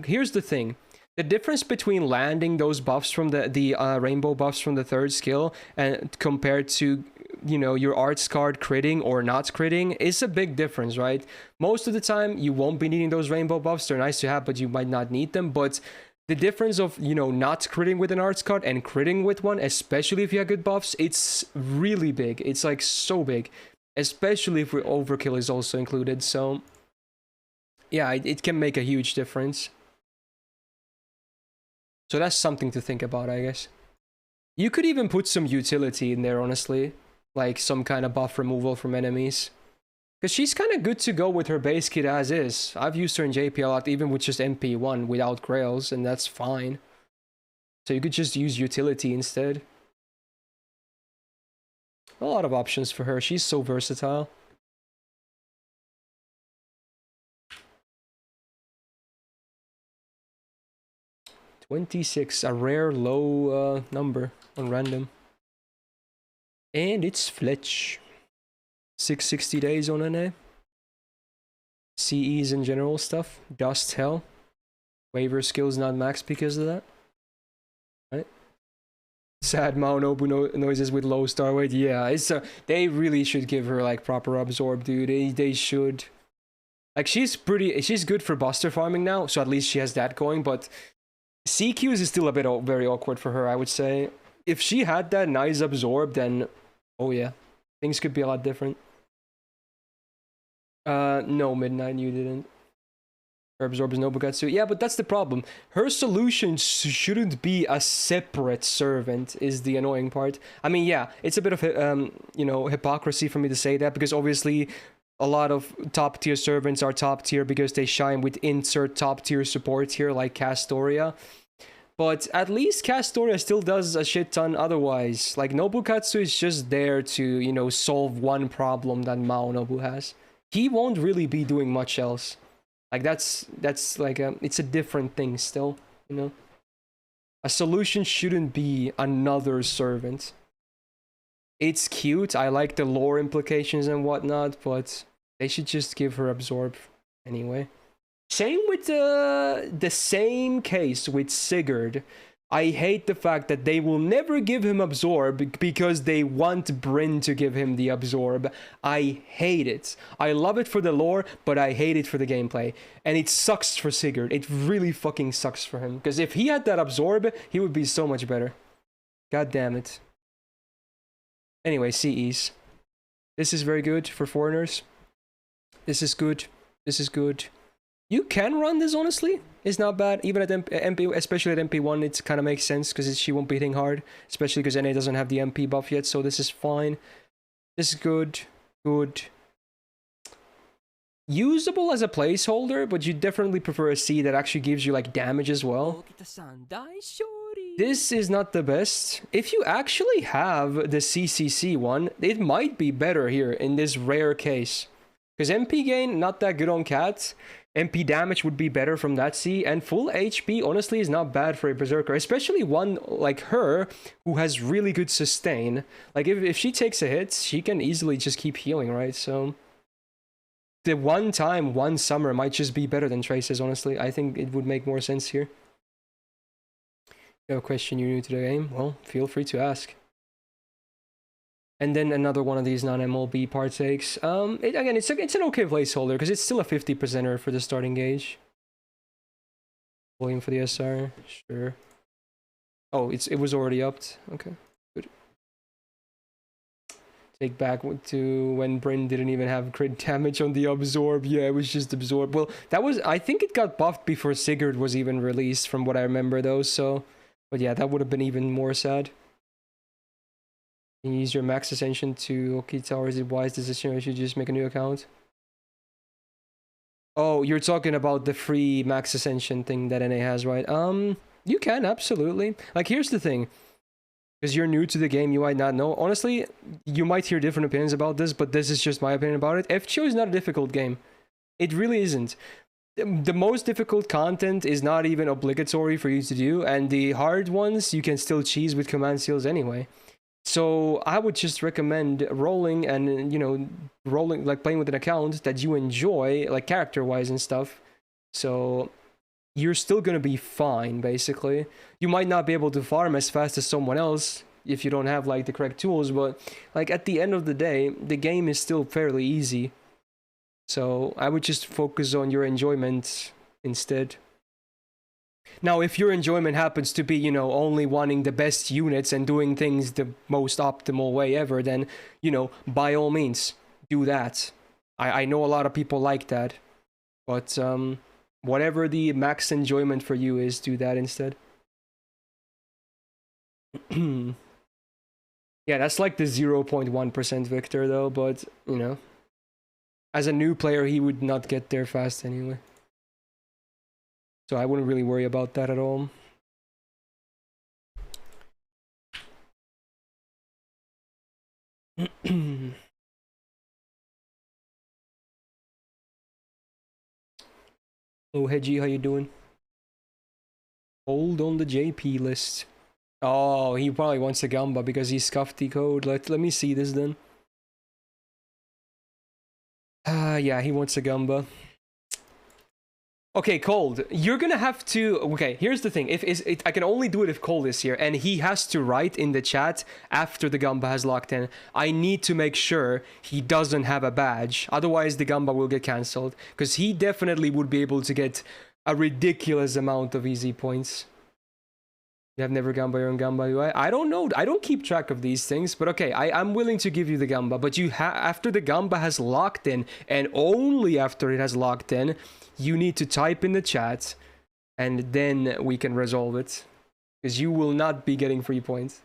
A: here's the thing. The difference between landing those buffs from the rainbow buffs from the third skill and compared to, you know, your arts card critting or not critting is a big difference, right? Most of the time, you won't be needing those rainbow buffs. They're nice to have, but you might not need them. But the difference of, you know, not critting with an arts card and critting with one, especially if you have good buffs, it's really big. It's like so big, especially if overkill is also included. So yeah, it can make a huge difference. So that's something to think about, I guess. You could even put some utility in there, honestly. Like some kind of buff removal from enemies. Because she's kind of good to go with her base kit as is. I've used her in JP a lot, even with just MP1 without Grails, and that's fine. So you could just use utility instead. A lot of options for her. She's so versatile. $26, a rare low number on random. And it's Fletch. 660 days on NA. CEs and general stuff. Dust hell. Waiver skills not maxed because of that. Right? Sad Mao Nobu noises with low star weight. Yeah, it's they really should give her like proper absorb, dude. They should. Like she's good for buster farming now, so at least she has that going, but CQs is still a bit very awkward for her, I would say. If she had that nice absorb, then oh yeah, things could be a lot different. No, Midnight, you didn't. Her absorb is Nobukatsu. Yeah, but that's the problem. Her solution shouldn't be a separate servant, is the annoying part. I mean, yeah, it's a bit of, you know, hypocrisy for me to say that, because obviously a lot of top tier servants are top tier because they shine with insert top tier support here, like Castoria. But at least Castoria still does a shit ton otherwise. Like, Nobukatsu is just there to, you know, solve one problem that Mao Nobu has. He won't really be doing much else. Like, that's like, it's a different thing still, you know? A solution shouldn't be another servant. It's cute, I like the lore implications and whatnot, but they should just give her absorb anyway. Same with the same case with Sigurd. I hate the fact that they will never give him absorb because they want Bryn to give him the absorb. I hate it. I love it for the lore, but I hate it for the gameplay. And it sucks for Sigurd. It really fucking sucks for him. Because if he had that absorb, he would be so much better. God damn it. Anyway, CEs. This is very good for foreigners. This is good. This is good. You can run this, honestly. It's not bad. Even at MP, especially at MP1, it kind of makes sense because she won't be hitting hard. Especially because NA doesn't have the MP buff yet, so this is fine. This is good. Good. Usable as a placeholder, but you definitely prefer a C that actually gives you, like, damage as well. This is not the best. If you actually have the CCC one, it might be better here in this rare case. Because MP gain, not that good on Cat. MP damage would be better from that C, and full HP honestly is not bad for a Berserker, especially one like her who has really good sustain. Like if she takes a hit, she can easily just keep healing, right? So the one summer might just be better than Traces, honestly. I think it would make more sense here. You have a question, you're new to the game? Well, feel free to ask. And then another one of these non-MLB partakes. Again, it's an okay placeholder because it's still a 50%er for the starting gauge. Volume for the SR, sure. Oh, it was already upped. Okay, good. Take back to when Bryn didn't even have crit damage on the absorb. Yeah, it was just absorb. Well, that was, I think it got buffed before Sigurd was even released, from what I remember though. So, but yeah, that would have been even more sad. You use your max ascension to OK Tower. Is it wise decision or should you just make a new account? Oh, you're talking about the free max ascension thing that NA has, right? You can, absolutely. Like, here's the thing. Because you're new to the game, you might not know. Honestly, you might hear different opinions about this, but this is just my opinion about it. FGO is not a difficult game. It really isn't. The most difficult content is not even obligatory for you to do, and the hard ones you can still cheese with command seals anyway. So I would just recommend rolling and, you know, rolling, like playing with an account that you enjoy, like character-wise and stuff. So you're still gonna be fine, basically. You might not be able to farm as fast as someone else if you don't have, like, the correct tools, but, like, at the end of the day, the game is still fairly easy. So I would just focus on your enjoyment instead. Now, if your enjoyment happens to be, you know, only wanting the best units and doing things the most optimal way ever, then, you know, by all means, do that. I know a lot of people like that. But, whatever the max enjoyment for you is, do that instead. Yeah, that's like the 0.1% Victor, though, but, you know, as a new player, he would not get there fast anyway. So I wouldn't really worry about that at all. Oh, Hedgie, how you doing? Hold on the JP list. Oh, he probably wants a Gamba because he scuffed the code. Let me see this then. Yeah, he wants a Gamba. Okay, Cold, you're gonna have to... Okay, here's the thing. I can only do it if Cold is here, and he has to write in the chat after the Gamba has locked in. I need to make sure he doesn't have a badge, otherwise the Gamba will get cancelled, because he definitely would be able to get a ridiculous amount of easy points. You have never Gamba your own Gamba, do I? I don't know. I don't keep track of these things, but okay, I'm willing to give you the Gamba, but you after the Gamba has locked in, and only after it has locked in, you need to type in the chat, and then we can resolve it, because you will not be getting free points.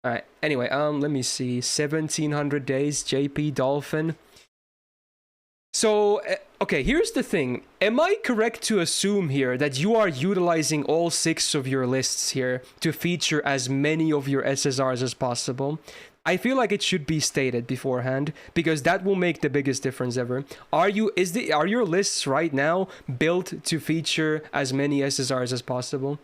A: All right. Anyway, let me see. 1700 days, JP Dolphin. So, okay, here's the thing. Am I correct to assume here that you are utilizing all 6 of your lists here to feature as many of your SSRs as possible? I feel like it should be stated beforehand, because that will make the biggest difference ever. Are your lists right now built to feature as many SSRs as possible?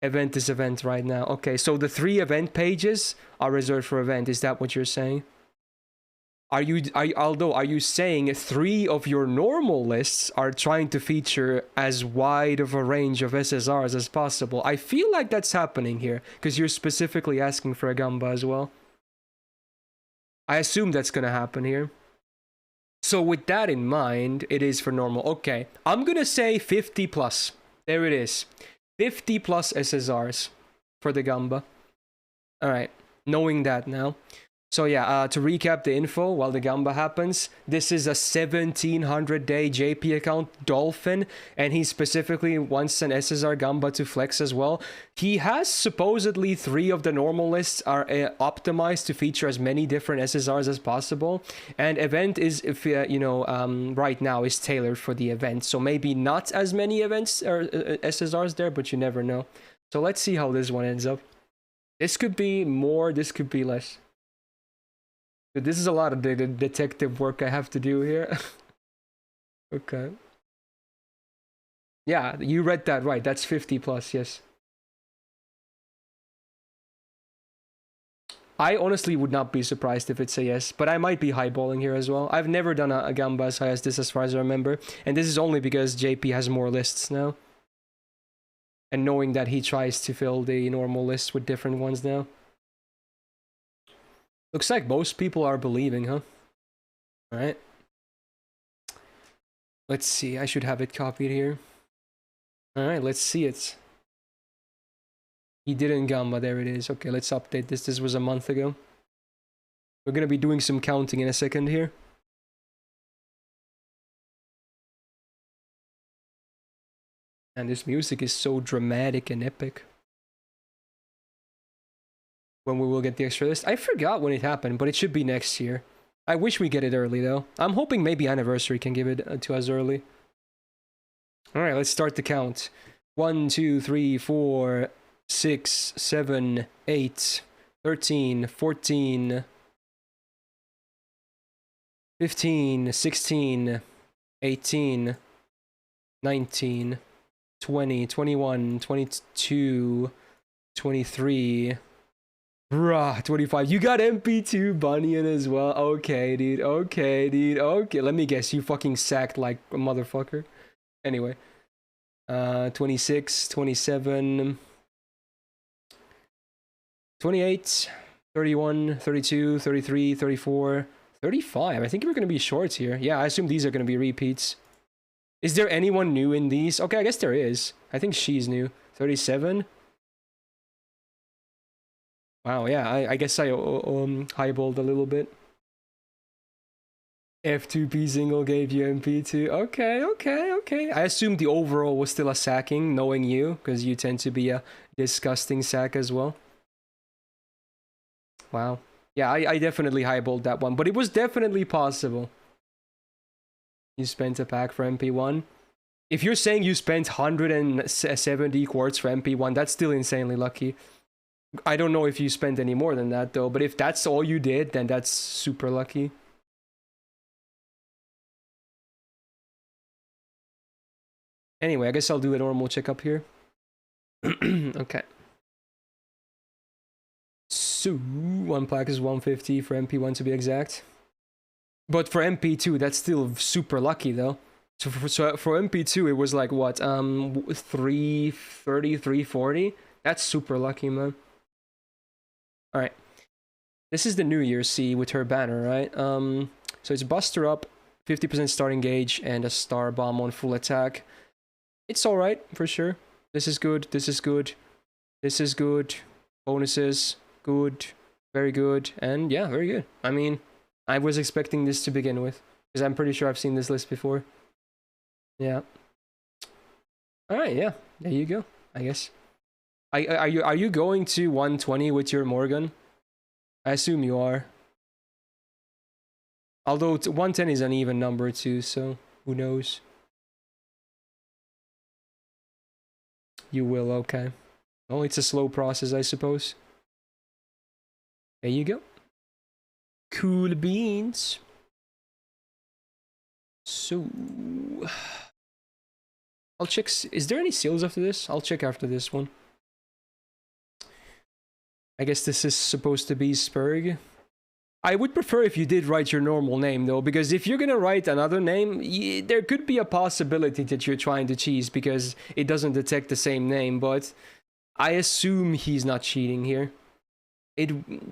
A: Event is event right now. Okay, so the 3 event pages are reserved for event. Is that what you're saying? Are you saying 3 of your normal lists are trying to feature as wide of a range of SSRs as possible? I feel like that's happening here, because you're specifically asking for a Gamba as well. I assume that's gonna happen here. So with that in mind, it is for normal. Okay, I'm gonna say 50 plus. There it is. 50 plus SSRs for the Gamba. Alright, knowing that now. So yeah, to recap the info while the Gamba happens, this is a 1700 day JP account, Dolphin, and he specifically wants an SSR Gamba to flex as well. He has supposedly 3 of the normal lists are optimized to feature as many different SSRs as possible, and event is, if right now is tailored for the event, so maybe not as many events or SSRs there, but you never know. So let's see how this one ends up. This could be more, this could be less. This is a lot of detective work I have to do here. Okay. Yeah, you read that right. That's 50 plus, yes. I honestly would not be surprised if it's a yes, but I might be highballing here as well. I've never done a Gamba as high as this as far as I remember, and this is only because JP has more lists now. And knowing that he tries to fill the normal lists with different ones now. Looks like most people are believing, huh? Alright. Let's see, I should have it copied here. Alright, let's see it. He didn't gamma, there it is. Okay, let's update this. This was a month ago. We're gonna be doing some counting in a second here. And this music is so dramatic and epic. When we will get the extra list. I forgot when it happened, but it should be next year. I wish we get it early though. I'm hoping maybe Anniversary can give it to us early. Alright, let's start the count. 1, 2, 3, 4, 6, 7, 8, 13, 14, 15, 16, 18, 19, 20, 21, 22, 23... Bruh, 25. You got MP2 Bunyan as well. Okay, dude. Okay, dude. Okay, let me guess. You fucking sacked like a motherfucker. Anyway. 26, 27, 28, 31, 32, 33, 34, 35. I think we're going to be shorts here. Yeah, I assume these are going to be repeats. Is there anyone new in these? Okay, I guess there is. I think she's new. 37. Wow, yeah, I guess I highballed a little bit. F2P single gave you MP2. Okay. I assumed the overall was still a sacking, knowing you, because you tend to be a disgusting sack as well. Wow. Yeah, I definitely highballed that one, but it was definitely possible. You spent a pack for MP1. If you're saying you spent 170 quartz for MP1, that's still insanely lucky. I don't know if you spent any more than that though, but if that's all you did, then that's super lucky. Anyway, I guess I'll do a normal checkup here. Okay. So, one pack is 150 for MP1 to be exact. But for MP2, that's still super lucky though. So for MP2, it was like what, 330, 340? That's super lucky, man. Alright. This is the New Year's C with her banner, right? So it's Buster up, 50% starting gauge, and a star bomb on full attack. It's alright, for sure. This is good, this is good. This is good. Bonuses, good. Very good. And yeah, very good. I mean, I was expecting this to begin with. Because I'm pretty sure I've seen this list before. Yeah. Alright, yeah. There you go, I guess. Are you going to 120 with your Morgan? I assume you are. Although 110 is an even number too, so who knows? You will, okay. Oh, it's a slow process, I suppose. There you go. Cool beans. So... I'll check... Is there any seals after this? I'll check after this one. I guess this is supposed to be Spurg. I would prefer if you did write your normal name, though, because if you're gonna write another name, there could be a possibility that you're trying to cheese because it doesn't detect the same name, but I assume he's not cheating here.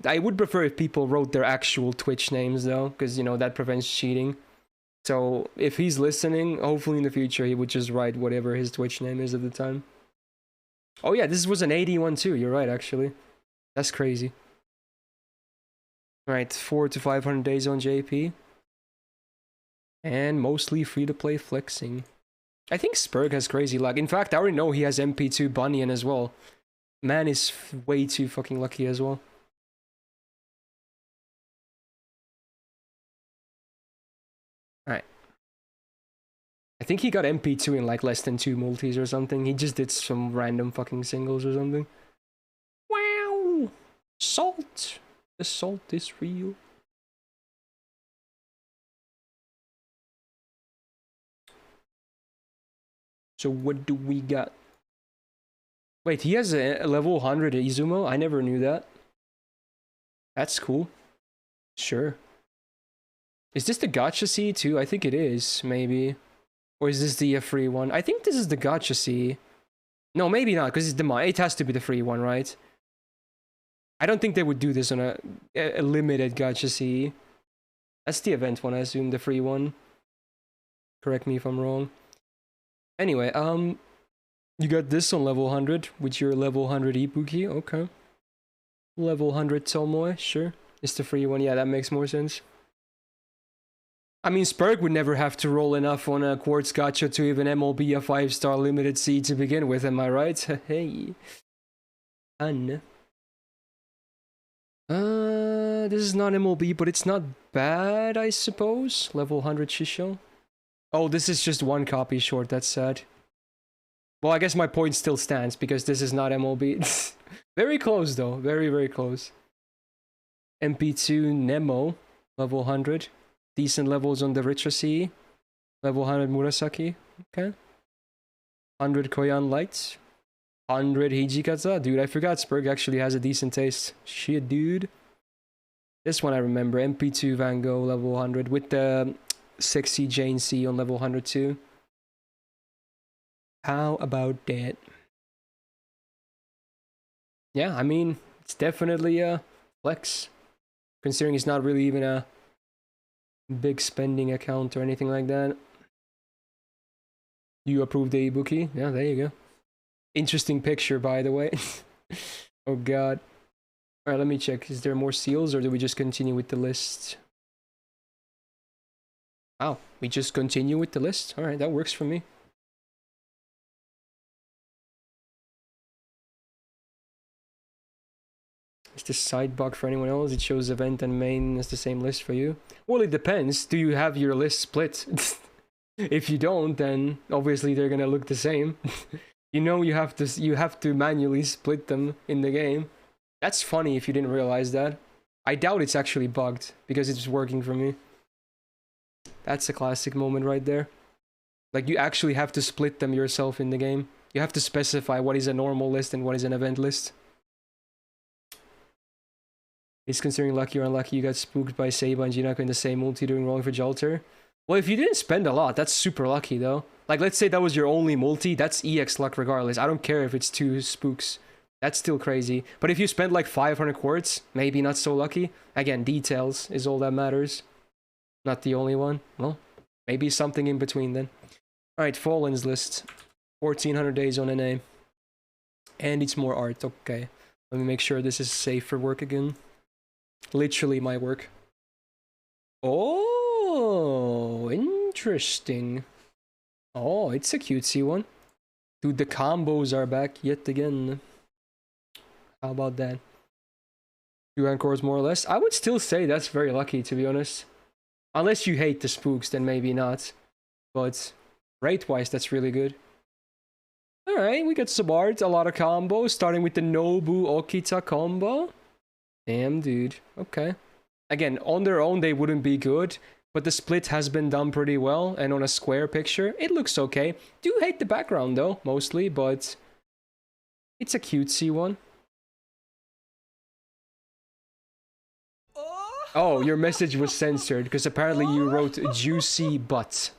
A: I would prefer if people wrote their actual Twitch names, though, because, you know, that prevents cheating. So, if he's listening, hopefully in the future he would just write whatever his Twitch name is at the time. Oh yeah, this was an 81 too, you're right, actually. That's crazy. Alright, 400 to 500 days on JP. And mostly free-to-play flexing. I think Spurg has crazy luck. In fact, I already know he has MP2 Bunyan as well. Man is way too fucking lucky as well. Alright. I think he got MP2 in like less than 2 multis or something. He just did some random fucking singles or something. Wow! Salt! The salt is real. So what do we got? Wait, he has a level 100 Izumo? I never knew that. That's cool. Sure. Is this the gacha C too? I think it is, maybe. Or is this the free one? I think this is the gacha C. No, maybe not, because it has to be the free one, right? I don't think they would do this on a limited gacha C. That's the event one, I assume, the free one. Correct me if I'm wrong. Anyway, You got this on level 100 with your level 100 Ibuki. Okay. Level 100 Tomoe, sure. It's the free one. Yeah, that makes more sense. I mean, Spurg would never have to roll enough on a Quartz Gacha to even MLB a 5-star limited seed to begin with, am I right? Hey. Fun. This is not MLB, but it's not bad, I suppose. Level 100 Shisho. Oh, this is just one copy short, that's sad. Well, I guess my point still stands, because this is not MLB. Very close, though. Very, very close. MP2 Nemo, level 100. Decent levels on the Richer CE. Level 100 Murasaki. Okay. 100 Koyan Lights. 100 Hijikata. Dude, I forgot Spurg actually has a decent taste. Shit, dude. This one I remember. MP2 Van Gogh, level 100. With the sexy Jane C on level 102. How about that? Yeah, I mean, it's definitely a flex. Considering it's not really even a big spending account or anything like that. You approve the Ibuki? Yeah, there you go. Interesting picture, by the way. Oh god. Alright, let me check. Is there more seals or do we just continue with the list? Wow, we just continue with the list? Alright, that works for me. Is this side bug for anyone else? It shows event and main as the same list for you. Well, it depends. Do you have your list split? If you don't, then obviously they're gonna look the same. You know you have to manually split them in the game. That's funny if you didn't realize that. I doubt it's actually bugged because it's working for me. That's a classic moment right there. Like you actually have to split them yourself in the game. You have to specify what is a normal list and what is an event list. Is considering lucky or unlucky you got spooked by Seiba and Jinako in the same multi during rolling for Jalter? Well, if you didn't spend a lot, that's super lucky though. Like, let's say that was your only multi, that's EX luck regardless. I don't care if it's 2 spooks. That's still crazy. But if you spend like 500 quartz, maybe not so lucky. Again, details is all that matters. Not the only one. Well, maybe something in between then. Alright, Fallen's list. 1400 days on NA. And it's more art, okay. Let me make sure this is safe for work again. Literally my work. Oh, interesting. Oh, it's a cutesy one. Dude, the combos are back yet again. How about that? 2 Ancors more or less. I would still say that's very lucky, to be honest. Unless you hate the spooks, then maybe not. But rate-wise, that's really good. Alright, we got some art, a lot of combos, starting with the Nobu Okita combo. Damn, dude. Okay. Again, on their own, they wouldn't be good, but the split has been done pretty well, and on a square picture, it looks okay. Do hate the background, though, mostly, but it's a cutesy one. Oh, your message was censored, because apparently you wrote juicy butt.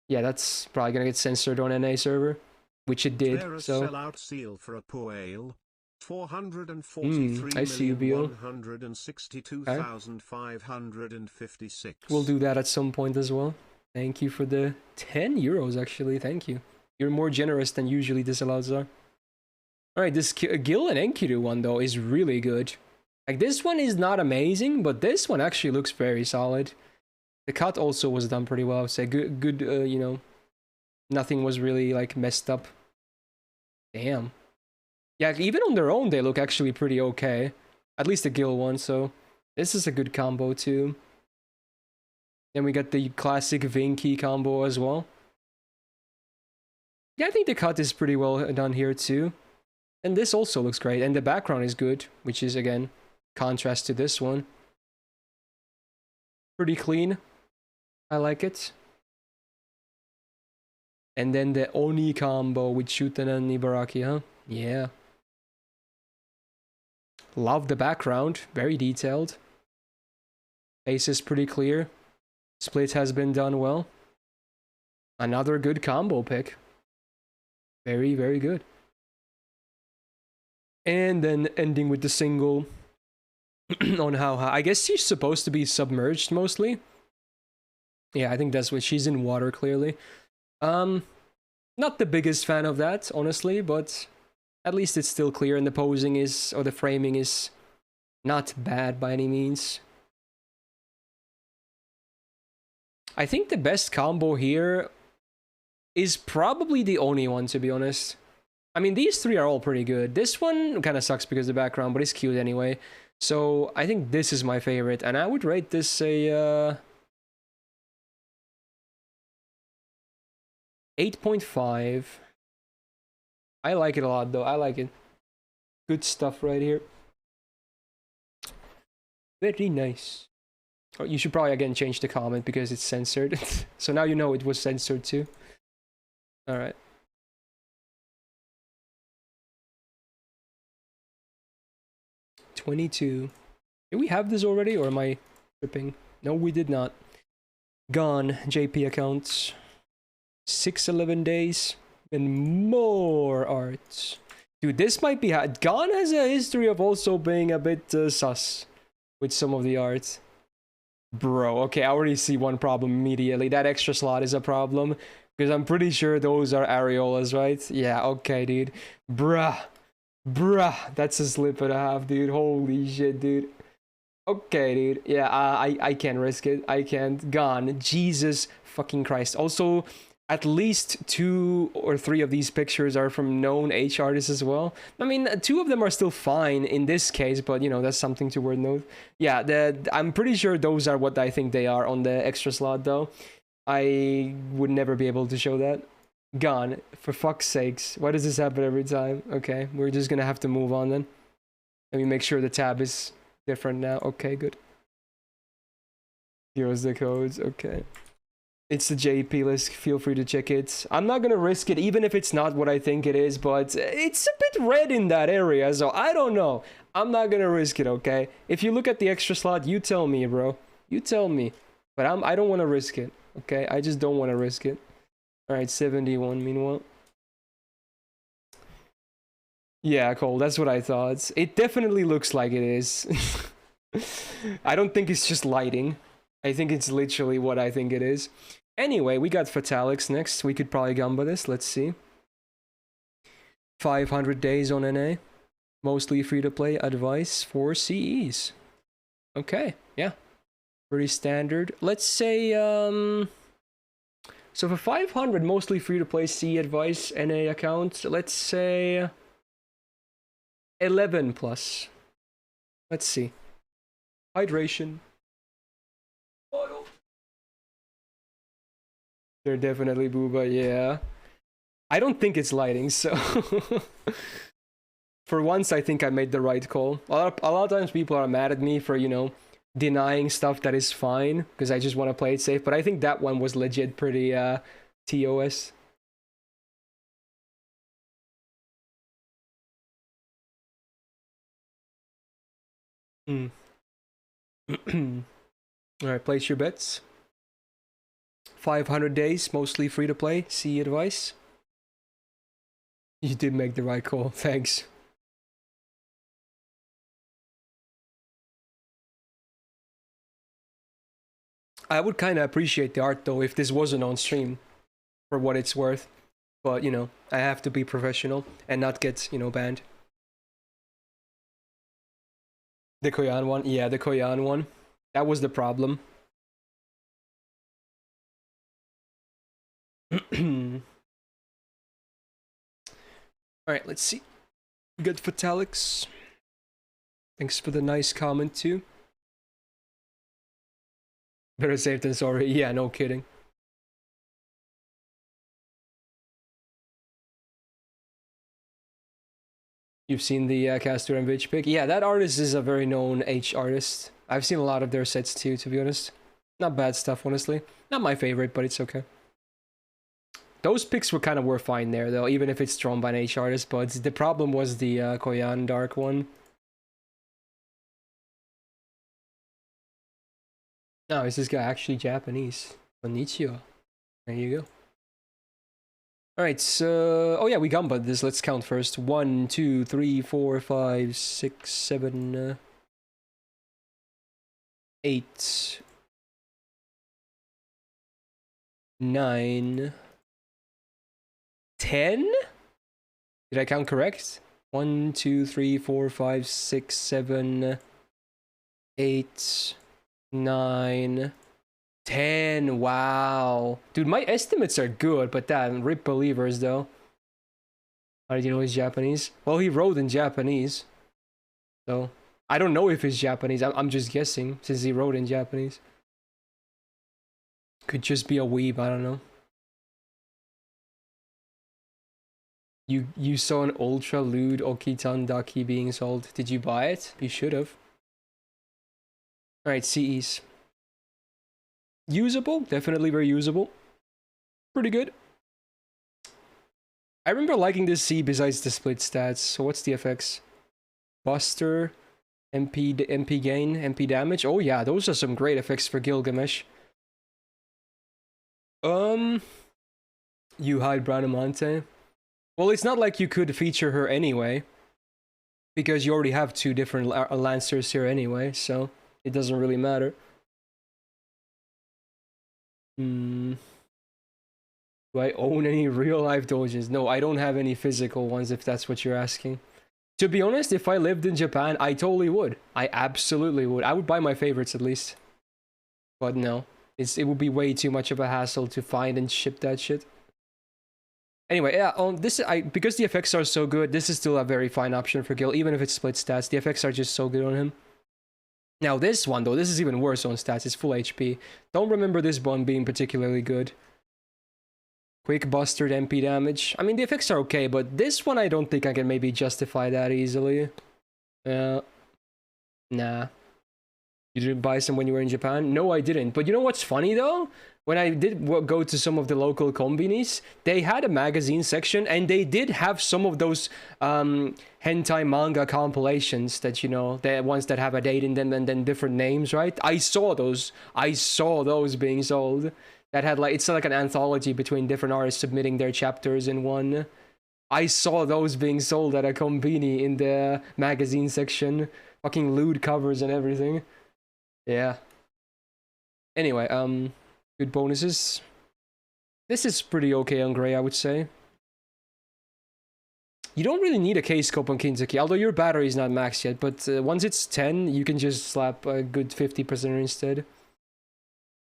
A: Yeah, that's probably gonna get censored on NA server, which it did, so...
B: Sellout seal for a poor ale. 443
A: I see you, Bio.
B: 162,556.
A: We'll do that at some point as well. Thank you for the 10 euros, actually. Thank you. You're more generous than usually disallows are. Alright, this Gil and Enkidu one, though, is really good. Like, this one is not amazing, but this one actually looks very solid. The cut also was done pretty well. So good, you know, nothing was really, like, messed up. Damn. Yeah, even on their own, they look actually pretty okay. At least the Gil one, so this is a good combo too. Then we got the classic Vinky combo as well. Yeah, I think the cut is pretty well done here too. And this also looks great, and the background is good, which is, again, contrast to this one. Pretty clean. I like it. And then the Oni combo with Shuten and Ibaraki, huh? Yeah. Love the background, very detailed. Face is pretty clear. Split has been done well. Another good combo pick. Very, very good. And then ending with the single on how high. I guess she's supposed to be submerged mostly. Yeah, I think that's what she's in water clearly. Not the biggest fan of that, honestly, but at least it's still clear and the posing is, or the framing is not bad by any means. I think the best combo here is probably the Oni one, to be honest. I mean, these three are all pretty good. This one kind of sucks because of the background, but it's cute anyway. So I think this is my favorite, and I would rate this a 8.5. I like it a lot, though. I like it. Good stuff right here. Very nice. Oh, you should probably again change the comment because it's censored. So now you know it was censored too. All right. $22. Did we have this already, or am I tripping? No, we did not. Gone. JP accounts. 611 days and more art. Dude, this might be Gone has a history of also being a bit sus with some of the art. Bro, okay, I already see one problem immediately. That extra slot is a problem because I'm pretty sure those are areolas, right? Yeah, okay, dude. Bruh, that's a slip and a half, dude. Holy shit, dude. Okay, dude. Yeah, I can't risk it. I can't. Gone. Jesus fucking Christ. Also, at least 2 or 3 of these pictures are from known H artists as well. I mean, 2 of them are still fine in this case, but you know, that's something to word note. Yeah, I'm pretty sure those are what I think they are on the extra slot, though. I would never be able to show that. Gone. For fuck's sakes. Why does this happen every time? Okay, we're just gonna have to move on then. Let me make sure the tab is different now. Okay, good. Here's the codes. Okay. It's the JP list. Feel free to check it. I'm not gonna risk it, even if it's not what I think it is, but it's a bit red in that area, so I don't know. I'm not gonna risk it, okay? If you look at the extra slot, you tell me, bro. You tell me. But I don't want to risk it, okay? I just don't want to risk it. Alright, 71 meanwhile. Yeah, Cole, that's what I thought. It definitely looks like it is. I don't think it's just lighting. I think it's literally what I think it is. Anyway, we got Fatalics next. We could probably gamba this. Let's see. 500 days on NA. Mostly free-to-play advice for CEs. Okay, yeah. Pretty standard. Let's say, so for 500, mostly free-to-play CE advice NA account, let's say 11 plus. Let's see. Hydration. They're definitely booba, yeah. I don't think it's lighting, so... For once, I think I made the right call. A lot of times people are mad at me for, you know, denying stuff that is fine, because I just want to play it safe, but I think that one was legit pretty, TOS. Alright, place your bets. 500 days, mostly free to play. See advice. You did make the right call. Thanks. I would kind of appreciate the art though if this wasn't on stream, for what it's worth. But, you know, I have to be professional and not get, you know, banned. The Koyan one? Yeah, the Koyan one. That was the problem. Alright, let's see. We got Fatalics. Thanks for the nice comment too. Better safe than sorry. Yeah, no kidding. You've seen the Castor and Vitch pick? Yeah, that artist is a very known H artist. I've seen a lot of their sets too, to be honest. Not bad stuff, honestly. Not my favorite, but it's okay. Those picks were fine there, though, even if it's drawn by an H artist, but the problem was the Koyan Dark one. No, is this guy actually Japanese? Konnichiwa. There you go. Alright, so... Oh yeah, we gambad this. Let's count first. 1, 2, 3, 4, 5, 6, 7... 8... 9... 10? Did I count correct? 1, 2, 3, 4, 5, 6, 7, 8, 9, 10. Wow. Dude, my estimates are good, but damn, rip believers though. How did you know he's Japanese? Well, he wrote in Japanese. So, I don't know if he's Japanese. I'm just guessing, since he wrote in Japanese. Could just be a weeb, I don't know. You saw an ultra lewd Okitan Daki being sold. Did you buy it? You should have. Alright, CEs. Usable, definitely very usable. Pretty good. I remember liking this C besides the split stats. So what's the effects? Buster, MP gain, MP damage. Oh yeah, those are some great effects for Gilgamesh. You hide Bradamante. Well, it's not like you could feature her anyway, because you already have two different Lancers here anyway, so it doesn't really matter. Do I own any real-life dojins? No, I don't have any physical ones, if that's what you're asking. To be honest, if I lived in Japan, I totally would. I absolutely would. I would buy my favorites at least. But no, it would be way too much of a hassle to find and ship that shit. Anyway, yeah, because the effects are so good, this is still a very fine option for Gil, even if it's split stats. The effects are just so good on him. Now this one, though, this is even worse on stats. It's full HP. Don't remember this one being particularly good. Quick Buster MP damage. I mean, the effects are okay, but this one I don't think I can maybe justify that easily. Nah. You didn't buy some when you were in Japan? No, I didn't. But you know what's funny, though? When I did go to some of the local konbinis, they had a magazine section, and they did have some of those hentai manga compilations that, you know, the ones that have a date in them and then different names, right? I saw those being sold. That had like, it's like an anthology between different artists submitting their chapters in one. I saw those being sold at a konbini in the magazine section. Fucking lewd covers and everything. Yeah. Anyway, good bonuses. This is pretty okay on Grey, I would say. You don't really need a K-scope on Kinzuki, although your battery is not maxed yet, but once it's 10, you can just slap a good 50% instead.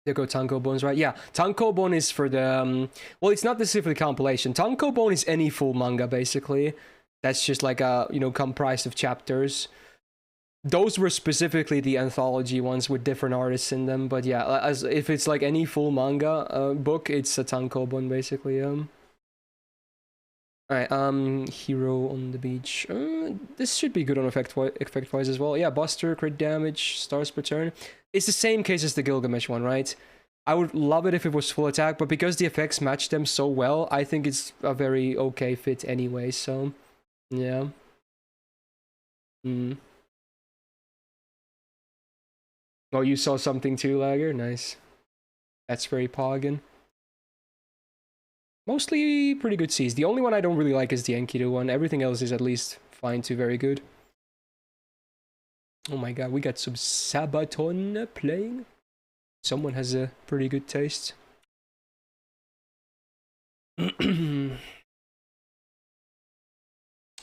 A: There go Tankobons, right? Yeah, Tankobon is for the... well, it's not specifically compilation. Tankobon is any full manga, basically. That's just like a, you know, comprised of chapters. Those were specifically the anthology ones with different artists in them, but yeah, as if it's like any full manga book, it's a tankobon basically. Alright, Hero on the Beach. This should be good on effect-wise as well. Yeah, Buster, crit damage, stars per turn. It's the same case as the Gilgamesh one, right? I would love it if it was full attack, but because the effects match them so well, I think it's a very okay fit anyway, so... yeah. Oh, you saw something too, Lagger? Nice. That's very poggin. Mostly pretty good Cs. The only one I don't really like is the Enkidu one. Everything else is at least fine to very good. Oh my god, we got some Sabaton playing. Someone has a pretty good taste.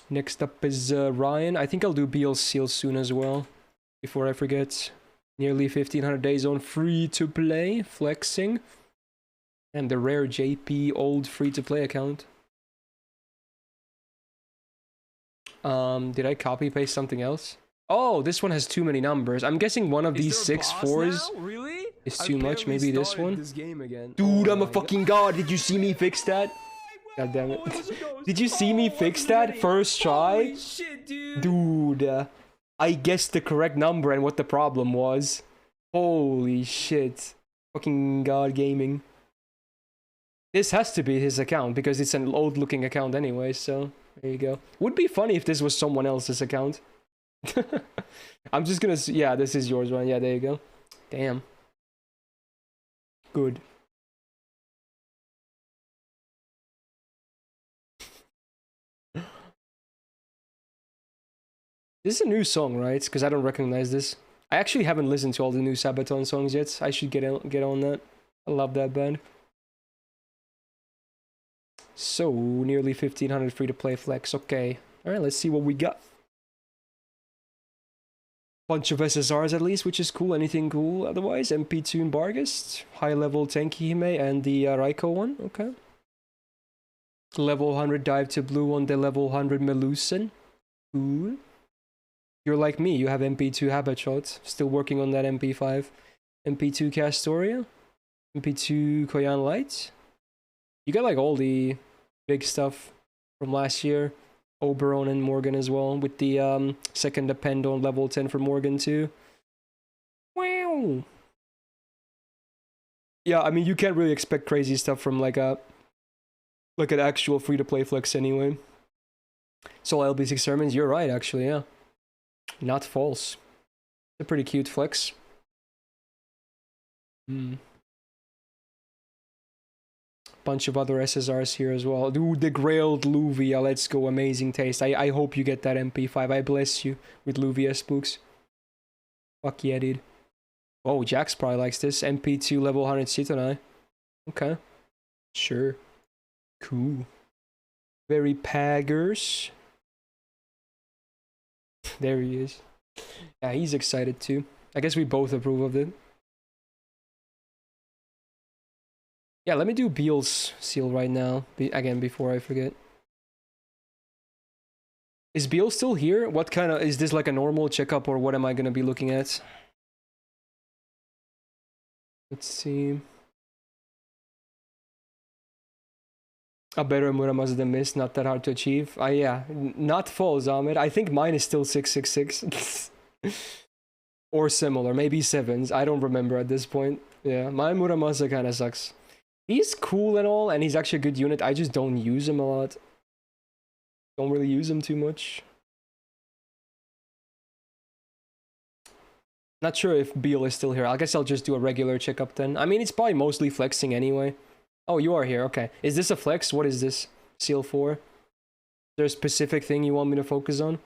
A: Next up is Ryan. I think I'll do BL Seal soon as well, before I forget. Nearly 1500 days on free-to-play, flexing. And the rare JP old free-to-play account. Did I copy-paste something else? Oh, this one has too many numbers. I'm guessing one of these 6 4s
C: really?
A: is too much. Maybe this one? Dude, I'm a fucking god. Did you see me fix that? God damn it. Did you see me fix that first try?
C: Shit, dude.
A: Dude. I guessed the correct number and what the problem was. Holy shit. Fucking god gaming. This has to be his account because it's an old looking account anyway, so there you go. Would be funny if this was someone else's account. I'm just gonna... yeah, this is yours, one. Yeah, there you go. Damn. Good. This is a new song, right? Because I don't recognize this. I actually haven't listened to all the new Sabaton songs yet. I should get on that. I love that band. So, nearly 1500 free-to-play flex. Okay. Alright, let's see what we got. Bunch of SSRs at least, which is cool. Anything cool otherwise? MP2 and Bargist. High-level Tenkihime and the Raiko one. Okay. Level 100 dive to blue on the level 100 Melusen. Cool. You're like me, you have MP2 Habachot. Still working on that MP5. MP2 Castoria. MP2 Koyan Light. You got like all the big stuff from last year. Oberon and Morgan as well, with the second append on level 10 for Morgan too. Wow. Yeah, I mean you can't really expect crazy stuff from like an actual free-to-play flex anyway. So LB6 sermons, you're right actually, yeah. Not false. It's a pretty cute flex. Bunch of other SSRs here as well. Dude, the Grailed Luvia, let's go, amazing taste. I hope you get that MP5. I bless you with Luvia spooks. Fuck yeah, dude. Oh, Jax probably likes this. MP2 level 100 Citonai. Okay. Sure. Cool. Very paggers. There he is. Yeah, he's excited too. I guess we both approve of it. Yeah, let me do Beal's seal right now. Again, before I forget. Is Beal still here? What kind of... Is this like a normal checkup or what am I going to be looking at? Let's see. A better Muramasa than Myst, not that hard to achieve. Yeah, not false, Ahmed. I think mine is still 666. Or similar, maybe 7s. I don't remember at this point. Yeah, my Muramasa kind of sucks. He's cool and all, and he's actually a good unit. I just don't use him a lot. Don't really use him too much. Not sure if Beal is still here. I guess I'll just do a regular checkup then. I mean, it's probably mostly flexing anyway. Oh, you are here. Okay. Is this a flex? What is this seal for? Is there a specific thing you want me to focus on?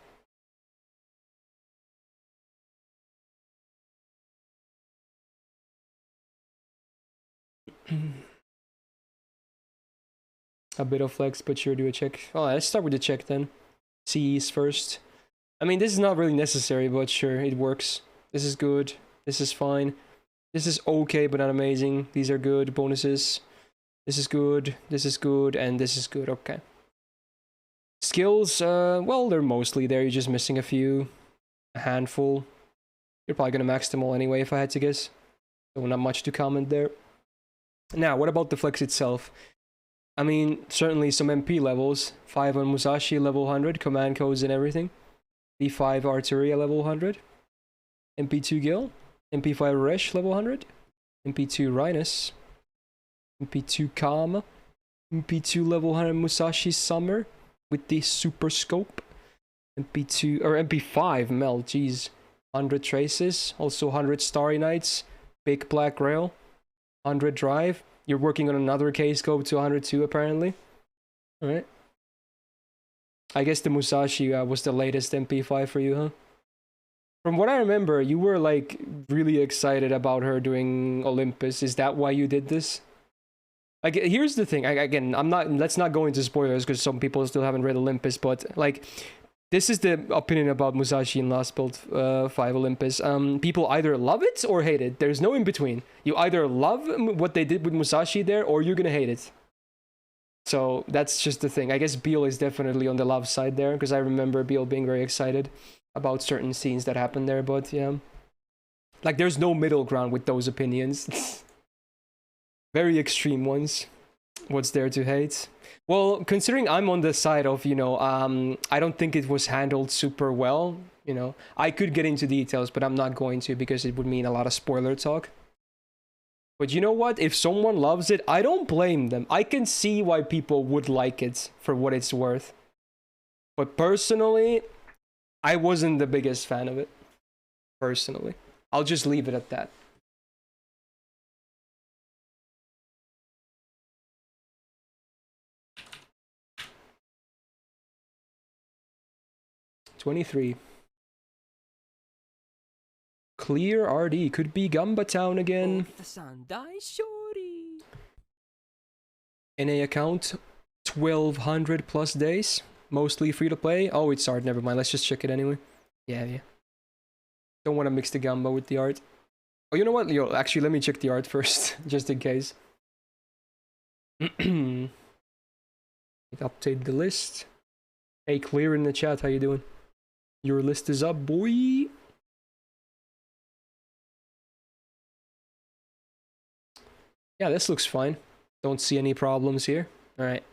A: A bit of flex, but sure, do a check. Oh, let's start with the check then. CEs first. I mean, this is not really necessary, but sure, it works. This is good. This is fine. This is okay, but not amazing. These are good bonuses. This is good. This is good. And this is good. Okay. Skills, well, they're mostly there. You're just missing a few. A handful. You're probably going to max them all anyway, if I had to guess. So not much to comment there. Now, what about the flex itself? I mean, certainly some MP levels. 5 on Musashi, level 100. Command codes and everything. B5 Arteria, level 100. MP2 Gil. MP5 Resh, level 100. MP2 Rhinus. MP2 Kama. MP2 level 100 Musashi Summer. With the Super Scope. MP2, or MP5 Mel, jeez. 100 Traces. Also 100 Starry Nights. Big Black Rail. 100 Drive. You're working on another K-Scope to 102 apparently. Alright. I guess the Musashi was the latest MP5 for you, huh? From what I remember, you were like really excited about her doing Olympus. Is that why you did this? Like, here's the thing. Again, let's not go into spoilers because some people still haven't read Olympus, but like, this is the opinion about Musashi in Last Build 5 Olympus. People either love it or hate it. There's no in between. You either love what they did with Musashi there, or you're gonna hate it. So that's just the thing. I guess Beal is definitely on the love side there, because I remember Beal being very excited about certain scenes that happened there, but yeah. Like, there's no middle ground with those opinions. Very extreme ones. What's there to hate? Well, considering I'm on the side of, you know, I don't think it was handled super well, you know. I could get into details, but I'm not going to because it would mean a lot of spoiler talk. But you know what? If someone loves it, I don't blame them. I can see why people would like it for what it's worth. But personally, I wasn't the biggest fan of it. Personally. I'll just leave it at that. $23. Clear RD. Could be Gamba Town again. NA account. 1,200 plus days. Mostly free to play. Oh, it's art. Never mind. Let's just check it anyway. Yeah. Don't want to mix the gamba with the art. Oh, you know what? Yo, actually, let me check the art first, just in case. Update the list. Hey, Clear in the chat. How you doing? Your list is up, boy. Yeah, this looks fine. Don't see any problems here. All right.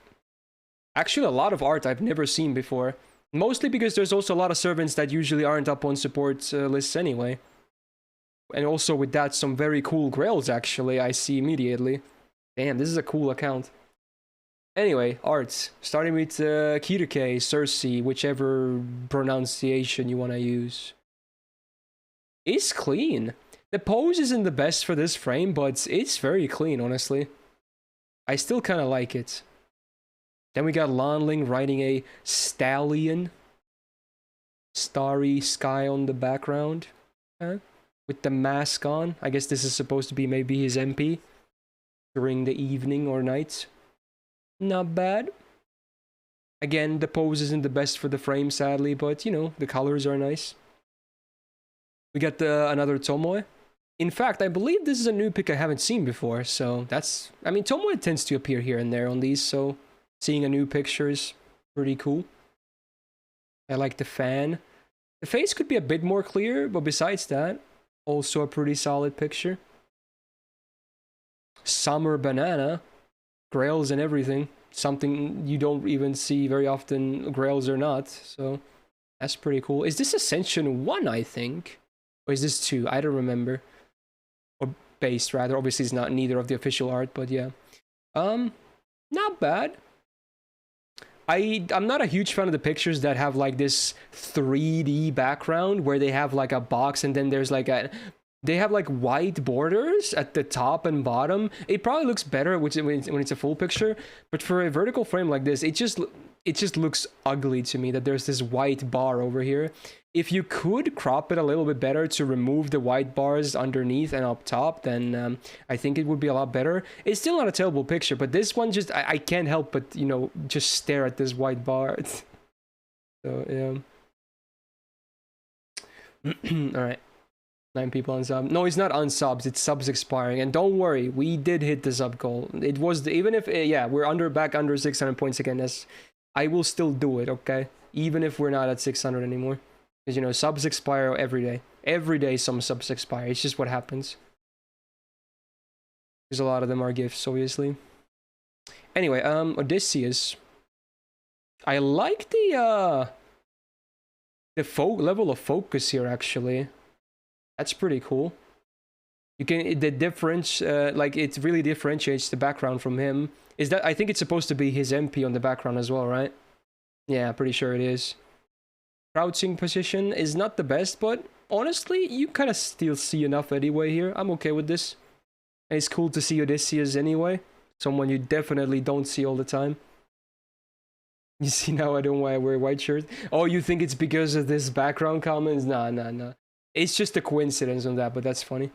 A: Actually, a lot of art I've never seen before. Mostly because there's also a lot of servants that usually aren't up on support lists anyway. And also with that, some very cool grails actually I see immediately. Damn, this is a cool account. Anyway, arts. Starting with Kirke, Cersei, whichever pronunciation you want to use. It's clean. The pose isn't the best for this frame, but it's very clean, honestly. I still kind of like it. Then we got Lanling riding a stallion. Starry sky on the background. With the mask on. I guess this is supposed to be maybe his MP. During the evening or night. Not bad. Again, the pose isn't the best for the frame, sadly, but, you know, the colors are nice. We got another Tomoe. In fact, I believe this is a new pick I haven't seen before, so that's... I mean, Tomoe tends to appear here and there on these, so seeing a new picture is pretty cool. I like the fan. The face could be a bit more clear, but besides that, also a pretty solid picture. Summer banana. Grails and everything. Something you don't even see very often, grails or not, so that's pretty cool. Is this Ascension 1, I think? Or is this 2? I don't remember. Or based, rather. Obviously, it's not neither of the official art, but yeah. Not bad. I'm not a huge fan of the pictures that have like this 3D background where they have like a box and then there's like they have like white borders at the top and bottom. It probably looks better when it's a full picture, but for a vertical frame like this, it just looks ugly to me that there's this white bar over here. If you could crop it a little bit better to remove the white bars underneath and up top, then I think it would be a lot better. It's still not a terrible picture, but this one just, I can't help but, you know, just stare at this white bar. So, yeah. Alright. 9 people on sub. No, it's not on subs. It's subs expiring. And don't worry, we did hit the sub goal. It was, even if, yeah, we're back under 600 points again. I will still do it, okay? Even if we're not at 600 anymore. Because, you know, subs expire every day. Every day some subs expire. It's just what happens. Because a lot of them are gifts, obviously. Anyway, Odysseus. I like the level of focus here, actually. That's pretty cool. You can, the difference, like, it really differentiates the background from him. Is that, I think it's supposed to be his MP on the background as well, right? Yeah, pretty sure it is. Crouching position is not the best, but honestly, you kind of still see enough anyway here. I'm okay with this. And it's cool to see Odysseus anyway. Someone you definitely don't see all the time. You see now I don't wear a white shirt. Oh, you think it's because of this background comments? Nah. It's just a coincidence on that, but that's funny.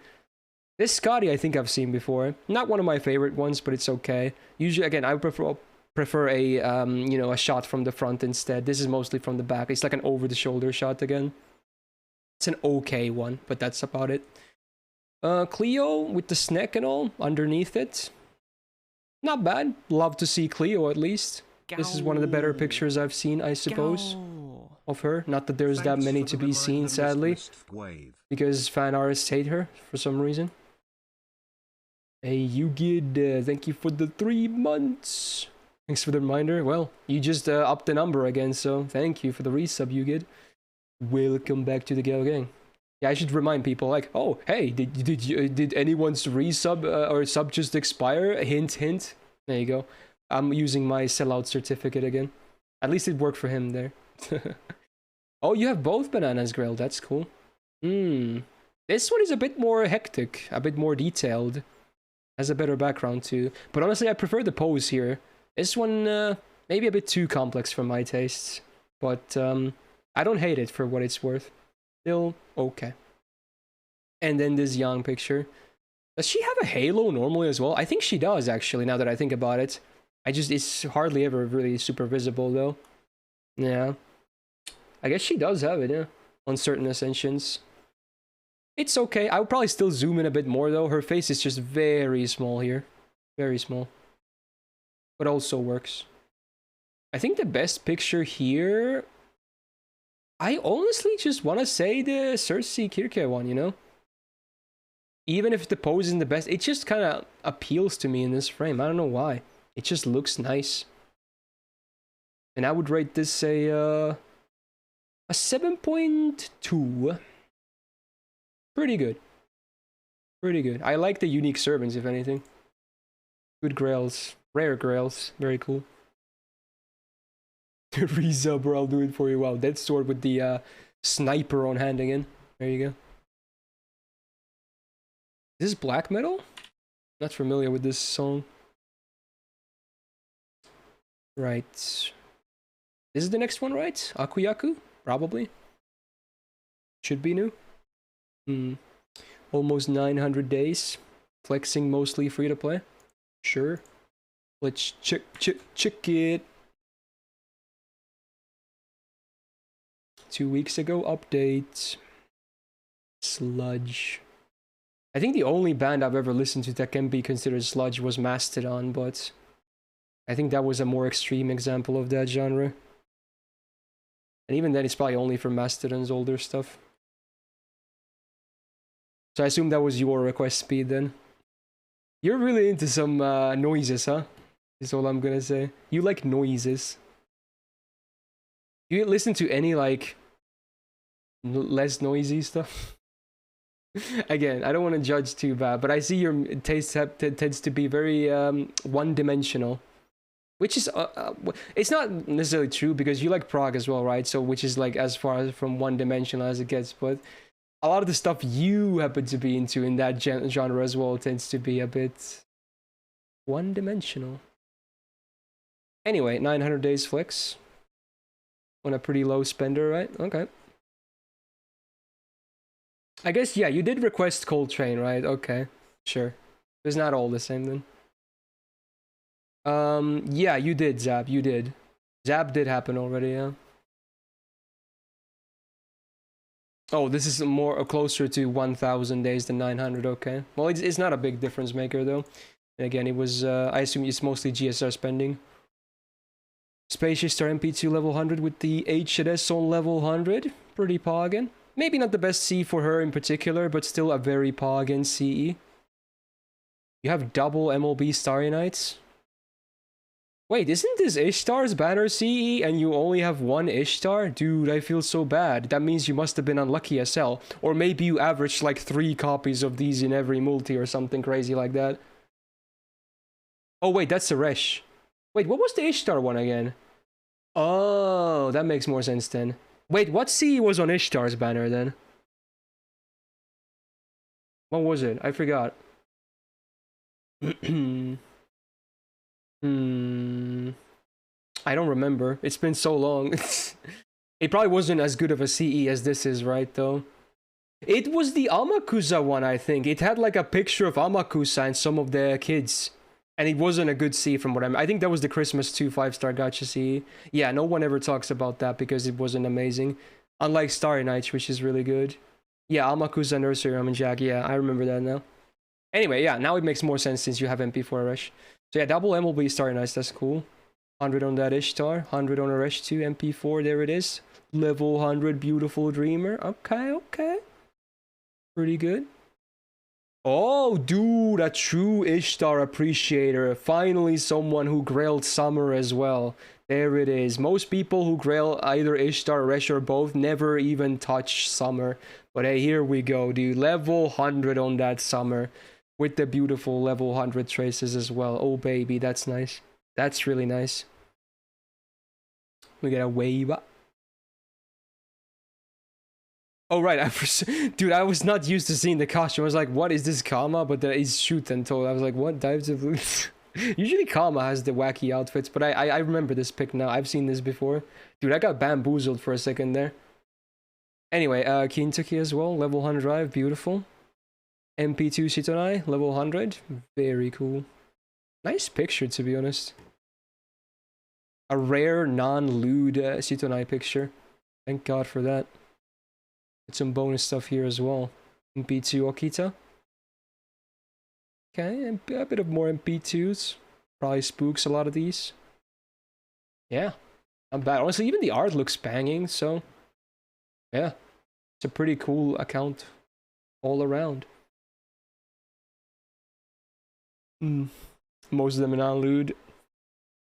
A: This Scotty I think I've seen before. Not one of my favorite ones, but it's okay. Usually, again, I prefer a you know, a shot from the front instead. This is mostly from the back. It's like an over-the-shoulder shot again. It's an okay one, but that's about it. Cleo with the snack and all underneath it. Not bad. Love to see Cleo at least. This is one of the better pictures I've seen, I suppose, of her. Not that there's that many to be seen, sadly, because fan artists hate her for some reason. Hey, Yugid, thank you for the 3 months. Thanks for the reminder. Well, you just upped the number again, so thank you for the resub, Yugid. Welcome back to the Gale Gang. Yeah, I should remind people, like, oh, hey, did anyone's resub or sub just expire? Hint, hint. There you go. I'm using my sellout certificate again. At least it worked for him there. Oh, you have both bananas grilled. That's cool. This one is a bit more hectic, a bit more detailed. Has a better background too. But honestly, I prefer the pose here. This one, maybe a bit too complex for my tastes. But I don't hate it for what it's worth. Still okay. And then this Yang picture. Does she have a halo normally as well? I think she does, actually, now that I think about it. It's hardly ever really super visible though. Yeah. I guess she does have it, yeah. On certain ascensions. It's okay. I would probably still zoom in a bit more though. Her face is just very small here. Very small. But also works. I think the best picture here... I honestly just want to say the Cersei Kirke one, you know? Even if the pose isn't the best, it just kind of appeals to me in this frame. I don't know why. It just looks nice. And I would rate this a 7.2. Pretty good. Pretty good. I like the unique servants, if anything. Good grails. Rare grails. Very cool. Resub, or I'll do it for you. Wow, that sword with the sniper on hand again. There you go. Is this black metal? Not familiar with this song. Right. This is the next one, right? Akuyaku? Probably. Should be new. Almost 900 days. Flexing mostly free to play. Sure. Let's check it. 2 weeks ago, update. Sludge. I think the only band I've ever listened to that can be considered sludge was Mastodon, but I think that was a more extreme example of that genre. And even then, it's probably only for Mastodon's older stuff. So I assume that was your request speed then. You're really into some noises, huh? Is all I'm gonna say. You like noises. You listen to any, like, less noisy stuff? Again, I don't want to judge too bad, but I see your taste tends to be very one-dimensional. Which is, it's not necessarily true, because you like prog as well, right? So, which is, like, as far as from one-dimensional as it gets, but a lot of the stuff you happen to be into in that genre as well tends to be a bit one-dimensional. Anyway, 900 days flex. On a pretty low spender, right? Okay. I guess, yeah, you did request Coltrane, right? Okay, sure. It's not all the same then. Yeah, you did, Zap, you did. Zap did happen already, yeah. Oh, this is more closer to 1,000 days than 900, okay. Well, it's not a big difference maker, though. And again, it was, I assume it's mostly GSR spending. Spacious Star MP2 level 100 with the HSS on level 100. Pretty poggin. Maybe not the best C for her in particular, but still a very poggin CE. You have double MLB Starry Nights. Wait, isn't this Ishtar's banner CE and you only have one Ishtar? Dude, I feel so bad. That means you must have been unlucky as hell. Or maybe you averaged like 3 copies of these in every multi or something crazy like that. Oh wait, that's Suresh. Wait, what was the Ishtar one again? Oh, that makes more sense then. Wait, what CE was on Ishtar's banner then? What was it? I forgot. I don't remember. It's been so long. It probably wasn't as good of a CE as this is, right, though? It was the Amakusa one, I think. It had like a picture of Amakusa and some of the kids. And it wasn't a good CE from what I think that was the Christmas 2 5-star gacha CE. Yeah, no one ever talks about that because it wasn't amazing. Unlike Starry Nights, which is really good. Yeah, Amakusa Nursery Rhyme and Jack. Yeah, I remember that now. Anyway, yeah, now it makes more sense since you have MP4 Rush. So yeah, double MLB Starry Nights, that's cool. 100 on that Ishtar, 100 on a Rush 2, MP4, there it is. Level 100, Beautiful Dreamer. Okay, okay. Pretty good. Oh, dude, a true Ishtar appreciator. Finally, someone who grailed Summer as well. There it is. Most people who grail either Ishtar, Resh, or both never even touch Summer. But hey, here we go, dude. Level 100 on that Summer. With the beautiful level 100 traces as well. Oh, baby, that's nice. That's really nice. We get a wave up. Oh, right. Dude, I was not used to seeing the costume. I was like, what is this Kama? But it's shoot and told. I was like, what? Dives of blue? Usually Kama has the wacky outfits, but I remember this pic now. I've seen this before. Dude, I got bamboozled for a second there. Anyway, Kintuki as well. Level 100 drive. Beautiful. MP2 Shitonai. Level 100. Very cool. Nice picture, to be honest. A rare non-lewd Sutonai picture. Thank God for that. Get some bonus stuff here as well. MP2 Okita. Okay, and a bit of more MP2s. Probably spooks a lot of these. Yeah, not bad. Honestly, even the art looks banging, so yeah. It's a pretty cool account all around. Most of them are non-lewd.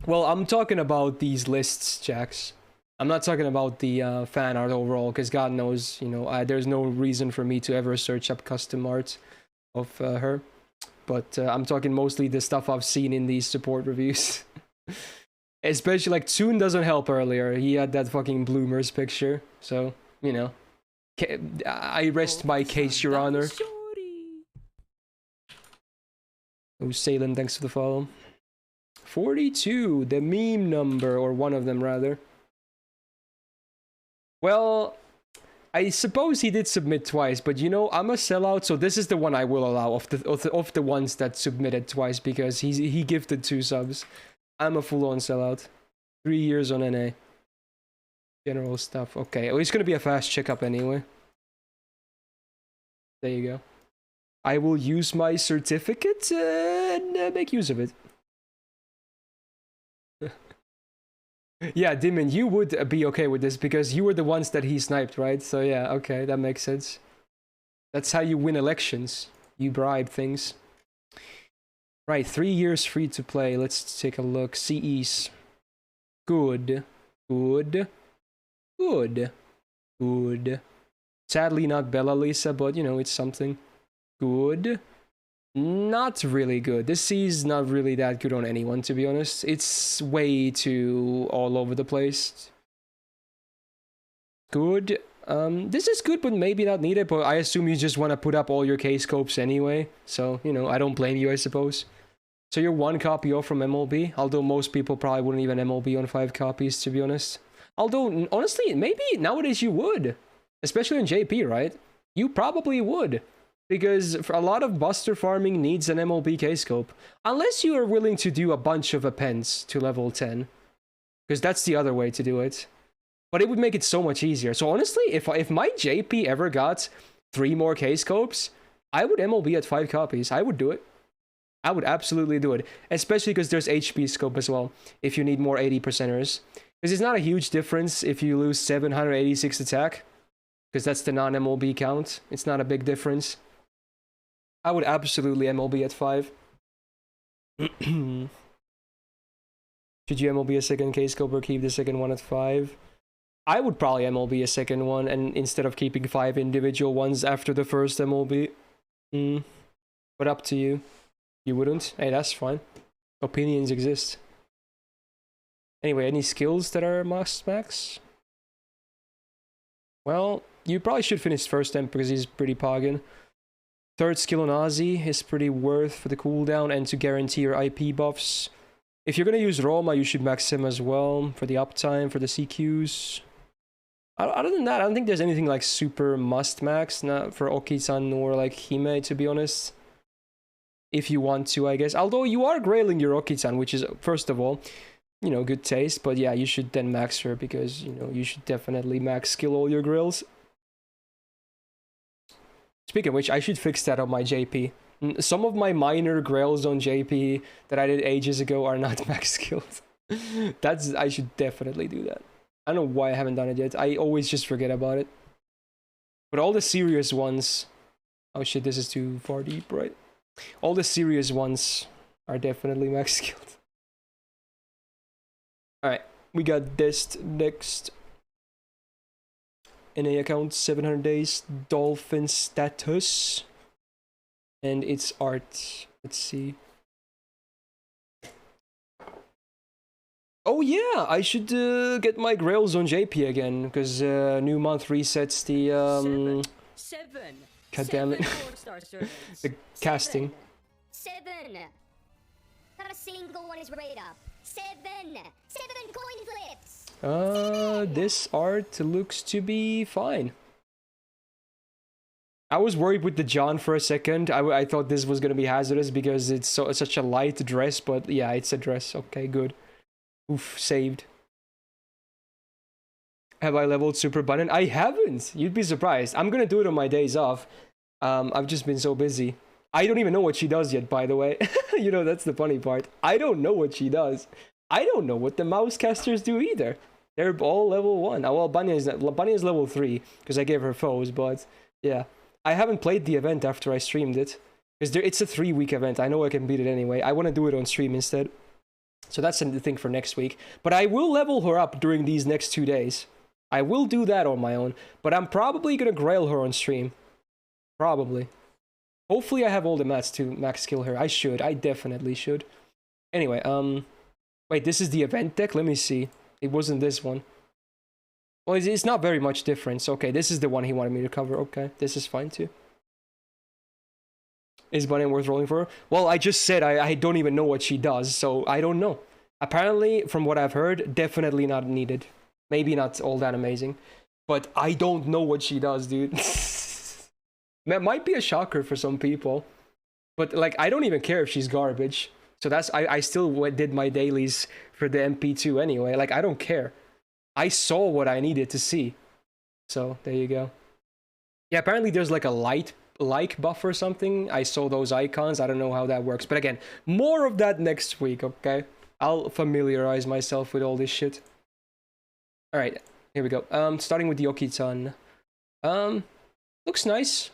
A: Well, I'm talking about these lists, Jax. I'm not talking about the fan art overall, because God knows, you know, there's no reason for me to ever search up custom art of her. But I'm talking mostly the stuff I've seen in these support reviews. Especially, like, Tune doesn't help earlier. He had that fucking Bloomers picture. So, you know. I rest my case, Your Honor. Oh, Salem, thanks for the follow. 42, the meme number, or one of them, rather. Well, I suppose he did submit twice, but you know, I'm a sellout, so this is the one I will allow of the ones that submitted twice, because he gifted 2 subs. I'm a full-on sellout. 3 years on NA. General stuff. Okay, well, it's gonna be a fast checkup anyway. There you go. I will use my certificate and make use of it. Yeah, Dimon, you would be okay with this because you were the ones that he sniped, right? So yeah, okay, that makes sense. That's how you win elections. You bribe things. Right, 3 years free to play. Let's take a look. CEs. Good. Good. Good. Good. Sadly not Bella Lisa, but you know, it's something. Good. Not really good. This C is not really that good on anyone, to be honest. It's way too all over the place. Good. This is good, but maybe not needed, but I assume you just want to put up all your K-scopes anyway. So, you know, I don't blame you, I suppose. So you're 1 copy off from MLB, although most people probably wouldn't even MLB on 5 copies, to be honest. Although, honestly, maybe nowadays you would. Especially in JP, right? You probably would. Because for a lot of Buster farming needs an MLB K-scope. Unless you are willing to do a bunch of appends to level 10. Because that's the other way to do it. But it would make it so much easier. So honestly, if my JP ever got 3 more K-scopes, I would MLB at 5 copies. I would do it. I would absolutely do it. Especially because there's HP scope as well, if you need more 80%ers. Because it's not a huge difference if you lose 786 attack. Because that's the non-MLB count. It's not a big difference. I would absolutely MLB at 5. Should you MLB a second K-scope or keep the second one at 5? I would probably MLB a second one, and instead of keeping 5 individual ones after the first MLB. But up to you. You wouldn't? Hey, that's fine. Opinions exist. Anyway, any skills that are max? Well, you probably should finish first temp because he's pretty poggin. 3rd skill on Ozzy is pretty worth for the cooldown and to guarantee your IP buffs. If you're gonna use Roma, you should max him as well for the uptime, for the CQs. Other than that, I don't think there's anything like super must max, not for Oki-san or like Hime, to be honest. If you want to, I guess. Although you are grailing your Oki-san, which is, first of all, you know, good taste. But yeah, you should then max her because, you know, you should definitely max skill all your grails. Speaking of which, I should fix that on my JP. Some of my minor grails on JP that I did ages ago are not max skilled. I should definitely do that. I don't know why I haven't done it yet. I always just forget about it. But all the serious ones... Oh shit, this is too far deep, right? All the serious ones are definitely max skilled. Alright, we got this next. NA account, 700 days, Dolphin status. And it's art. Let's see. Oh yeah, I should get my grails on JP again, because new month resets the
D: Seven.
A: God damn it. The casting.
E: 7. Not a single one is right up. 7. 7 coin flips.
A: This art looks to be fine. I was worried with the John for a second. I thought this was gonna be hazardous because it's such a light dress, but yeah, it's a dress. Okay, good. Oof, saved. Have I leveled Super Button? I haven't. You'd be surprised. I'm gonna do it on my days off. I've just been so busy. I don't even know what she does yet, by the way. You know, that's the funny part. I don't know what she does. I don't know what the mouse casters do either. They're all level 1. Oh, well, Bunny is level 3, because I gave her foes, but yeah. I haven't played the event after I streamed it, because it's a 3-week event. I know I can beat it anyway. I want to do it on stream instead. So that's the thing for next week. But I will level her up during these next 2 days. I will do that on my own, but I'm probably going to grail her on stream. Probably. Hopefully I have all the mats to max skill her. I should. I definitely should. Anyway, wait, this is the event deck? Let me see. It wasn't this one. Well, it's not very much difference. Okay, this is the one he wanted me to cover. Okay, this is fine too. Is Bunny worth rolling for? Well, I just said I don't even know what she does, so I don't know. Apparently, from what I've heard, definitely not needed. Maybe not all that amazing. But I don't know what she does, dude. That might be a shocker for some people. But, like, I don't even care if she's garbage. So that's... I still did my dailies for the MP2 anyway. Like, I don't care. I saw what I needed to see. So, there you go. Yeah, apparently there's, like, a like buff or something. I saw those icons. I don't know how that works. But again, more of that next week, okay? I'll familiarize myself with all this shit. Alright, here we go. Starting with the Okitan. Looks nice.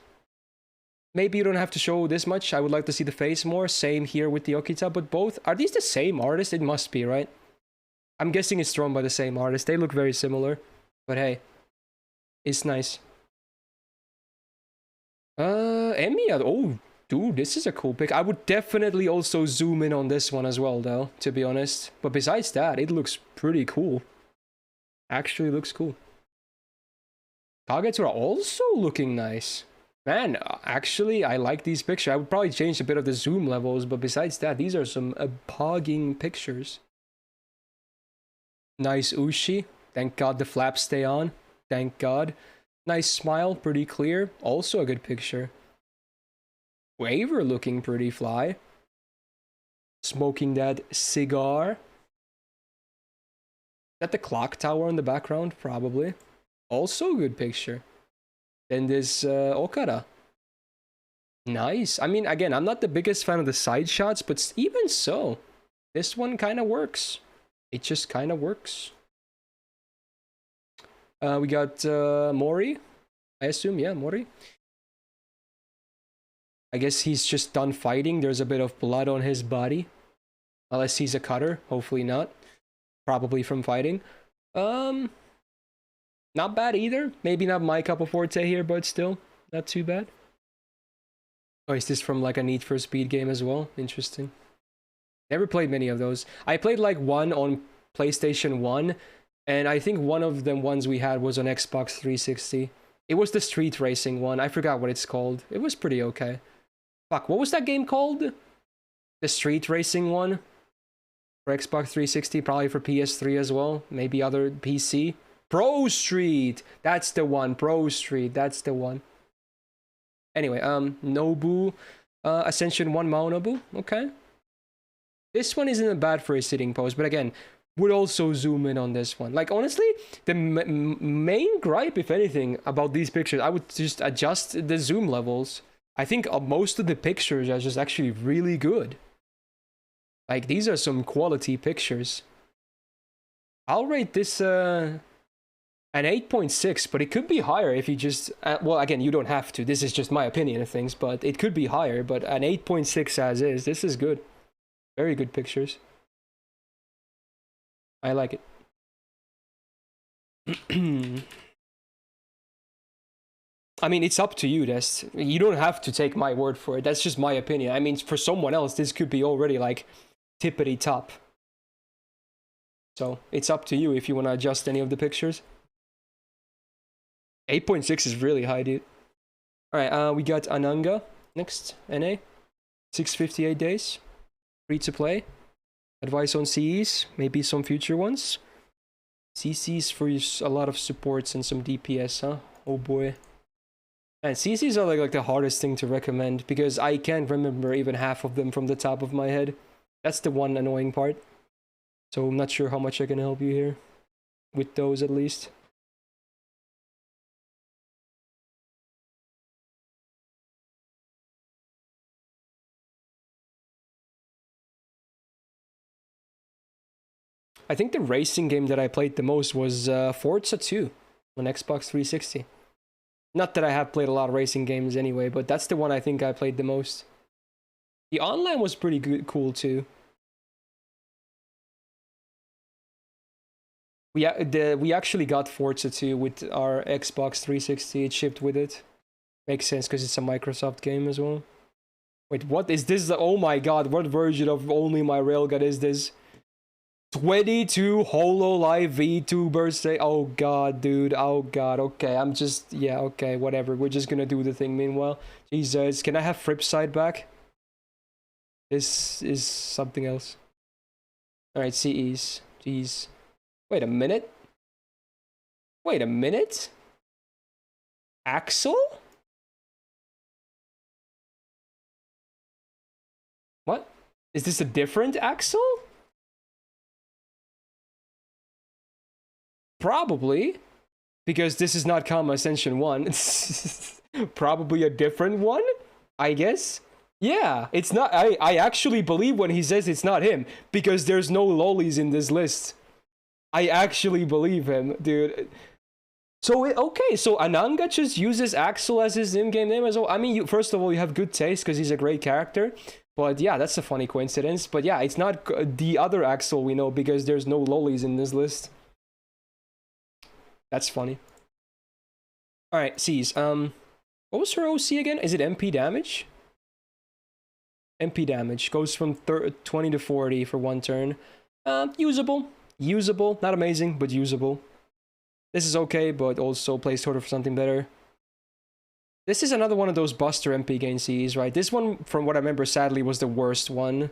A: Maybe you don't have to show this much. I would like to see the face more. Same here with the Okita, but both... Are these the same artist? It must be, right? I'm guessing it's drawn by the same artist. They look very similar. But hey, it's nice. Emiya. Oh, dude, this is a cool pic. I would definitely also zoom in on this one as well, though, to be honest. But besides that, it looks pretty cool. Actually looks cool. Targets are also looking nice. Man, actually, I like these pictures. I would probably change a bit of the zoom levels, but besides that, these are some pogging pictures. Nice Ushi. Thank God the flaps stay on. Thank God. Nice smile, pretty clear. Also a good picture. Waver looking pretty fly. Smoking that cigar. Is that the clock tower in the background? Probably. Also a good picture. Then this Okada. Nice. I mean, again, I'm not the biggest fan of the side shots, but even so, this one kind of works. It just kind of works. We got Mori. I assume, yeah, Mori. I guess he's just done fighting. There's a bit of blood on his body. Unless he's a cutter. Hopefully not. Probably from fighting. Not bad either. Maybe not my cup of forte here, but still, not too bad. Oh, is this from like a Need for Speed game as well? Interesting. Never played many of those. I played like one on PlayStation 1, and I think one of them ones we had was on Xbox 360. It was the street racing one. I forgot what it's called. It was pretty okay. Fuck, what was that game called? The street racing one? For Xbox 360, probably for PS3 as well. Maybe other PC. Pro Street! That's the one. Pro Street. That's the one. Anyway, Nobu. Ascension 1 Mao Nobu. Okay. This one isn't bad for a sitting pose, but again, would also zoom in on this one. Like, honestly, the main gripe, if anything, about these pictures, I would just adjust the zoom levels. I think most of the pictures are just actually really good. Like, these are some quality pictures. I'll rate this an 8.6, but it could be higher if you just... well, again, you don't have to. This is just my opinion of things, but it could be higher. But an 8.6 as is. This is good. Very good pictures. I like it. I mean, it's up to you, Dest. You don't have to take my word for it. That's just my opinion. I mean, for someone else, this could be already, like, tippity top. So, it's up to you if you want to adjust any of the pictures. 8.6 is really high, dude. Alright, we got Ananga next. NA. 658 days. Free to play. Advice on CEs. Maybe some future ones. CCs for a lot of supports and some DPS, huh? Oh boy. And CCs are like the hardest thing to recommend because I can't remember even half of them from the top of my head. That's the one annoying part. So I'm not sure how much I can help you here. With those at least. I think the racing game that I played the most was Forza 2 on Xbox 360. Not that I have played a lot of racing games anyway, but that's the one I think I played the most. The online was pretty good, cool too. We actually got Forza 2 with our Xbox 360. It shipped with it. Makes sense because it's a Microsoft game as well. Wait, what is this? Oh my god, what version of Only My Railgun is this? 22 HoloLive VTubers say, oh god, dude, oh god, okay, I'm just, yeah, okay, whatever, we're just gonna do the thing meanwhile. Jesus, can I have Fripside back? This is something else. Alright, CEs, jeez. Wait a minute? Wait a minute? Axel? What? Is this a different Axel? Probably, because this is not Comma Ascension 1. Probably a different one, I guess. Yeah, it's not. I actually believe when he says it's not him, because there's no lolis in this list. I actually believe him, dude. So, okay, so Ananga just uses Axel as his in-game name as well. I mean, first of all, you have good taste, because he's a great character. But yeah, that's a funny coincidence. But yeah, it's not the other Axel we know, because there's no lolis in this list. That's funny. Alright, C's. What was her OC again? Is it MP damage? MP damage. Goes from 20 to 40 for one turn. Usable. Usable. Not amazing, but usable. This is okay, but also placeholder for something better. This is another one of those Buster MP gain C's, right? This one, from what I remember, sadly, was the worst one.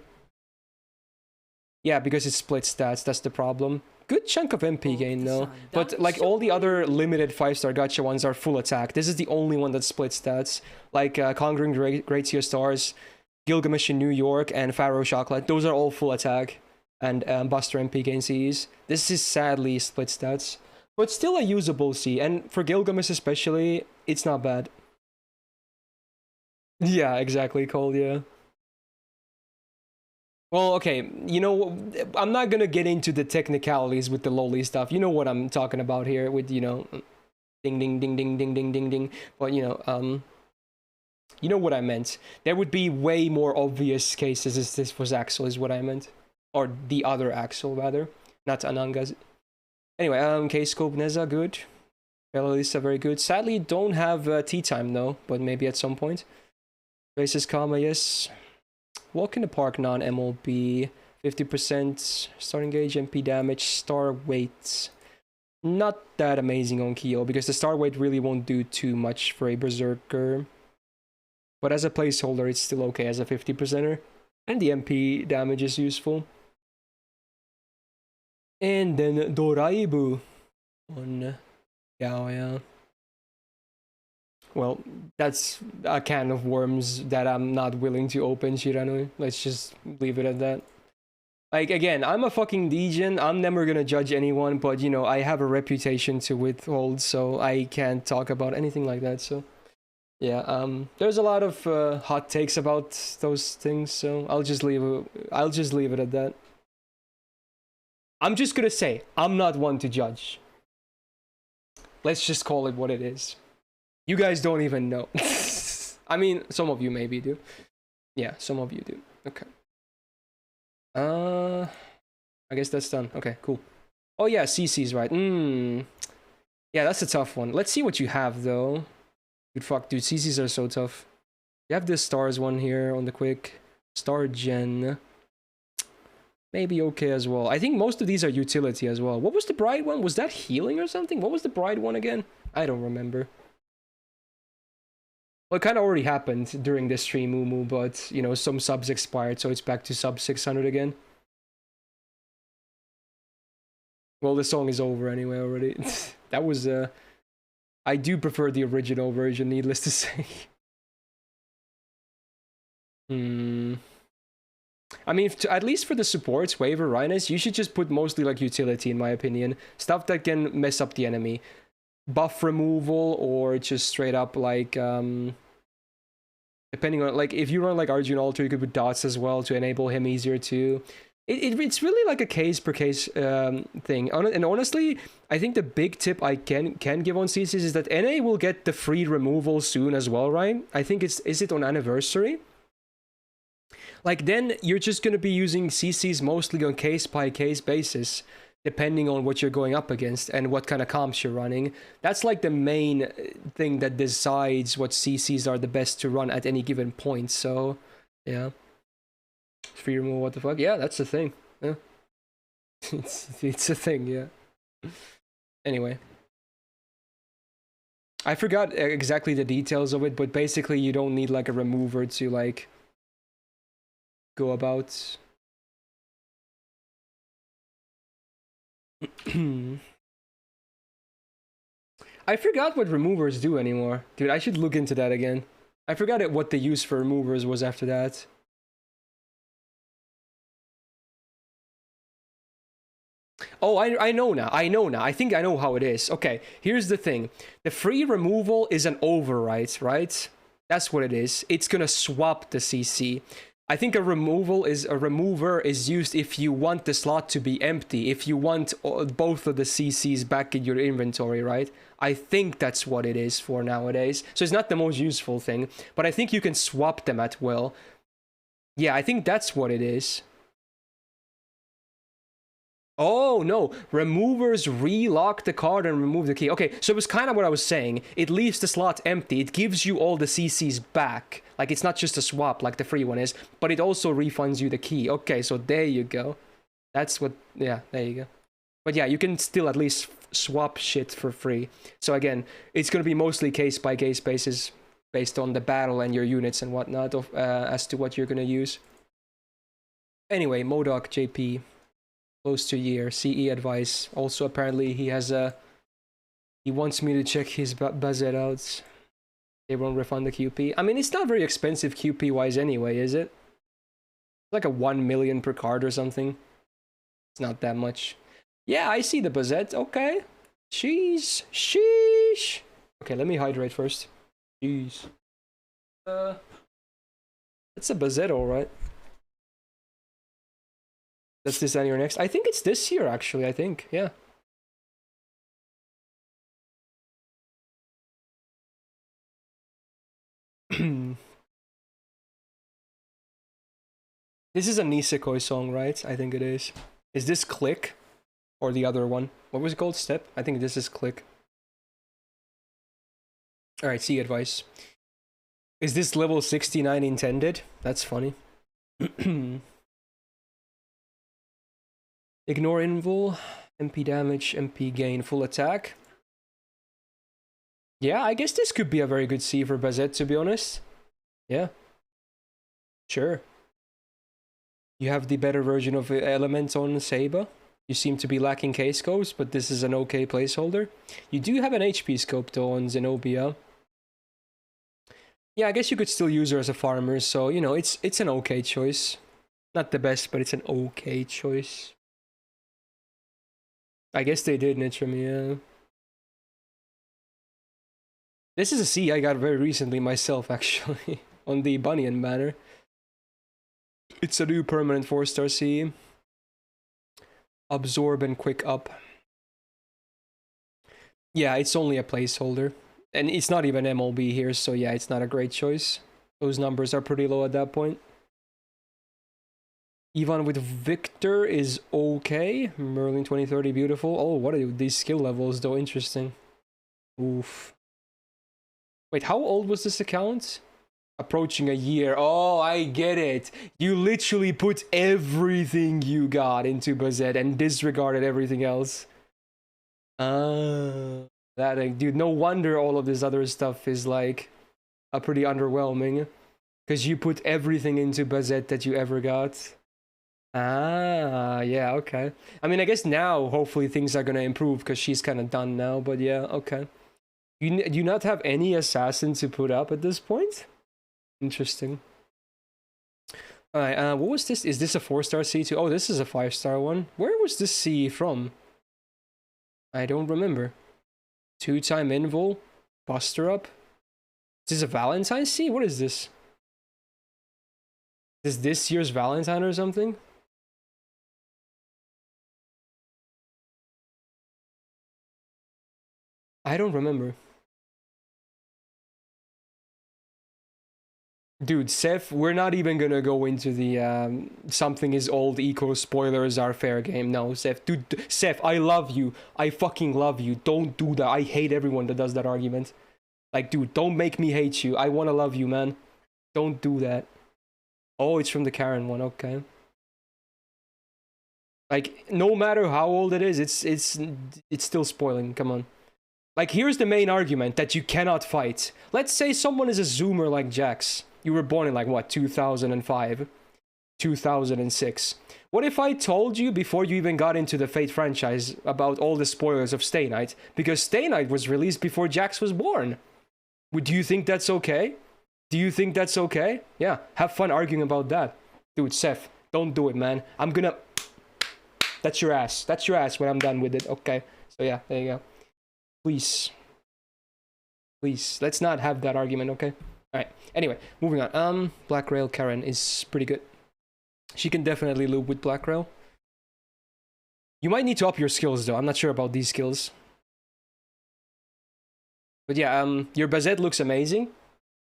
A: Yeah, because it split stats. That's the problem. Good chunk of MP gain though, but like all the other limited 5-star gacha ones are full attack. This is the only one that splits stats, like Conquering Great Tier Stars, Gilgamesh in New York, and Pharaoh Chocolate. Those are all full attack and Buster MP gain Cs. This is sadly split stats, but still a usable C, and for Gilgamesh especially, it's not bad. Yeah, exactly, Cole, yeah. Well, okay, you know, I'm not gonna get into the technicalities with the lowly stuff. You know what I'm talking about here with, you know, ding, ding, ding, ding, ding, ding, ding, ding. But, you know what I meant. There would be way more obvious cases if this was Axel is what I meant. Or the other Axel, rather. Not Ananga's. Anyway, K-Scope Neza, good. Belalisa, very good. Sadly, don't have tea time, though, but maybe at some point. Faces Karma, yes. Walk in the Park non-MLB, 50% starting gauge, MP damage, star weight. Not that amazing on Kyo, because the star weight really won't do too much for a Berserker. But as a placeholder, it's still okay as a 50%er. And the MP damage is useful. And then Doraibu on Gaoya. Well, that's a can of worms that I'm not willing to open, Shiranui. Let's just leave it at that. Like, again, I'm a fucking degen. I'm never gonna judge anyone, but, you know, I have a reputation to withhold, so I can't talk about anything like that, so... Yeah, there's a lot of hot takes about those things, so I'll just leave it at that. I'm just gonna say, I'm not one to judge. Let's just call it what it is. You guys don't even know. I mean, some of you maybe do. Yeah, some of you do. Okay. I guess that's done. Okay, cool. Oh yeah, CC's right. Yeah, that's a tough one. Let's see what you have though. Dude, fuck, dude, CC's are so tough. You have this stars one here on the quick. Star Gen. Maybe okay as well. I think most of these are utility as well. What was the Bride one? Was that healing or something? What was the Bride one again? I don't remember. Well, it kind of already happened during this stream, Mumu, but, you know, some subs expired, so it's back to sub 600 again. Well, the song is over anyway already. That was, I do prefer the original version, needless to say. I mean, at least for the supports, Waver, Rhinus, you should just put mostly, like, utility, in my opinion. Stuff that can mess up the enemy. Buff removal, or just straight up, like, depending on, like, if you run, like, Arjun Alter, you could put dots as well to enable him easier, too. It's really like a case per case thing. And honestly, I think the big tip I can give on CCs is that NA will get the free removal soon as well, right? I think is it on anniversary? Like then you're just gonna be using CCs mostly on case by case basis, depending on what you're going up against and what kind of comps you're running. That's like the main thing that decides what CCs are the best to run at any given point. So yeah. Free removal, what the fuck? Yeah, that's the thing. Yeah. it's a thing, yeah. Anyway. I forgot exactly the details of it, but basically you don't need like a remover to like go about. I forgot what removers do anymore. Dude, I should look into that again. I forgot what the use for removers was after that. Oh, I know now. I think I know how it is. Okay, here's the thing. The free removal is an overwrite, right? That's what it is. It's gonna swap the CC. I think a remover is used if you want the slot to be empty, if you want both of the CCs back in your inventory, right? I think that's what it is for nowadays. So it's not the most useful thing, but I think you can swap them at will. Yeah, I think that's what it is. Oh, no. Removers relock the card and remove the key. Okay, so it was kind of what I was saying. It leaves the slot empty. It gives you all the CCs back. Like, it's not just a swap like the free one is, but it also refunds you the key. Okay, so there you go. That's what... Yeah, there you go. But yeah, you can still at least swap shit for free. So again, it's going to be mostly case-by-case basis based on the battle and your units and whatnot as to what you're going to use. Anyway, Modoc JP... Close to a year. CE advice. Also, apparently, he has a... He wants me to check his budget out. They won't refund the QP. I mean, it's not very expensive QP-wise anyway, is it? Like a 1 million per card or something. It's not that much. Yeah, I see the budget. Okay. Jeez. Sheesh. Okay, let me hydrate first. Jeez. It's a budget, alright. That's this year next. I think it's this year, actually. I think, yeah. This is a Nisekoi song, right? I think it is. Is this Click? Or the other one? What was it called? Step? I think this is Click. Alright, see advice. Is this level 69 intended? That's funny. Ignore invul, MP damage, MP gain, full attack. Yeah, I guess this could be a very good C for Bazette, to be honest. Yeah. Sure. You have the better version of Element on Saba. You seem to be lacking K scopes, but this is an okay placeholder. You do have an HP scope though on Zenobia. Yeah, I guess you could still use her as a farmer, so, you know, it's an okay choice. Not the best, but it's an okay choice. I guess they did Nitram, yeah. This is a C I got very recently myself, actually, on the Bunyan banner. It's a new permanent 4-star C. Absorb and quick up. Yeah, it's only a placeholder. And it's not even MLB here, so yeah, it's not a great choice. Those numbers are pretty low at that point. Ivan with Victor is okay. Merlin 2030, beautiful. Oh, what are these skill levels, though? Interesting. Oof. Wait, how old was this account? Approaching a year. Oh, I get it. You literally put everything you got into Bazette and disregarded everything else. Dude, no wonder all of this other stuff is like a pretty underwhelming. Because you put everything into Bazette that you ever got. Yeah, okay. I mean, I guess now, hopefully, things are gonna improve because she's kind of done now, but yeah, okay. Do you not have any assassin to put up at this point? Interesting. Alright, what was this? Is this a 4-star C too? Oh, this is a 5-star one. Where was this C from? I don't remember. 2-time invul? Buster up? Is this a Valentine C? What is this? Is this year's Valentine or something? I don't remember. Dude, Seth, we're not even gonna go into the something is old eco spoilers are fair game. No, Seth, dude, Seth, I love you. I fucking love you. Don't do that. I hate everyone that does that argument. Like, dude, don't make me hate you. I wanna love you, man. Don't do that. Oh, it's from the Karen one, okay. Like, no matter how old it is, it's still spoiling, come on. Like, here's the main argument that you cannot fight. Let's say someone is a zoomer like Jax. You were born in, like, what, 2005? 2006. What if I told you before you even got into the Fate franchise about all the spoilers of Stay Night? Because Stay Night was released before Jax was born. Do you think that's okay? Do you think that's okay? Yeah, have fun arguing about that. Dude, Seth, don't do it, man. I'm gonna... That's your ass. That's your ass when I'm done with it. Okay. So yeah, there you go. Please. Please. Let's not have that argument, okay? Alright. Anyway, moving on. Black Rail Karen is pretty good. She can definitely loop with Black Rail. You might need to up your skills though. I'm not sure about these skills. But yeah, your Bazette looks amazing.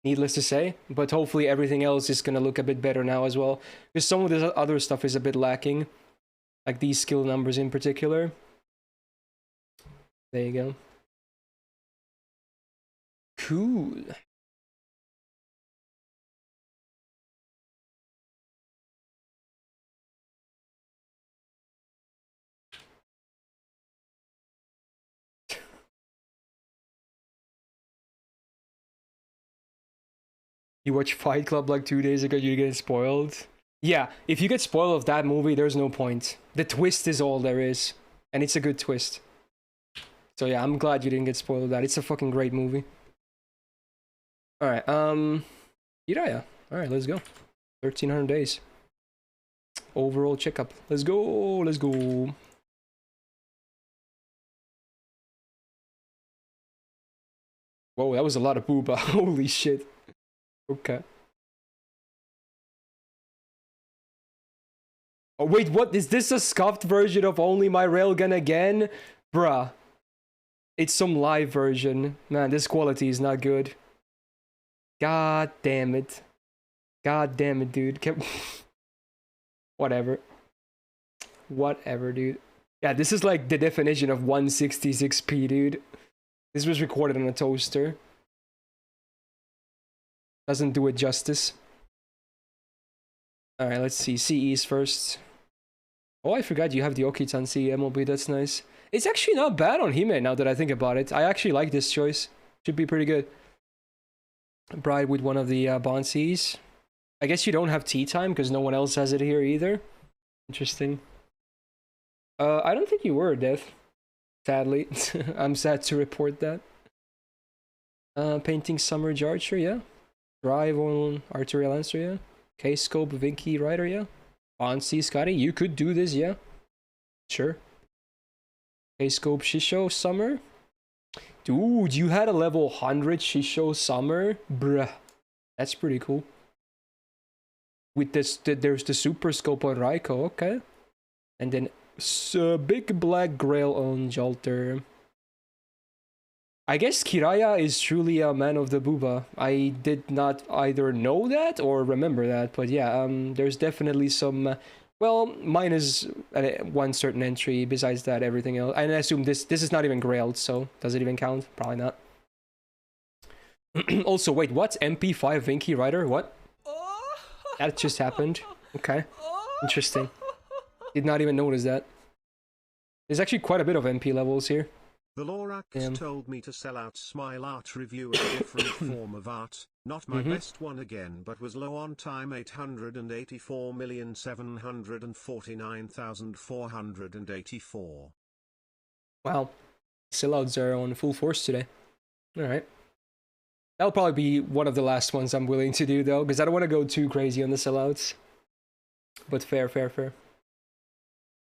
A: Needless to say. But hopefully everything else is gonna look a bit better now as well. Because some of the other stuff is a bit lacking. Like these skill numbers in particular. There you go. Cool. You watched Fight Club like 2 days ago, you get spoiled? Yeah, if you get spoiled of that movie, there's no point. The twist is all there is. And it's a good twist. So yeah, I'm glad you didn't get spoiled of that. It's a fucking great movie. Alright, Hiraya. Alright, let's go. 1300 days. Overall checkup. Let's go, let's go. Whoa, that was a lot of booba. Holy shit. Okay. Oh wait, what? Is this a scuffed version of Only My Railgun again? Bruh. It's some live version. Man, this quality is not good. God damn it. God damn it, dude. Whatever. Whatever, dude. Yeah, this is like the definition of 166p, dude. This was recorded on a toaster. Doesn't do it justice. Alright, let's see. CEs first. Oh, I forgot you have the Okitan CE MLB. That's nice. It's actually not bad on Hime now that I think about it. I actually like this choice. Should be pretty good. Bride with one of the Bond CEs. I guess you don't have tea time because no one else has it here either. Interesting. I don't think you were, Dev. Sadly. I'm sad to report that. Painting Summer Archer, yeah. Drive on Arterial Lancer, yeah. K-Scope Vinky Rider, yeah. Bonsi Scotty, you could do this, yeah. Sure. K-Scope Shisho Summer. Dude, you had a level 100 Shisho Summer? Bruh. That's pretty cool. With this, there's the Super Scope on Raiko, okay. And then Big Black Grail on Jolter. I guess Kiraya is truly a man of the booba. I did not either know that or remember that, but yeah, there's definitely some, well, minus one certain entry. Besides that, everything else. And I assume this is not even grailed, so does it even count? Probably not. Also, wait, what? MP5 Vinky Rider? What? That just happened. Okay. Interesting. Did not even notice that. There's actually quite a bit of MP levels here.
B: The Lorax told me to sell out Smile Art Review, a different form of art, not my best one again, but was low on time. 884,749,484.
A: Wow. Sellouts are on full force today. Alright. That'll probably be one of the last ones I'm willing to do though, because I don't want to go too crazy on the sellouts. But fair, fair, fair.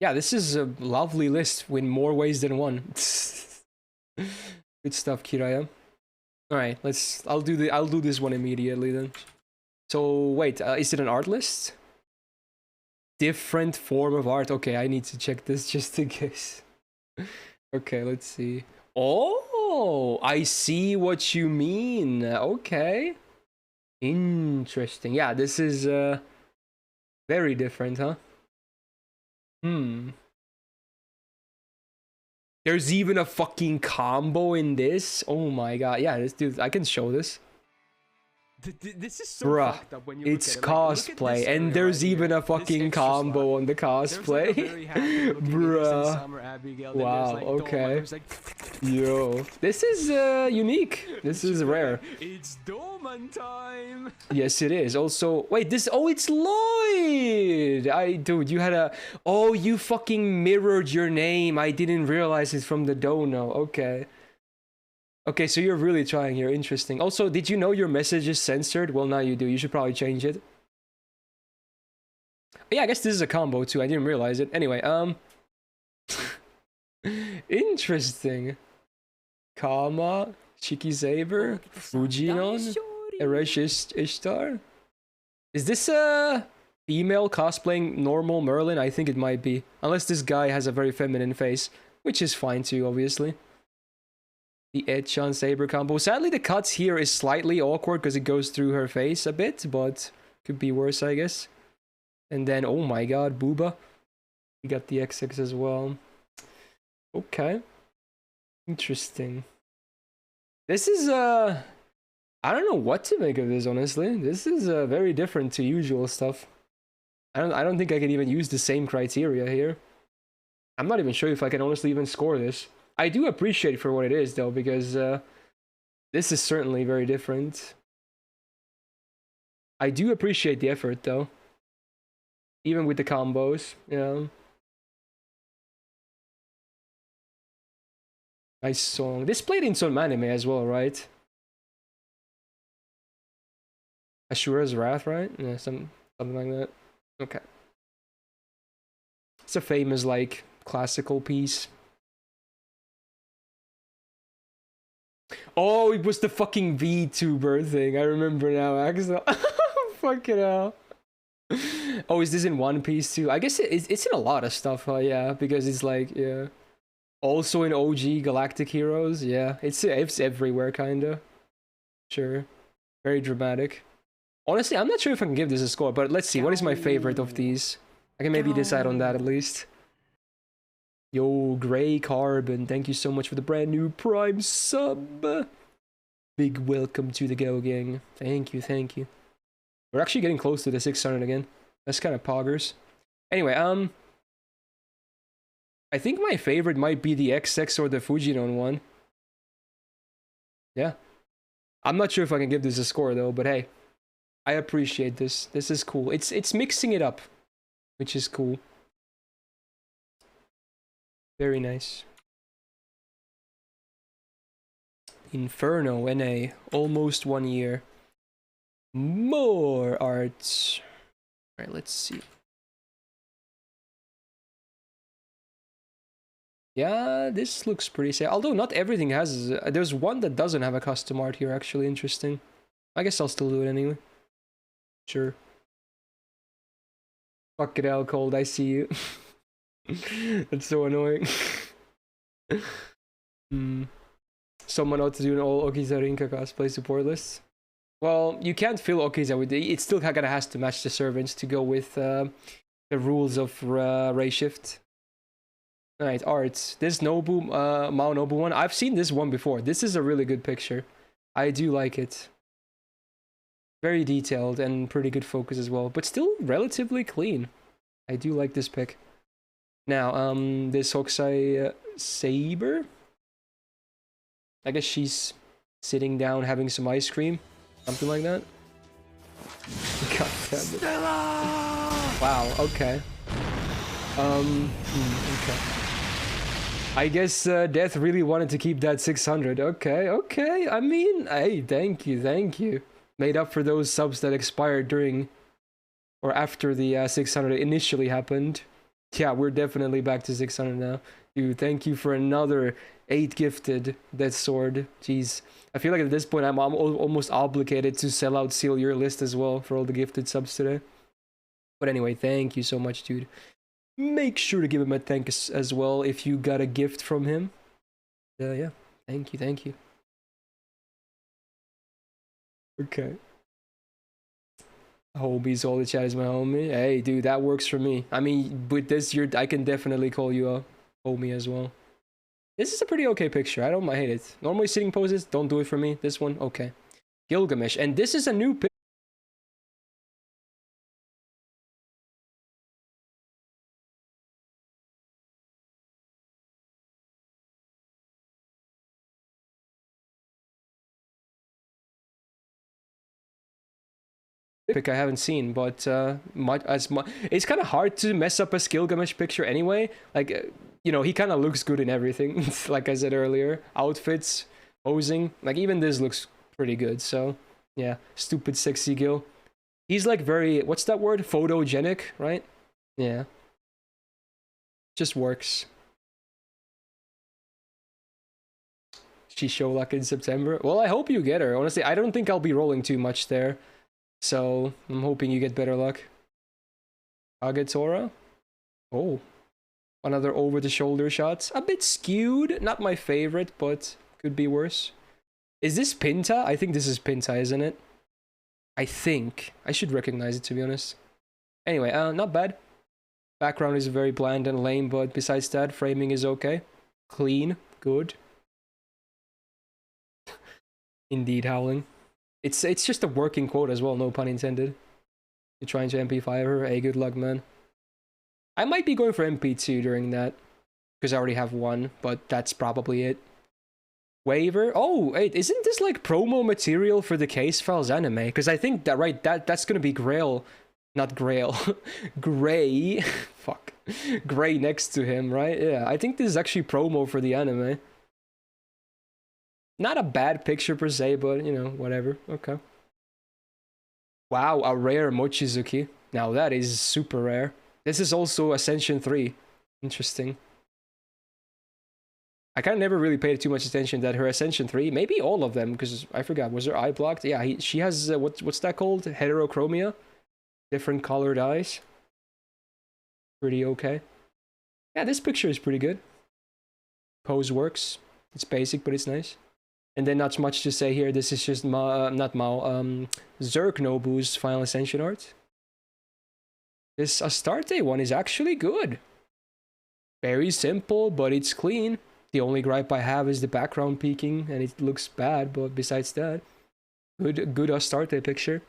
A: Yeah, this is a lovely list in more ways than one. Good stuff, Kiraya. All right, I'll do this one immediately then. So wait, is it an art list? Different form of art. Okay, I need to check this just in case. Okay, let's see. Oh, Oh, I see what you mean. Okay. Interesting. Yeah, this is very different, huh? There's even a fucking combo in this. Oh my god. Yeah, this dude, I can show this.
C: This is so
A: Bruh,
C: fucked up when you
A: it's
C: look at it. Like, look at
A: cosplay,
C: this
A: and
C: area
A: there's
C: right
A: even
C: here.
A: a fucking
C: This extra
A: combo
C: slot.
A: on the
C: There's like a
A: cosplay.
C: very happy looking
A: Bruh.
C: innocent Summer Abigail. Then
A: Wow,
C: there's like Doma,
A: okay.
C: there's like
A: Yo, this is unique. This is rare.
C: It's Doman time.
A: Yes, it is. Also, wait, this. Oh, it's Lloyd. Dude, you had a. Oh, you fucking mirrored your name. I didn't realize it's from the dono. Okay. Okay, so you're really trying here. Interesting. Also, did you know your message is censored? Well, now you do. You should probably change it. Yeah, I guess this is a combo too. I didn't realize it. Anyway, interesting. Kama, Shiki Saber, Fujinon, Eresh Ishtar. Is this a female cosplaying normal Merlin? I think it might be. Unless this guy has a very feminine face, which is fine too, obviously. The Echan Saber combo. Sadly, the cuts here is slightly awkward because it goes through her face a bit, but could be worse, I guess. And then, oh my god, Booba. We got the XX as well. Okay. Interesting. This is, I don't know what to make of this, honestly. This is very different to usual stuff. I don't think I can even use the same criteria here. I'm not even sure if I can honestly even score this. I do appreciate it for what it is, though, because this is certainly very different. I do appreciate the effort, though. Even with the combos, yeah. Nice song. This played in some anime as well, right? Ashura's Wrath, right? Yeah, something like that. Okay. It's a famous, like, classical piece. Oh, it was the fucking VTuber thing. I remember now, Axel. Fucking hell. Oh, is this in One Piece too? I guess it's in a lot of stuff, yeah, because it's like, yeah. Also in OG Galactic Heroes, yeah. It's everywhere, kinda. Sure. Very dramatic. Honestly, I'm not sure if I can give this a score, but let's see. What is my favorite of these? I can maybe decide on that at least. Yo, Grey Carbon, thank you so much for the brand new Prime sub. Big welcome to the Go Gang. Thank you, thank you. We're actually getting close to the 600 again. That's kind of poggers. Anyway, I think my favorite might be the XX or the Fujinon one. Yeah. I'm not sure if I can give this a score though, but hey. I appreciate this. This is cool. It's mixing it up, which is cool. Very nice. Inferno, NA. Almost 1 year. More art. Alright, let's see. Yeah, this looks pretty safe. Although not everything has... there's one that doesn't have a custom art here, actually. Interesting. I guess I'll still do it anyway. Sure. Fuck it out, Cold. I see you. That's so annoying. Someone ought to do an all Okizarinka cosplay support list. Well, you can't fill Okiza with it. It still kinda has to match the servants to go with the rules of Ray Shift. Alright, arts. This Nobu, Mao Nobu one. I've seen this one before. This is a really good picture. I do like it. Very detailed and pretty good focus as well, but still relatively clean. I do like this pic. Now, this Hokusai Saber. I guess she's sitting down having some ice cream. Something like that. God damn it. Wow, okay. Okay. I guess Death really wanted to keep that 600. Okay. I mean, hey, thank you. Made up for those subs that expired during or after the 600 initially happened. Yeah, we're definitely back to 600 now. Dude, thank you for another 8 gifted Death Sword. Jeez. I feel like at this point I'm almost obligated to sell out Seal Your List as well for all the gifted subs today. But anyway, thank you so much, dude. Make sure to give him a thanks as well if you got a gift from him. Yeah, Thank you, thank you. Okay. Homies, all the chat is my homie. Hey, dude, that works for me. I mean, with this, I can definitely call you a homie as well. This is a pretty okay picture. I don't hate it. Normally sitting poses don't do it for me. This one, okay. Gilgamesh, and this is a new picture. I haven't seen, but it's kind of hard to mess up a Gilgamesh picture anyway. Like, you know, he kind of looks good in everything. Like I said earlier, outfits, posing, like even this looks pretty good. So yeah, stupid sexy Gil. He's like very, what's that word? Photogenic, right? Yeah, just works. She show luck in September. Well, I hope you get her. Honestly, I don't think I'll be rolling too much there. So, I'm hoping you get better luck. Agetora? Oh. Another over-the-shoulder shot. A bit skewed. Not my favorite, but could be worse. Is this Pinta? I think this is Pinta, isn't it? I think. I should recognize it, to be honest. Anyway, not bad. Background is very bland and lame, but besides that, framing is okay. Clean. Good. Indeed, Howling. It's just a working quote as well, no pun intended. You're trying to MP5 her? Hey, good luck, man. I might be going for MP2 during that, because I already have one, but that's probably it. Waiver? Oh, wait, isn't this like promo material for the Case Files anime? Because I think that, right, that's gonna be Grail. Not Grail. Gray. Fuck. Gray next to him, right? Yeah, I think this is actually promo for the anime. Not a bad picture per se, but, you know, whatever. Okay. Wow, a rare Mochizuki. Now that is super rare. This is also Ascension 3. Interesting. I kind of never really paid too much attention that her Ascension 3, maybe all of them, because I forgot, was her eye blocked? Yeah, she has, what's that called? Heterochromia? Different colored eyes. Pretty okay. Yeah, this picture is pretty good. Pose works. It's basic, but it's nice. And then not much to say here. This is just not Mao. Zerk Nobu's Final Ascension art. This Astarte one is actually good. Very simple, but it's clean. The only gripe I have is the background peaking, and it looks bad. But besides that, good Astarte picture.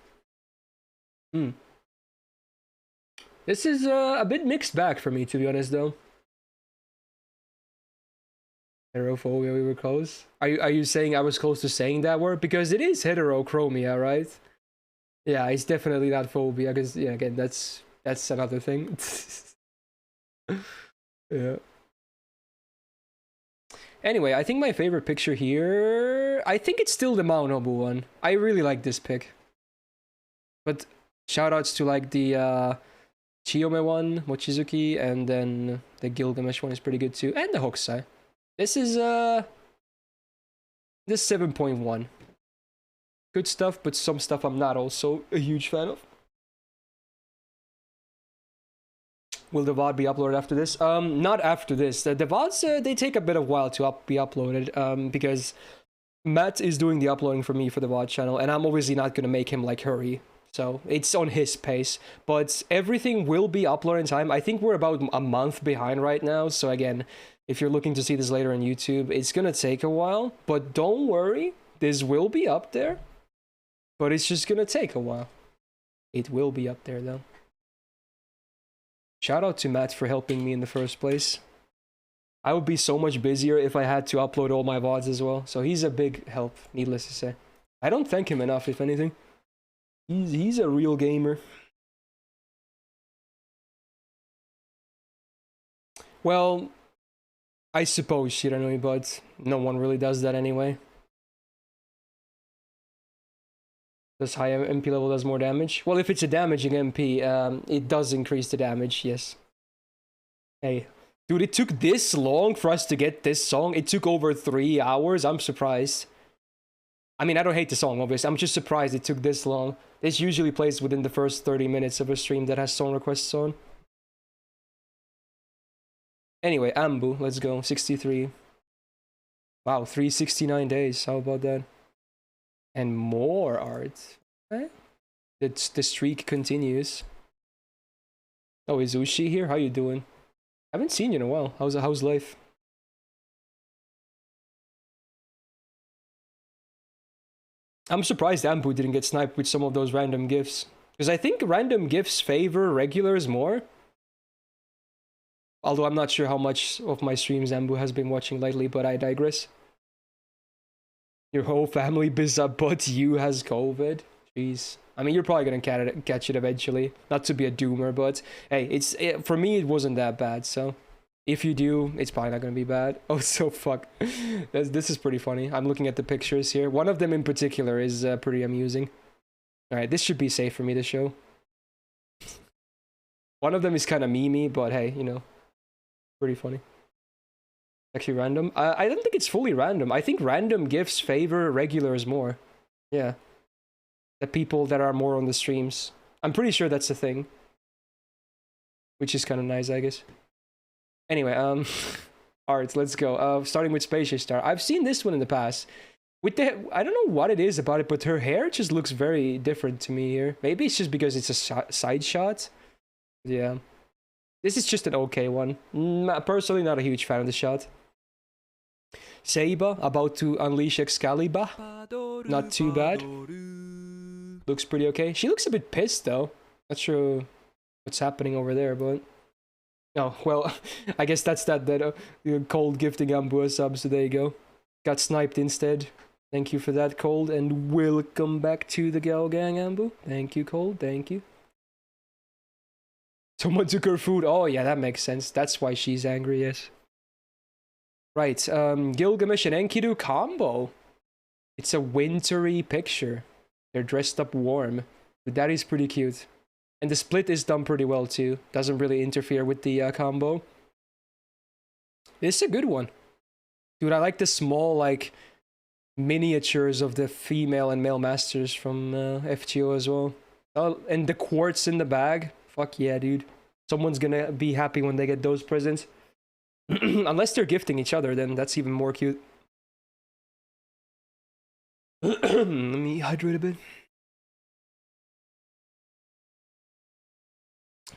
A: This is a bit mixed bag for me, to be honest, though. Heterophobia, we were close. Are you saying I was close to saying that word? Because it is heterochromia, right? Yeah, it's definitely not phobia, because, yeah, again, that's another thing. Yeah. Anyway, I think my favorite picture here, I think it's still the Maonobu one. I really like this pic. But shoutouts to like the Chiyome one, Mochizuki, and then the Gilgamesh one is pretty good too, and the Hokusai. This is this 7.1. Good stuff, but some stuff I'm not also a huge fan of. Will the VOD be uploaded after this? Not after this. The VODs, they take a bit of while to be uploaded, because Matt is doing the uploading for me for the VOD channel, and I'm obviously not gonna make him like hurry. So it's on his pace, but everything will be uploaded in time. I think we're about a month behind right now. So again, if you're looking to see this later on YouTube, it's gonna take a while, but don't worry, this will be up there, but it's just gonna take a while. It will be up there though. Shout out to Matt for helping me in the first place. I would be so much busier if I had to upload all my VODs as well. So he's a big help, needless to say. I don't thank him enough, if anything. He's a real gamer. Well, I suppose, Shiranui, but no one really does that anyway. Does high MP level does more damage? Well, if it's a damaging MP, it does increase the damage, yes. Hey, dude, it took this long for us to get this song. It took over 3 hours. I'm surprised. I mean, I don't hate the song, obviously. I'm just surprised it took this long. This usually plays within the first 30 minutes of a stream that has song requests on. Anyway, Ambu, let's go. 63. Wow, 369 days. How about that? And more art. Okay. The streak continues. Oh, is Ushi here? How you doing? I haven't seen you in a while. How's life? I'm surprised Ambu didn't get sniped with some of those random gifts. Because I think random gifts favor regulars more. Although I'm not sure how much of my streams Ambu has been watching lately, but I digress. Your whole family but you has COVID. Jeez. I mean, you're probably gonna catch it eventually. Not to be a doomer, but hey, for me it wasn't that bad. So if you do, it's probably not gonna be bad. Oh, so fuck. This is pretty funny. I'm looking at the pictures here. One of them in particular is pretty amusing. All right, this should be safe for me to show. One of them is kind of memey, but hey, you know, pretty funny. Actually random. I don't think it's fully random. I think random gifts favor regulars more. Yeah. The people that are more on the streams. I'm pretty sure that's the thing. Which is kind of nice, I guess. Anyway, alright, let's go. Starting with Spacious Star. I've seen this one in the past. With I don't know what it is about it, but her hair just looks very different to me here. Maybe it's just because it's a side shot. Yeah. This is just an okay one. Personally, not a huge fan of the shot. Seiba, about to unleash Excalibur. Not too bad. Looks pretty okay. She looks a bit pissed, though. Not sure what's happening over there, but... Oh, well, I guess that's that Cold gifting Ambua sub, so there you go. Got sniped instead. Thank you for that, Cold, and welcome back to the Gal Gang, Ambu. Thank you, Cold, thank you. Someone took her food. Oh, yeah, that makes sense. That's why she's angry, yes. Right, Gilgamesh and Enkidu combo. It's a wintry picture. They're dressed up warm. But that is pretty cute. And the split is done pretty well, too. Doesn't really interfere with the combo. This is a good one. Dude, I like the small, like, miniatures of the female and male masters from FGO as well. Oh, and the quartz in the bag. Fuck yeah, dude. Someone's gonna be happy when they get those presents. Unless they're gifting each other, then that's even more cute. Let me hydrate a bit.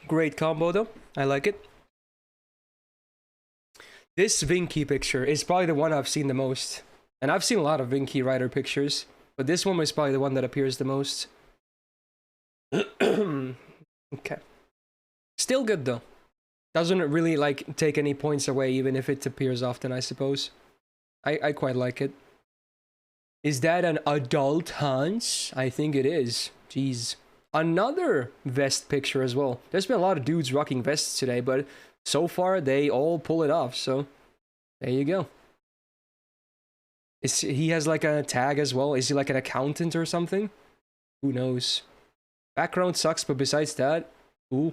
A: Great combo, though. I like it. This Vinky picture is probably the one I've seen the most. And I've seen a lot of Vinky Rider pictures, but this one is probably the one that appears the most. Okay. Still good, though. Doesn't really, like, take any points away, even if it appears often, I suppose. I quite like it. Is that an adult Hans? I think it is. Jeez. Another vest picture as well. There's been a lot of dudes rocking vests today, but so far they all pull it off, so there you go. He has like a tag as well. Is he like an accountant or something? Who knows? Background sucks, but besides that, ooh.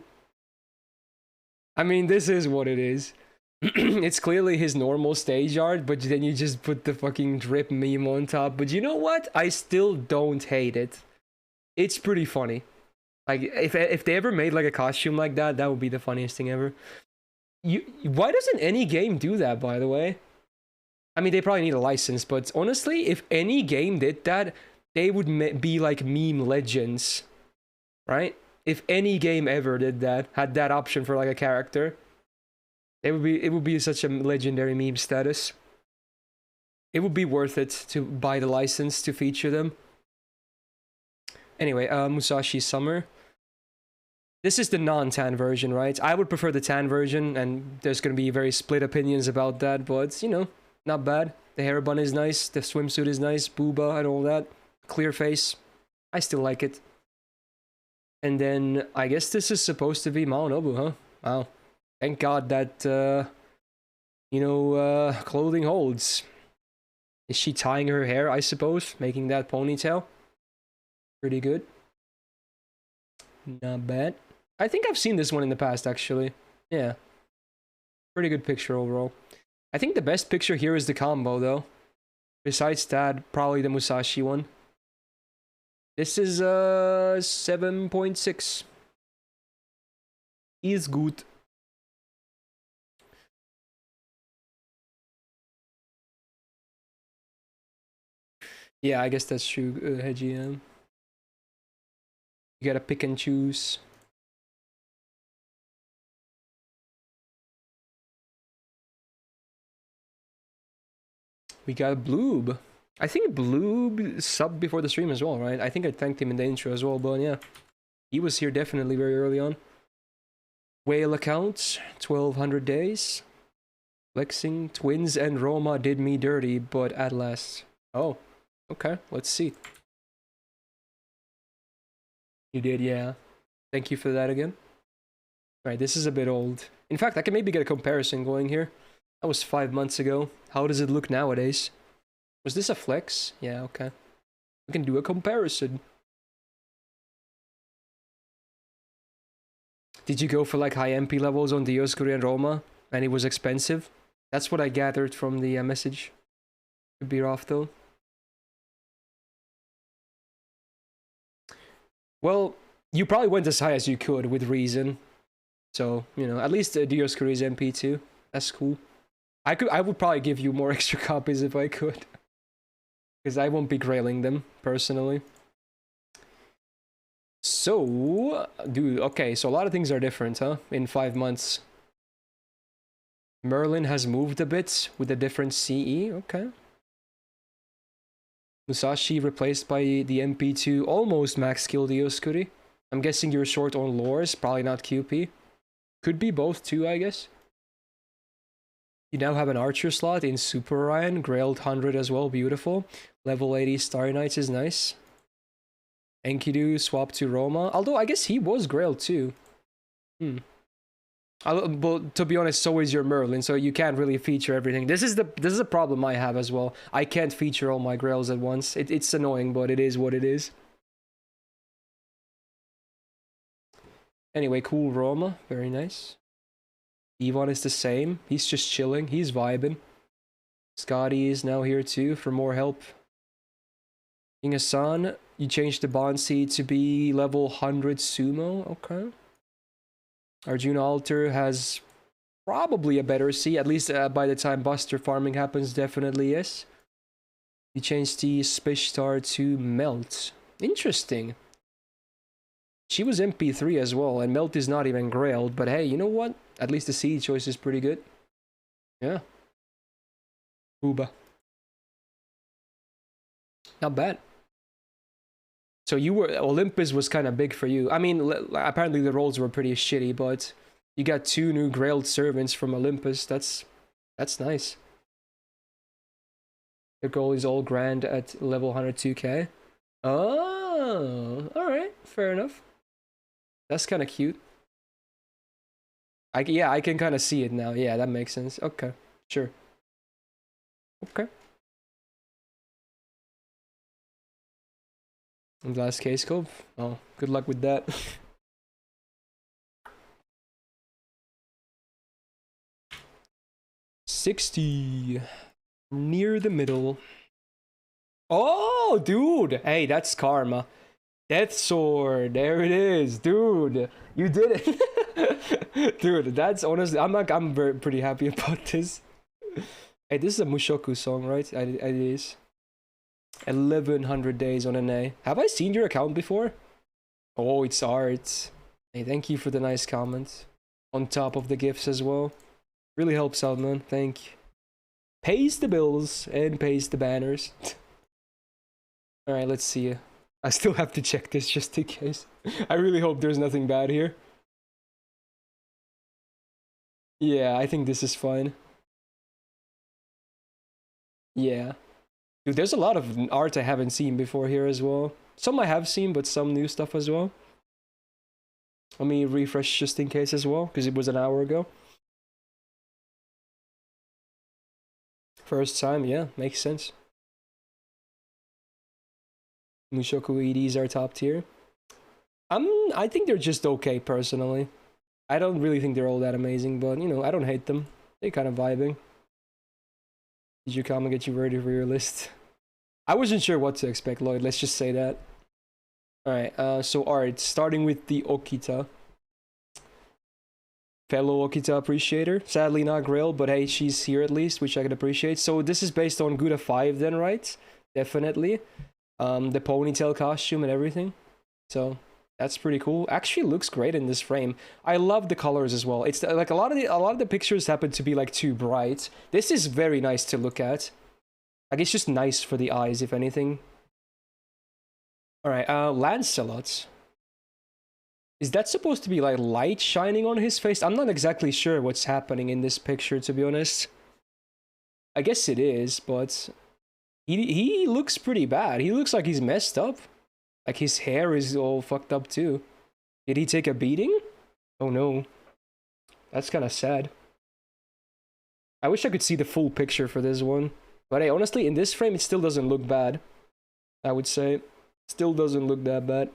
A: I mean, this is what it is. It's clearly his normal stage art, but then you just put the fucking drip meme on top. But you know what? I still don't hate it. It's pretty funny. Like, if they ever made like a costume like that, that would be the funniest thing ever. Why doesn't any game do that, by the way? I mean, they probably need a license, but honestly, if any game did that, they would be like meme legends, right? If any game ever did that, had that option for like a character, it would be such a legendary meme status. It would be worth it to buy the license to feature them. Anyway, Musashi Summer. This is the non-tan version, right? I would prefer the tan version, and there's going to be very split opinions about that, but, you know, not bad. The hair bun is nice, the swimsuit is nice, booba and all that. Clear face. I still like it. And then, I guess this is supposed to be Maonobu, huh? Wow. Thank God that, clothing holds. Is she tying her hair, I suppose? Making that ponytail? Pretty good. Not bad. I think I've seen this one in the past, actually. Yeah. Pretty good picture overall. I think the best picture here is the combo, though. Besides that, probably the Musashi one. This is 7.6. Is good. Yeah, I guess that's true, Hedgie. You gotta pick and choose. We got Bloob. I think Bloob subbed before the stream as well, right? I think I thanked him in the intro as well, but yeah. He was here definitely very early on. Whale account, 1200 days. Flexing, Twins and Roma did me dirty, but at last. Oh, okay, let's see. You did, yeah. Thank you for that again. Alright, this is a bit old. In fact, I can maybe get a comparison going here. That was 5 months ago. How does it look nowadays? Was this a flex? Yeah, okay. We can do a comparison. Did you go for like high MP levels on Dioscuri and Roma? And it was expensive? That's what I gathered from the message. Could be off though. Well, you probably went as high as you could with reason. So, you know, at least Dioscuri is MP too. That's cool. I would probably give you more extra copies if I could. Because I won't be grailing them, personally. So, dude, okay, so a lot of things are different, huh? In 5 months. Merlin has moved a bit with a different CE, okay. Musashi replaced by the MP2, almost max skill Dioscuri. I'm guessing you're short on lores, probably not QP. Could be both too, I guess. You now have an archer slot in Super Orion, Grailed 100 as well, beautiful. Level 80 Starry Knights is nice. Enkidu swapped to Roma, although I guess he was Grailed too. But to be honest, so is your Merlin, so you can't really feature everything. This is a problem I have as well. I can't feature all my Grails at once. It's annoying, but it is what it is. Anyway, cool Roma, very nice. Ivan is the same. He's just chilling. He's vibing. Scotty is now here too for more help. King Hassan, you changed the bond seed to be level 100 sumo. Okay. Arjuna Alter has probably a better C. At least by the time Buster farming happens, definitely yes. You changed the Spishtar to Melt. Interesting. She was MP3 as well, and Melt is not even grailed. But hey, you know what? At least the seed choice is pretty good. Yeah. Uba. Not bad. So you were... Olympus was kind of big for you. I mean, apparently the rolls were pretty shitty, but you got 2 new grailed servants from Olympus. That's nice. The goal is all grand at level 102k. Oh, alright. Fair enough. That's kind of cute. Yeah, I can kind of see it now. Yeah, that makes sense. Okay, sure. Okay. And last case scope. Oh, good luck with that. $60. Near the middle. Oh, dude. Hey, that's karma. Death Sword. There it is. Dude, you did it. Dude, that's honestly... I'm pretty happy about this. Hey, this is a Mushoku song, right? It is. 1100 days on an A. Have I seen your account before? Oh, it's art. Hey, thank you for the nice comment. On top of the gifts as well. Really helps out, man. Thank you. Pays the bills and pays the banners. Alright, let's see. I still have to check this just in case. I really hope there's nothing bad here. Yeah, I think this is fine. Yeah. Dude, there's a lot of art I haven't seen before here as well. Some I have seen, but some new stuff as well. Let me refresh just in case as well, because it was an hour ago. First time, yeah, makes sense. Mushoku EDs are top tier. I think they're just okay, personally. I don't really think they're all that amazing, but, you know, I don't hate them. They're kind of vibing. Did your comment get you ready for your list? I wasn't sure what to expect, Lloyd. Let's just say that. Alright, so art. Starting with the Okita. Fellow Okita appreciator. Sadly not Grail, but hey, she's here at least, which I can appreciate. So this is based on Gouda 5 then, right? definitely. The ponytail costume and everything. So that's pretty cool. Actually looks great in this frame. I love the colors as well. It's like a lot of the pictures happen to be like too bright. This is very nice to look at. Like it's just nice for the eyes, if anything. All right, Lancelot. Is that supposed to be like light shining on his face? I'm not exactly sure what's happening in this picture, to be honest. I guess it is, but he looks pretty bad. He looks like he's messed up. Like his hair is all fucked up too. Did he take a beating? Oh no. That's kind of sad. I wish I could see the full picture for this one. But hey, honestly, in this frame, it still doesn't look bad. I would say. Still doesn't look that bad.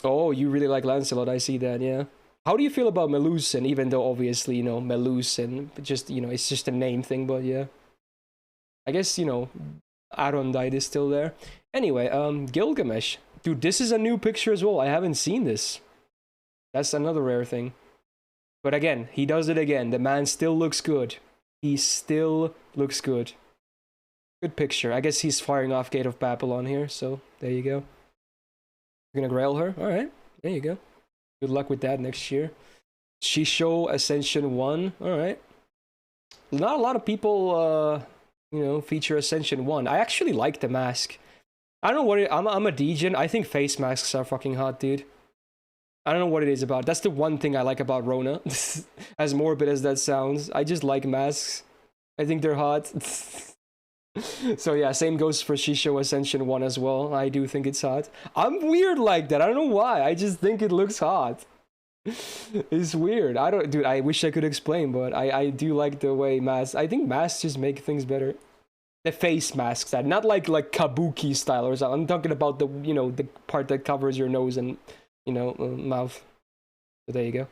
A: Oh, you really like Lancelot, I see that, yeah. How do you feel about Melusen, even though obviously, you know, Melusen, just, you know, it's just a name thing, but yeah. I guess, you know, Arondite is still there. Anyway, Gilgamesh. Dude, this is a new picture as well. I haven't seen this. That's another rare thing. But again, he does it again. The man still looks good. He still looks good. Good picture. I guess he's firing off Gate of Babylon here, so there you go. You're gonna grail her? Alright, there you go. Good luck with that next year. Shisho Ascension 1. Alright. Not a lot of people, you know, feature Ascension 1. I actually like the mask. I don't know what I'm a degen. I think face masks are fucking hot, dude. I don't know what it is about. That's the one thing I like about Rona. As morbid as that sounds. I just like masks. I think they're hot. So yeah, same goes for Shisho Ascension 1 as well. I do think it's hot. I'm weird like that. I don't know why. I just think it looks hot. It's weird. Dude, I wish I could explain, but I do like the way masks. I think masks just make things better. The face masks, that not like kabuki style or something. I'm talking about the, you know, the part that covers your nose and, you know, mouth. So there you go.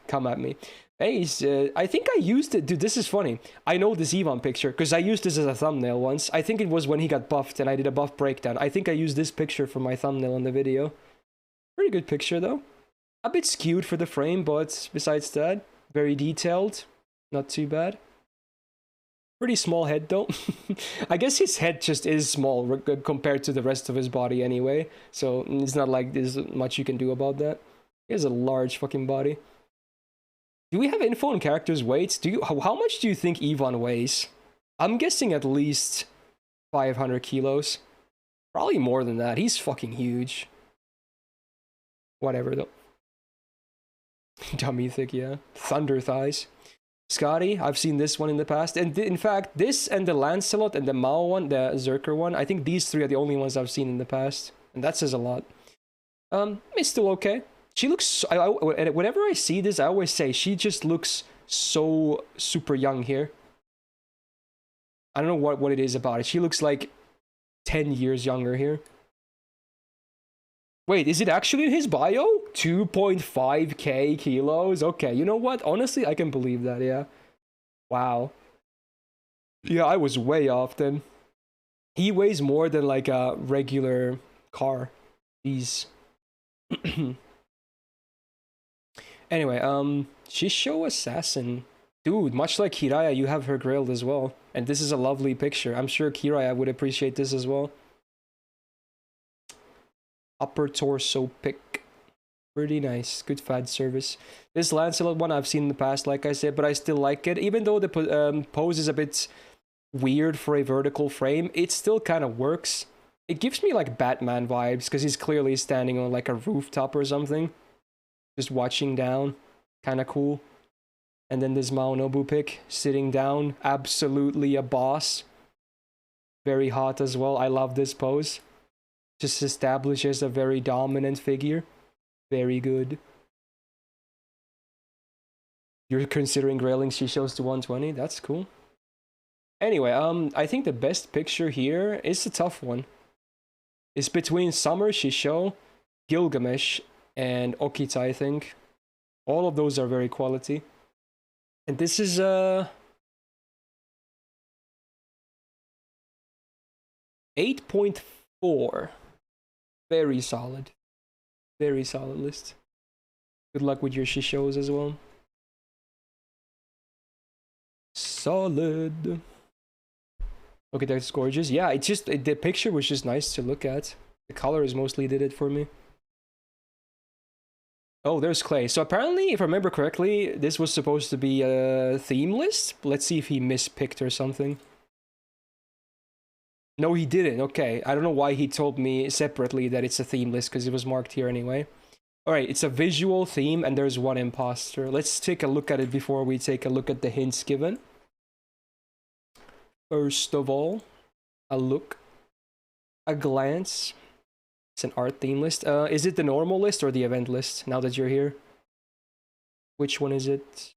A: Come at me. Hey, I think I used it. Dude, this is funny. I know this Ivan picture because I used this as a thumbnail once. I think it was when he got buffed and I did a buff breakdown. I think I used this picture for my thumbnail in the video. Pretty good picture though. A bit skewed for the frame, but besides that, very detailed. Not too bad. Pretty small head though. I guess his head just is small compared to the rest of his body anyway. So it's not like there's much you can do about that. He has a large fucking body. Do we have info on characters' weights? How much do you think Ivan weighs? I'm guessing at least 500 kilos. Probably more than that. He's fucking huge. Whatever though. Dummy thick, yeah. Thunder thighs. Scotty, I've seen this one in the past. And in fact, this and the Lancelot and the Mao one, the Zerker one, I think these three are the only ones I've seen in the past. And that says a lot. It's still okay. She looks, whenever I see this, I always say, she just looks so super young here. I don't know what it is about it. She looks like 10 years younger here. Wait, is it actually in his bio? 2.5k kilos? Okay, you know what? Honestly, I can believe that, yeah. Wow. Yeah, I was way off then. He weighs more than like a regular car. Jeez. Anyway, Shisho Assassin. Dude, much like Kiraya, you have her grailed as well. And this is a lovely picture. I'm sure Kiraya would appreciate this as well. Upper torso pick. Pretty nice. Good fad service. This Lancelot one I've seen in the past, like I said, but I still like it. Even though the pose is a bit weird for a vertical frame, it still kind of works. It gives me like Batman vibes, because he's clearly standing on like a rooftop or something. Just watching down. Kind of cool. And then this Maonobu pick, sitting down. Absolutely a boss. Very hot as well. I love this pose. Just establishes a very dominant figure. Very good. You're considering grailing Shishos to 120? That's cool. Anyway, I think the best picture here is a tough one. It's between Summer Shisho, Gilgamesh, and Okita, I think. All of those are very quality. And this is 8.4. Very solid. Very solid list. Good luck with your Shishos as well. Solid. Okay, that's gorgeous. Yeah, it's just the picture was just nice to look at. The colors mostly did it for me. Oh, there's Clay. So apparently, if I remember correctly, this was supposed to be a theme list. Let's see if he mispicked or something. No, he didn't. Okay, I don't know why he told me separately that it's a theme list, because it was marked here anyway. Alright, it's a visual theme, and there's one imposter. Let's take a look at it before we take a look at the hints given. First of all, a look, a glance. It's an art theme list. Is it the normal list or the event list, now that you're here? Which one is it?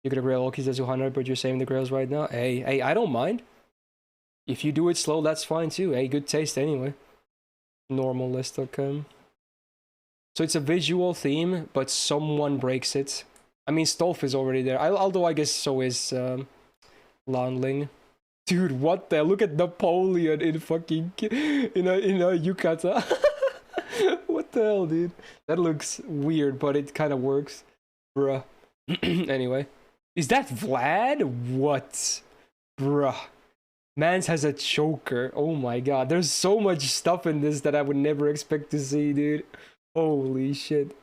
A: You're gonna grail all keys as 100, but you're saving the grails right now? Hey, I don't mind. If you do it slow, that's fine too. Hey, good taste anyway. Normal list, okay. So it's a visual theme, but someone breaks it. I mean, Stolf is already there. Although I guess so is Lanling. Dude, what the? Look at Napoleon in fucking in a yukata. What the hell, dude? That looks weird, but it kind of works, bruh. Anyway, is that Vlad? What, bruh? Mans has a choker. Oh my god, there's so much stuff in this that I would never expect to see, dude. Holy shit.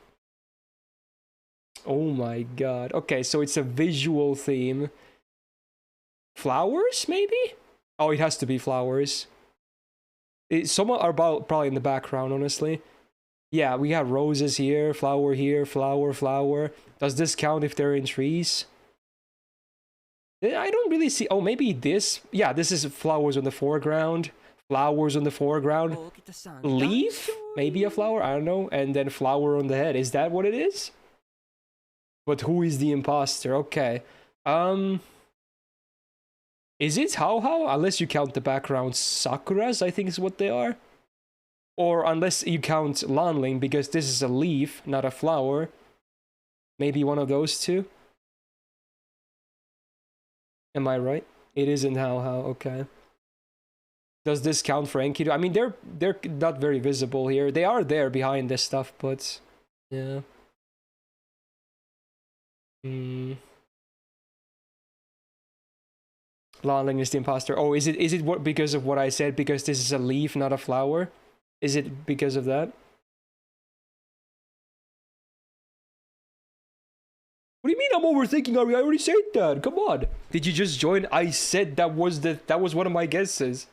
A: Oh my god. Okay, so it's a visual theme. Flowers, maybe? Oh, it has to be flowers. Some are probably in the background, honestly. Yeah, we got roses here, flower, flower. Does this count if they're in trees? I don't really see... Oh, maybe this? Yeah, this is flowers on the foreground. Flowers on the foreground. Leaf? Maybe a flower? I don't know. And then flower on the head. Is that what it is? But who is the imposter? Okay. Is it How? Unless you count the background Sakuras, I think is what they are. Or unless you count Lanling, because this is a leaf, not a flower. Maybe one of those two. Am I right? It isn't How, okay. Does this count for Enkidu? I mean, they're not very visible here. They are there behind this stuff, but... Yeah. Lanling is the imposter. Oh, is it what, because of what I said? Because this is a leaf, not a flower? Is it because of that? What do you mean I'm overthinking, Ari? I already said that. Come on. Did you just join? I said that was one of my guesses.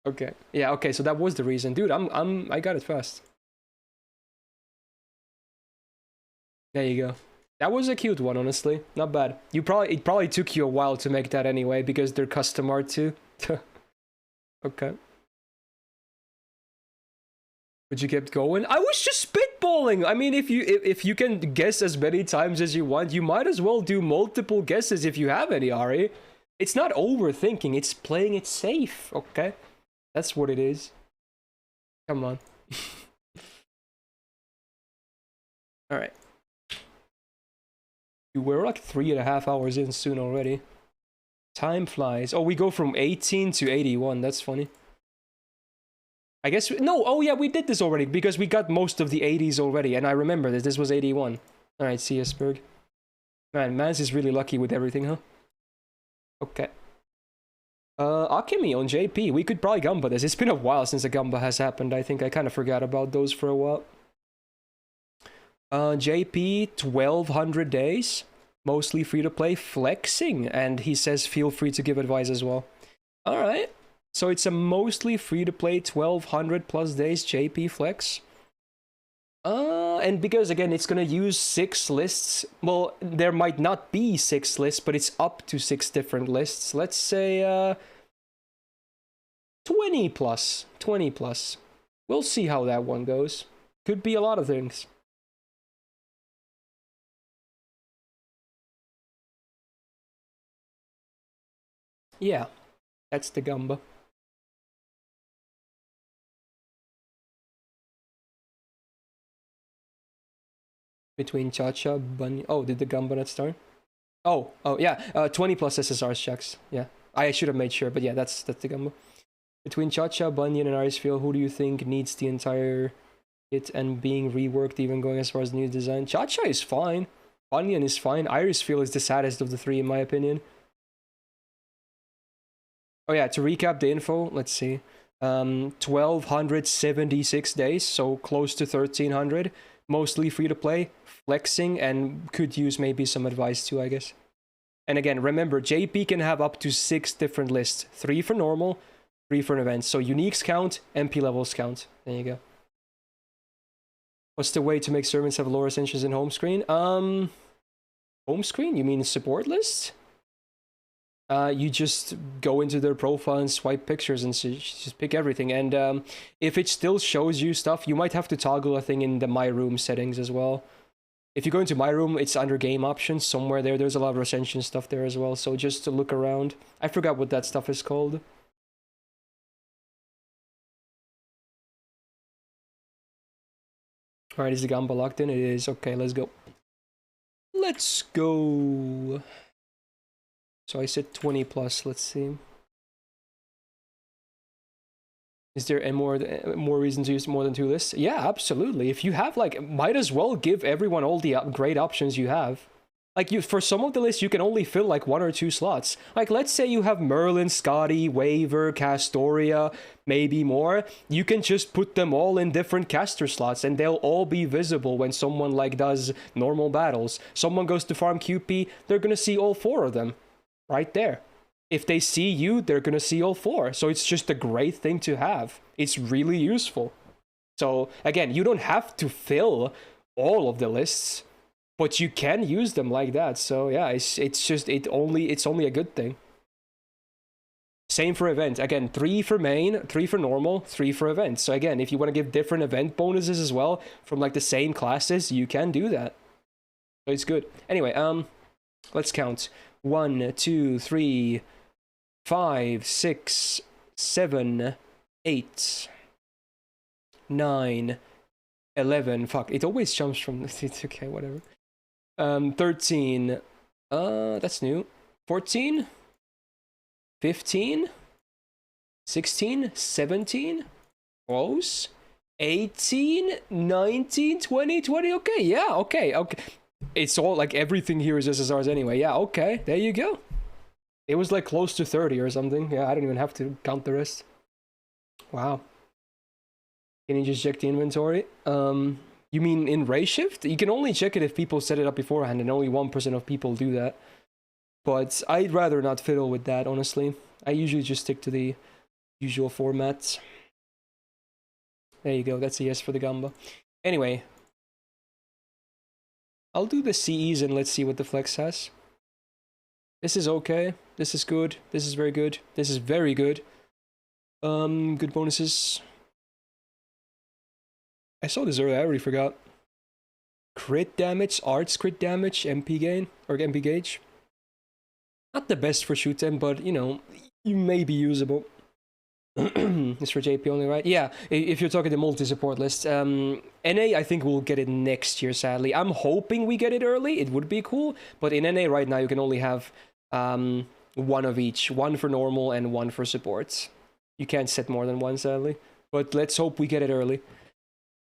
A: Okay. Yeah, okay, so that was the reason. Dude, I got it fast. There you go. That was a cute one, honestly. Not bad. It probably took you a while to make that anyway, because they're custom art too. Okay. But you kept going. I was just spitballing. I mean, if you can guess as many times as you want, you might as well do multiple guesses if you have any, Ari. It's not overthinking. It's playing it safe. Okay, that's what it is. Come on. All right. We're like 3.5 hours in soon already. Time flies. Oh, we go from 18 to 81. That's funny. I guess... No, oh yeah, we did this already, because we got most of the 80s already, and I remember that this was 81. Alright, CSberg. Man, Mans is really lucky with everything, huh? Okay. Akemi on JP. We could probably Gamba this. It's been a while since a Gamba has happened. I think I kind of forgot about those for a while. JP, 1200 days. Mostly free to play, flexing. And he says feel free to give advice as well. Alright. So it's a mostly free to play 1200 plus days JP flex. And because again it's gonna use 6 lists. Well, there might not be 6 lists, but it's up to 6 different lists. Let's say 20 plus. 20 plus. We'll see how that one goes. Could be a lot of things. Yeah, that's the Gamba. Between Cha-Cha, Bunny... Oh, did the Gamba not start? Oh, yeah, 20 plus SSRs checks. Yeah, I should have made sure, but yeah, that's the Gamba. Between Cha-Cha, Bunyan, and Irisfield, who do you think needs the entire kit and being reworked, even going as far as new design? Cha-Cha is fine. Bunyan is fine. Irisfield is the saddest of the 3, in my opinion. Oh yeah, to recap the info, let's see. 1276 days, so close to 1300. Mostly free to play, flexing, and could use maybe some advice too, I guess. And again, remember, JP can have up to 6 different lists. 3 for normal, 3 for an event. So uniques count, MP levels count. There you go. What's the way to make servants have lower ascensions in home screen? Home screen? You mean support list? You just go into their profile and swipe pictures and just pick everything. And if it still shows you stuff, you might have to toggle a thing in the My Room settings as well. If you go into My Room, it's under game options somewhere there. There's a lot of Ascension stuff there as well. So just to look around. I forgot what that stuff is called. Alright, is the Gamba locked in? It is. Okay, let's go. Let's go. So I said 20 plus, let's see. Is there a more reason to use more than 2 lists? Yeah, absolutely. If you have, like, might as well give everyone all the great options you have. Like, for some of the lists, you can only fill, like, 1 or 2 slots. Like, let's say you have Merlin, Scotty, Waver, Castoria, maybe more. You can just put them all in different caster slots, and they'll all be visible when someone, like, does normal battles. Someone goes to farm QP, they're gonna see all 4 of them. Right there. If they see you, they're gonna see all 4. So it's just a great thing to have. It's really useful. So again, you don't have to fill all of the lists, but you can use them like that. So yeah, it's only a good thing. Same for event. Again, 3 for main, 3 for normal, 3 for event. So again, if you want to give different event bonuses as well from like the same classes, you can do that. So it's good. Anyway, let's count. 1, 2, 3, 5, 6, 7, 8, 9, 11. Fuck, it always jumps from. It's okay, whatever. 13. That's new. 14, 15, 16, 17. Close. 18, 19, 20, 20. Okay, yeah, okay. It's all like everything here is SSRs anyway. Yeah, okay, there you go. It was like close to 30 or something. Yeah, I don't even have to count the rest. Wow. Can you just check the inventory? You mean in Ray Shift? You can only check it if people set it up beforehand, and only 1% of people do that. But I'd rather not fiddle with that, honestly. I usually just stick to the usual formats. There you go, that's a yes for the Gamba. Anyway. I'll do the CEs and let's see what the flex has. This is okay. This is good. This is very good. This is very good. Good bonuses. I saw this earlier, I already forgot. Crit damage, arts crit damage, MP gain, or MP gauge. Not the best for shoot 10, but you know, you may be usable. It's for JP only, right? Yeah, if you're talking the multi-support list. NA, I think we'll get it next year, sadly. I'm hoping we get it early. It would be cool. But in NA right now, you can only have 1 of each. 1 for normal and 1 for supports. You can't set more than 1, sadly. But let's hope we get it early.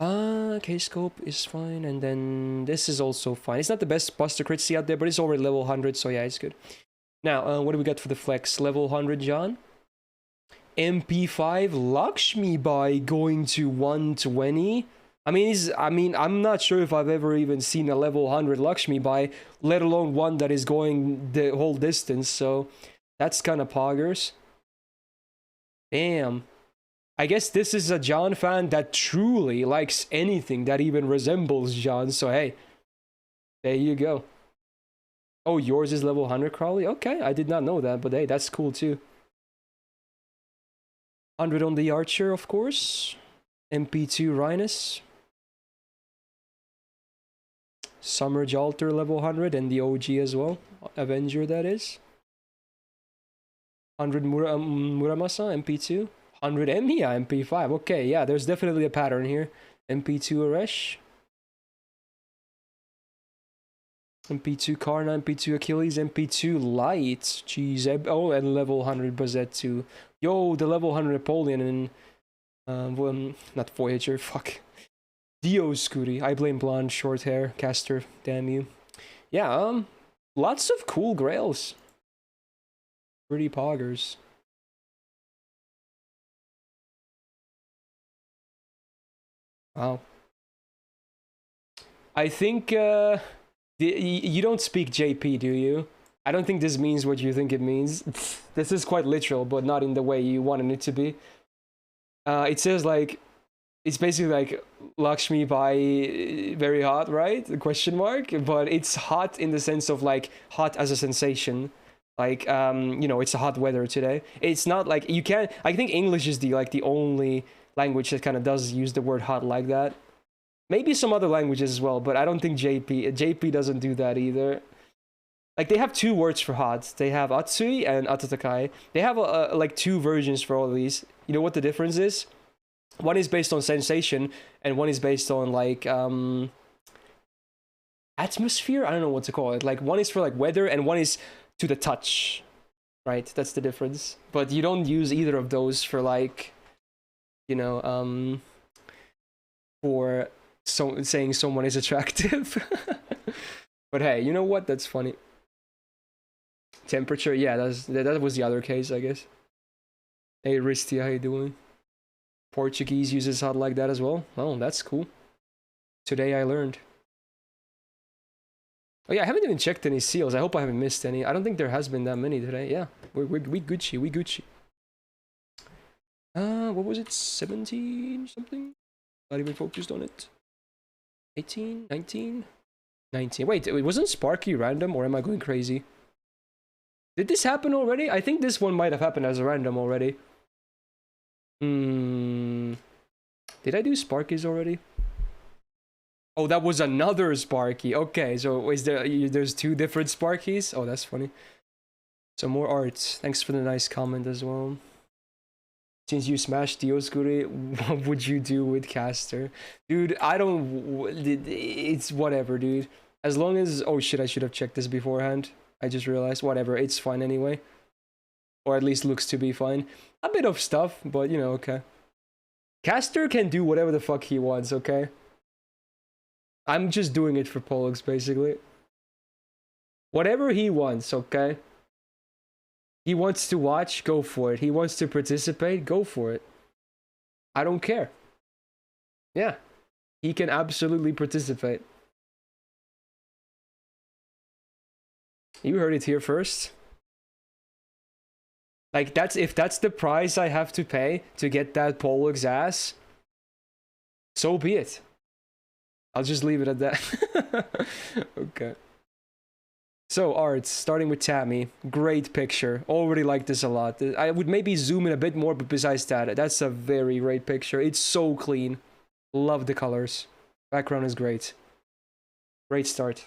A: K-scope is fine. And then this is also fine. It's not the best Buster Crit C out there, but it's already level 100, so yeah, it's good. Now, what do we got for the flex? Level 100, John? MP5 Lakshmi by going to 120. I mean, I'm not sure if I've ever even seen a level 100 Lakshmi by, let alone one that is going the whole distance. So that's kind of poggers. Damn. I guess this is a John fan that truly likes anything that even resembles John. So hey, there you go. Oh, yours is level 100, Crowley? Okay, I did not know that, but hey, that's cool too. 100 on the Archer, of course. MP2 Rhinus. Summer Jalter level 100 and the OG as well. Avenger, that is. 100 Muramasa, MP2. 100 Emiya, MP5. Okay, yeah, there's definitely a pattern here. MP2 Aresh. MP2 Karna, MP2 Achilles, MP2 Light. Jeez, oh, and level 100 Bazette too. Yo, the level 100 Napoleon and not Voyager, fuck. Dioscuri. I blame blonde, short hair, caster, damn you. Yeah, lots of cool grails. Pretty poggers. Wow. I think you don't speak JP, do you? I don't think this means what you think it means. This is quite literal, but not in the way you wanted it to be. It says like, it's basically like Lakshmi Bai very hot, right? The question mark, but it's hot in the sense of like hot as a sensation. Like you know, it's a hot weather today. It's not like you can't. I think English is the only language that kind of does use the word hot like that. Maybe some other languages as well, but I don't think JP doesn't do that either. Like they have two words for hot. They have atsui and atatakai. They have like two versions for all of these. You know what the difference is? One is based on sensation, and one is based on like atmosphere. I don't know what to call it. Like one is for like weather, and one is to the touch. Right? That's the difference. But you don't use either of those for like, you know, for saying someone is attractive. But hey, you know what? That's funny. Temperature, yeah, that was the other case, I guess. Hey, Risty, how you doing? Portuguese uses hot like that as well. Oh, that's cool. Today I learned. Oh yeah, I haven't even checked any seals. I hope I haven't missed any. I don't think there has been that many today. Yeah, we Gucci, we Gucci. What was it? 17 something? Not even focused on it. 18, 19, 19. Wait, it wasn't Sparky random, or am I going crazy? Did this happen already? I think this one might have happened as a random already. Did I do Sparkies already? Oh, that was another Sparky. Okay, so is there's two different Sparkies? Oh, that's funny. So more arts. Thanks for the nice comment as well. Since you smashed Dioscuri, what would you do with Caster? Dude, I don't... It's whatever, dude. As long as... Oh shit, I should have checked this beforehand. I just realized. Whatever, it's fine anyway. Or at least looks to be fine. A bit of stuff, but you know, okay. Caster can do whatever the fuck he wants, okay? I'm just doing it for Pollux, basically. Whatever he wants, okay? He wants to watch, go for it. He wants to participate, go for it. I don't care. Yeah. He can absolutely participate. You heard it here first. Like, if that's the price I have to pay to get that Pollux ass, so be it. I'll just leave it at that. Okay. So, arts, starting with Tammy. Great picture. Already like this a lot. I would maybe zoom in a bit more, but besides that, that's a very great picture. It's so clean. Love the colors. Background is great. Great start.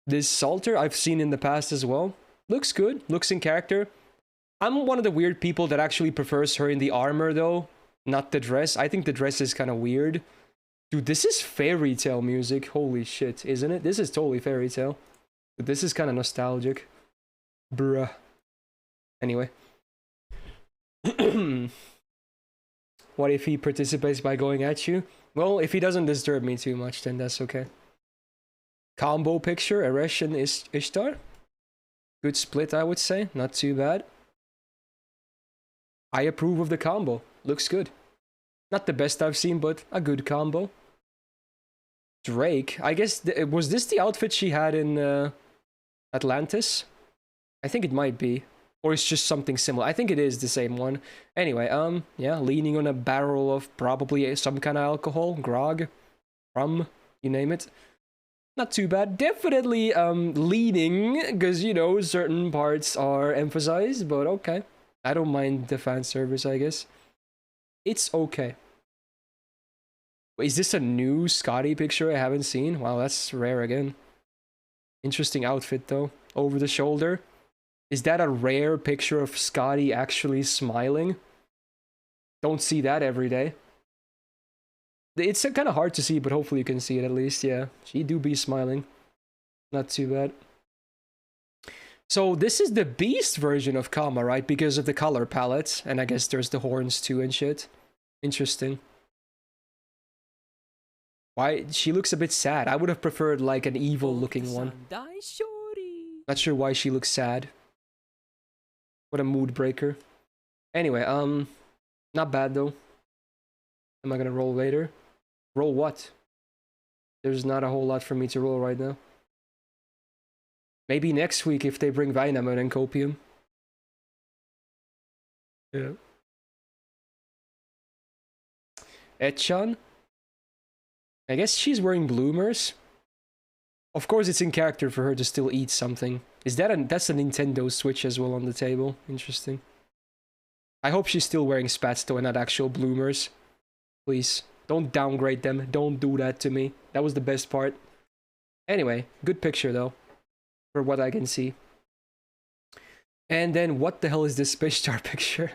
A: This Salter I've seen in the past as well. Looks good. Looks in character. I'm one of the weird people that actually prefers her in the armor, though. Not the dress. I think the dress is kind of weird. Dude, this is fairy tale music. Holy shit, isn't it? This is totally fairy tale. But this is kind of nostalgic. Bruh. Anyway. What if he participates by going at you? Well, if he doesn't disturb me too much, then that's okay. Combo picture, Eresh and Ishtar. Good split, I would say. Not too bad. I approve of the combo. Looks good. Not the best I've seen, but a good combo. Drake. I guess, was this the outfit she had in Atlantis? I think it might be. Or it's just something similar. I think it is the same one. Anyway, yeah, leaning on a barrel of probably some kind of alcohol. Grog. Rum. You name it. Not too bad. Definitely leaning, because, you know, certain parts are emphasized, but okay. I don't mind the fan service, I guess. It's okay. Wait, is this a new Scotty picture I haven't seen? Wow, that's rare again. Interesting outfit, though. Over the shoulder. Is that a rare picture of Scotty actually smiling? Don't see that every day. It's kind of hard to see, but hopefully you can see it at least, yeah. She do be smiling. Not too bad. So this is the Beast version of Kama, right? Because of the color palette. And I guess there's the horns too and shit. Interesting. Why? She looks a bit sad. I would have preferred like an evil looking one. Not sure why she looks sad. What a mood breaker. Anyway, not bad though. Am I gonna roll later? Roll what? There's not a whole lot for me to roll right now. Maybe next week if they bring Vynamo and Copium. Yeah. Etchan? I guess she's wearing bloomers. Of course it's in character for her to still eat something. Is that that's a Nintendo Switch as well on the table? Interesting. I hope she's still wearing spats though and not actual bloomers. Please, don't downgrade them. Don't do that to me. That was the best part. Anyway, good picture though, for what I can see. And then what the hell is this Space Star picture?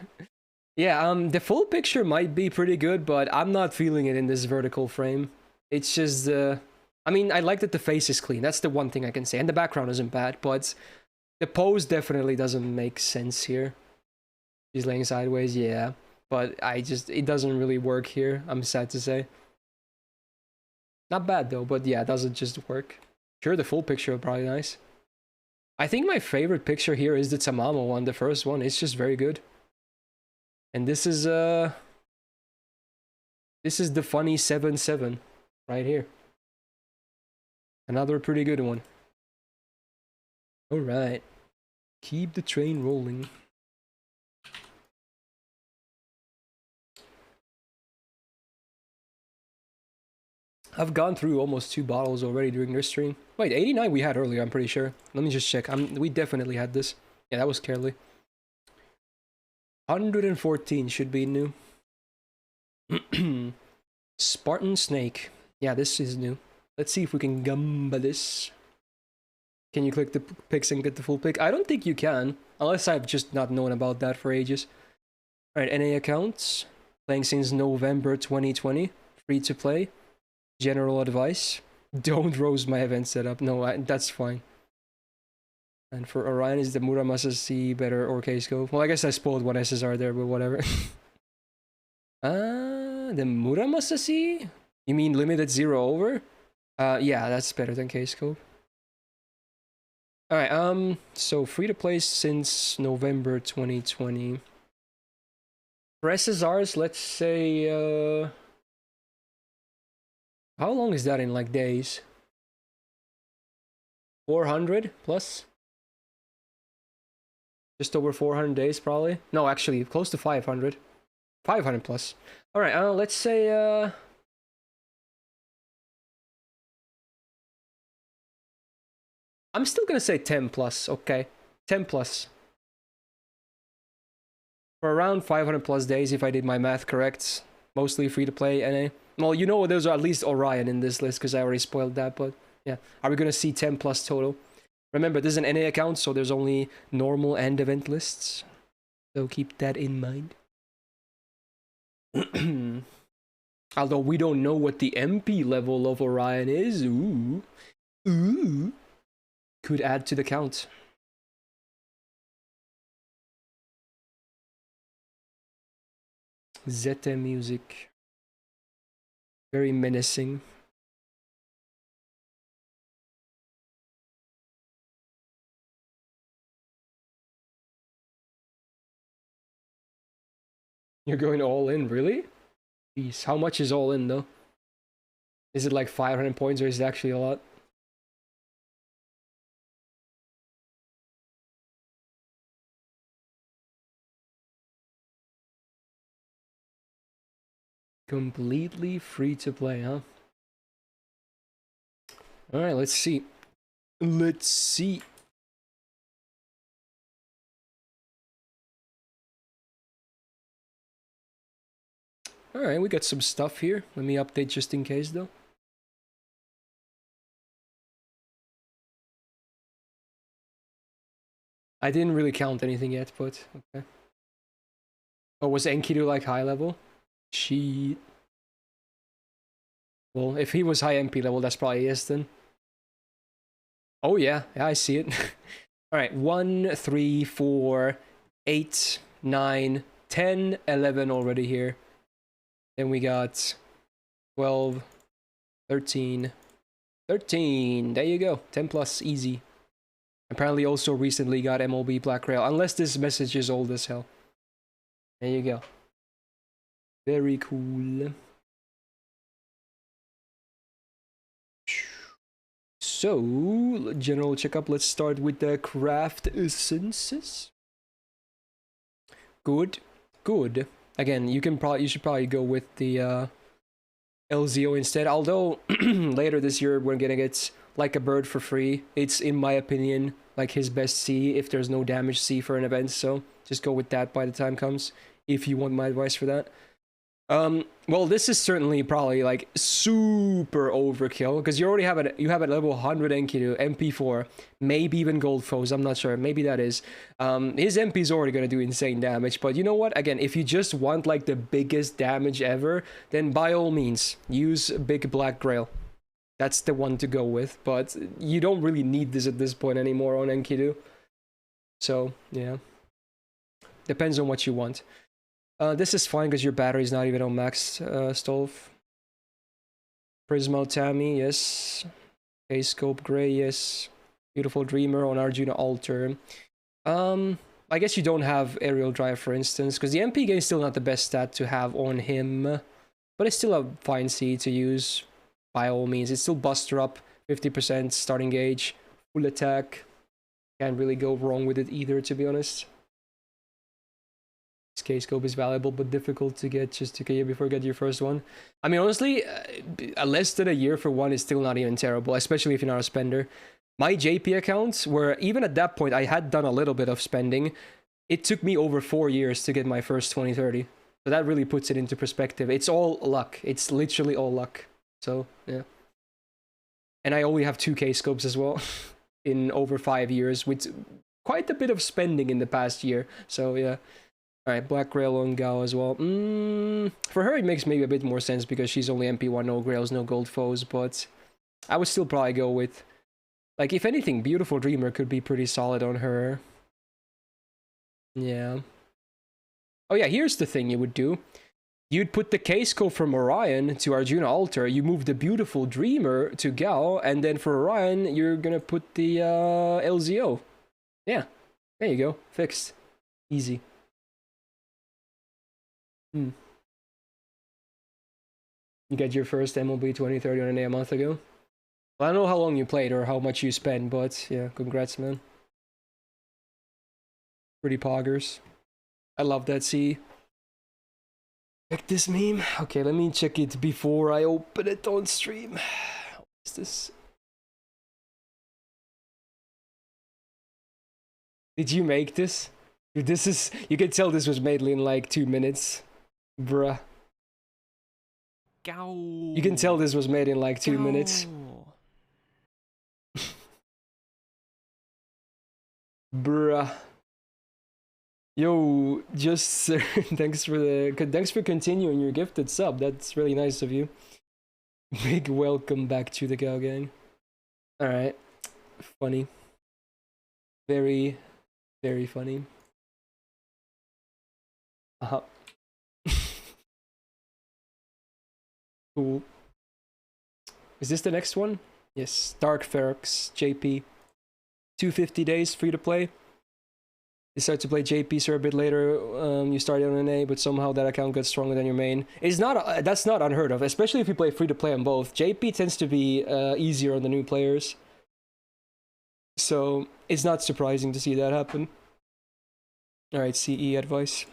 A: Yeah, the full picture might be pretty good, but I'm not feeling it in this vertical frame. It's just, I mean, I like that the face is clean. That's the one thing I can say. And the background isn't bad, but the pose definitely doesn't make sense here. She's laying sideways, yeah. But it doesn't really work here, I'm sad to say. Not bad though, but yeah, it doesn't just work. Sure, the full picture would probably be nice. I think my favorite picture here is the Tamamo one, the first one. It's just very good. And this is the funny 7-7 right here. Another pretty good one. Alright. Keep the train rolling. I've gone through almost 2 bottles already during this stream. Wait, 89 we had earlier, I'm pretty sure. Let me just check. We definitely had this. Yeah, that was Carely. 114 should be new. Spartan Snake. Yeah, this is new. Let's see if we can gumba this. Can you click the pics and get the full pic? I don't think you can, unless I've just not known about that for ages. Alright, NA accounts. Playing since November 2020. Free to play. General advice. Don't roast my event setup. No, that's fine. And for Orion, is the Muramasa C better or K-Scope? Well, I guess I spoiled one SSR there, but whatever. The Muramasa C? You mean limited 0 over? Yeah, that's better than K-Scope. Alright, so free to play since November 2020. For SSRs, let's say, how long is that in, like, days? 400 plus? Just over 400 days, probably? No, actually, close to 500. 500 plus. Alright, let's say, I'm still gonna say 10 plus, okay. 10 plus. For around 500 plus days, if I did my math correct. Mostly free to play, NA. Well, you know there's at least Orion in this list, because I already spoiled that, but yeah. Are we gonna see 10 plus total? Remember, this is an NA account, so there's only normal and event lists. So keep that in mind. Although we don't know what the MP level of Orion is. Ooh. Ooh. Could add to the count. Zeta music. Very menacing. You're going all in, really? Jeez, how much is all in though? Is it like 500 points or is it actually a lot? Completely free to play, huh? Alright, let's see. Let's see. Alright, we got some stuff here. Let me update just in case though. I didn't really count anything yet, but okay. Oh, was Enkidu like high level? Cheat. Well, if he was high MP level, that's probably yes then. Oh yeah, yeah, I see it. Alright, 1, 3, 4, 8, 9, 10, 11 already here. Then we got 12, 13, 13. There you go. 10 plus, easy. Apparently also recently got MLB Black Rail, unless this message is old as hell. There you go. Very cool. So, general checkup. Let's start with the craft essences. Good, good. Again, you should probably go with the LZO instead. Although later this year we're gonna get Like a Bird for free. It's, in my opinion, like his best C if there's no damage C for an event. So just go with that by the time comes, if you want my advice for that. Well, this is certainly probably like super overkill because you already have it. You have at level 100 Enkidu, MP4, maybe even Gold Foes. I'm not sure. Maybe that is. His MP is already gonna do insane damage. But you know what? Again, if you just want like the biggest damage ever, then by all means use Big Black Grail. That's the one to go with. But you don't really need this at this point anymore on Enkidu. So yeah, depends on what you want. This is fine because your battery's not even on max, Stolf. Prismo Tammy, yes. K-Scope Grey, yes. Beautiful Dreamer on Arjuna Altar. I guess you don't have Aerial Drive, for instance, because the MP gain is still not the best stat to have on him. But it's still a fine C to use, by all means. It's still Buster up, 50% starting gauge, full attack. Can't really go wrong with it either, to be honest. This K-Scope is valuable but difficult to get just a year before you get your first one. I mean, honestly, less than a year for one is still not even terrible, especially if you're not a spender. My JP accounts, where even at that point I had done a little bit of spending, it took me over 4 years to get my first 2030. So that really puts it into perspective. It's all luck. It's literally all luck. So, yeah. And I only have 2 K-Scopes as well in over 5 years, with quite a bit of spending in the past year. So, yeah. Alright, Black Grail on Gao as well. For her, it makes maybe a bit more sense because she's only MP1, no Grails, no Gold Foes, but I would still probably go with, like, if anything, Beautiful Dreamer could be pretty solid on her. Yeah. Oh yeah, here's the thing you would do. You'd put the K-Scope from Orion to Arjuna Altar, you move the Beautiful Dreamer to Gao, and then for Orion, you're gonna put the LZO. Yeah, there you go, fixed. Easy. You got your first MLB 2030 on an A month ago? Well, I don't know how long you played or how much you spent, but yeah, congrats, man. Pretty poggers. I love that C. Check this meme. Okay, let me check it before I open it on stream. What is this? Did you make this? Dude, this is... You can tell this was made in like 2 minutes. Bruh.
C: Gow.
A: You can tell this was made in like 2 minutes. Bruh. Yo, just thanks for continuing your gifted sub. That's really nice of you. Big welcome back to the Gal Gang. Alright. Funny. Very, very funny. Uh-huh. Cool. Is this the next one? Yes. Dark Ferox, JP. 250 days, free to play. You start to play JP, sir, a bit later. You started on an A, but somehow that account got stronger than your main. It's not. That's not unheard of, especially if you play free to play on both. JP tends to be easier on the new players, so it's not surprising to see that happen. All right, CE advice.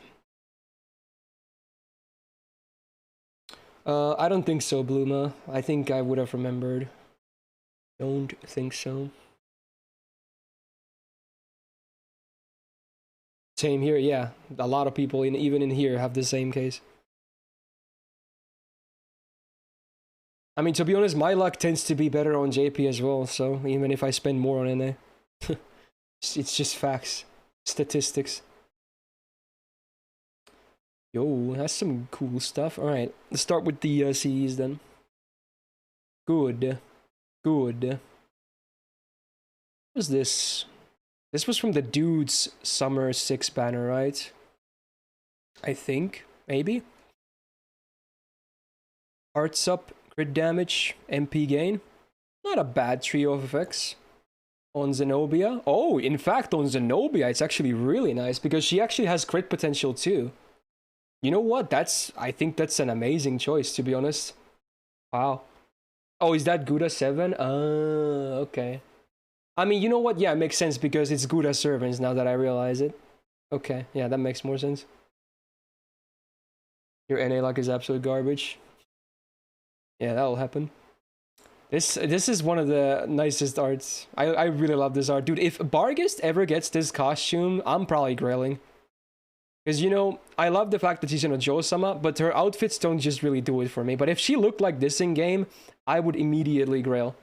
A: I don't think so, Bluma. I think I would have remembered. Don't think so. Same here, yeah. A lot of people, even in here, have the same case. I mean, to be honest, my luck tends to be better on JP as well, so even if I spend more on NA. It's just facts. Statistics. Yo, that's some cool stuff. Alright, let's start with the CEs then. Good. Good. What was this? This was from the Dude's Summer 6 banner, right? I think. Maybe? Hearts up, crit damage, MP gain. Not a bad trio of effects. On Zenobia. Oh, in fact, on Zenobia, it's actually really nice because she actually has crit potential too. You know what? I think that's an amazing choice, to be honest. Wow. Oh, is that Gouda 7? Okay. I mean, you know what? Yeah, it makes sense because it's Gouda servants now that I realize it. Okay, yeah, that makes more sense. Your NA luck is absolute garbage. Yeah, that'll happen. This is one of the nicest arts. I really love this art. Dude, if Bargist ever gets this costume, I'm probably grailing. Because, you know, I love the fact that she's in a Jo-sama, but her outfits don't just really do it for me. But if she looked like this in-game, I would immediately grail.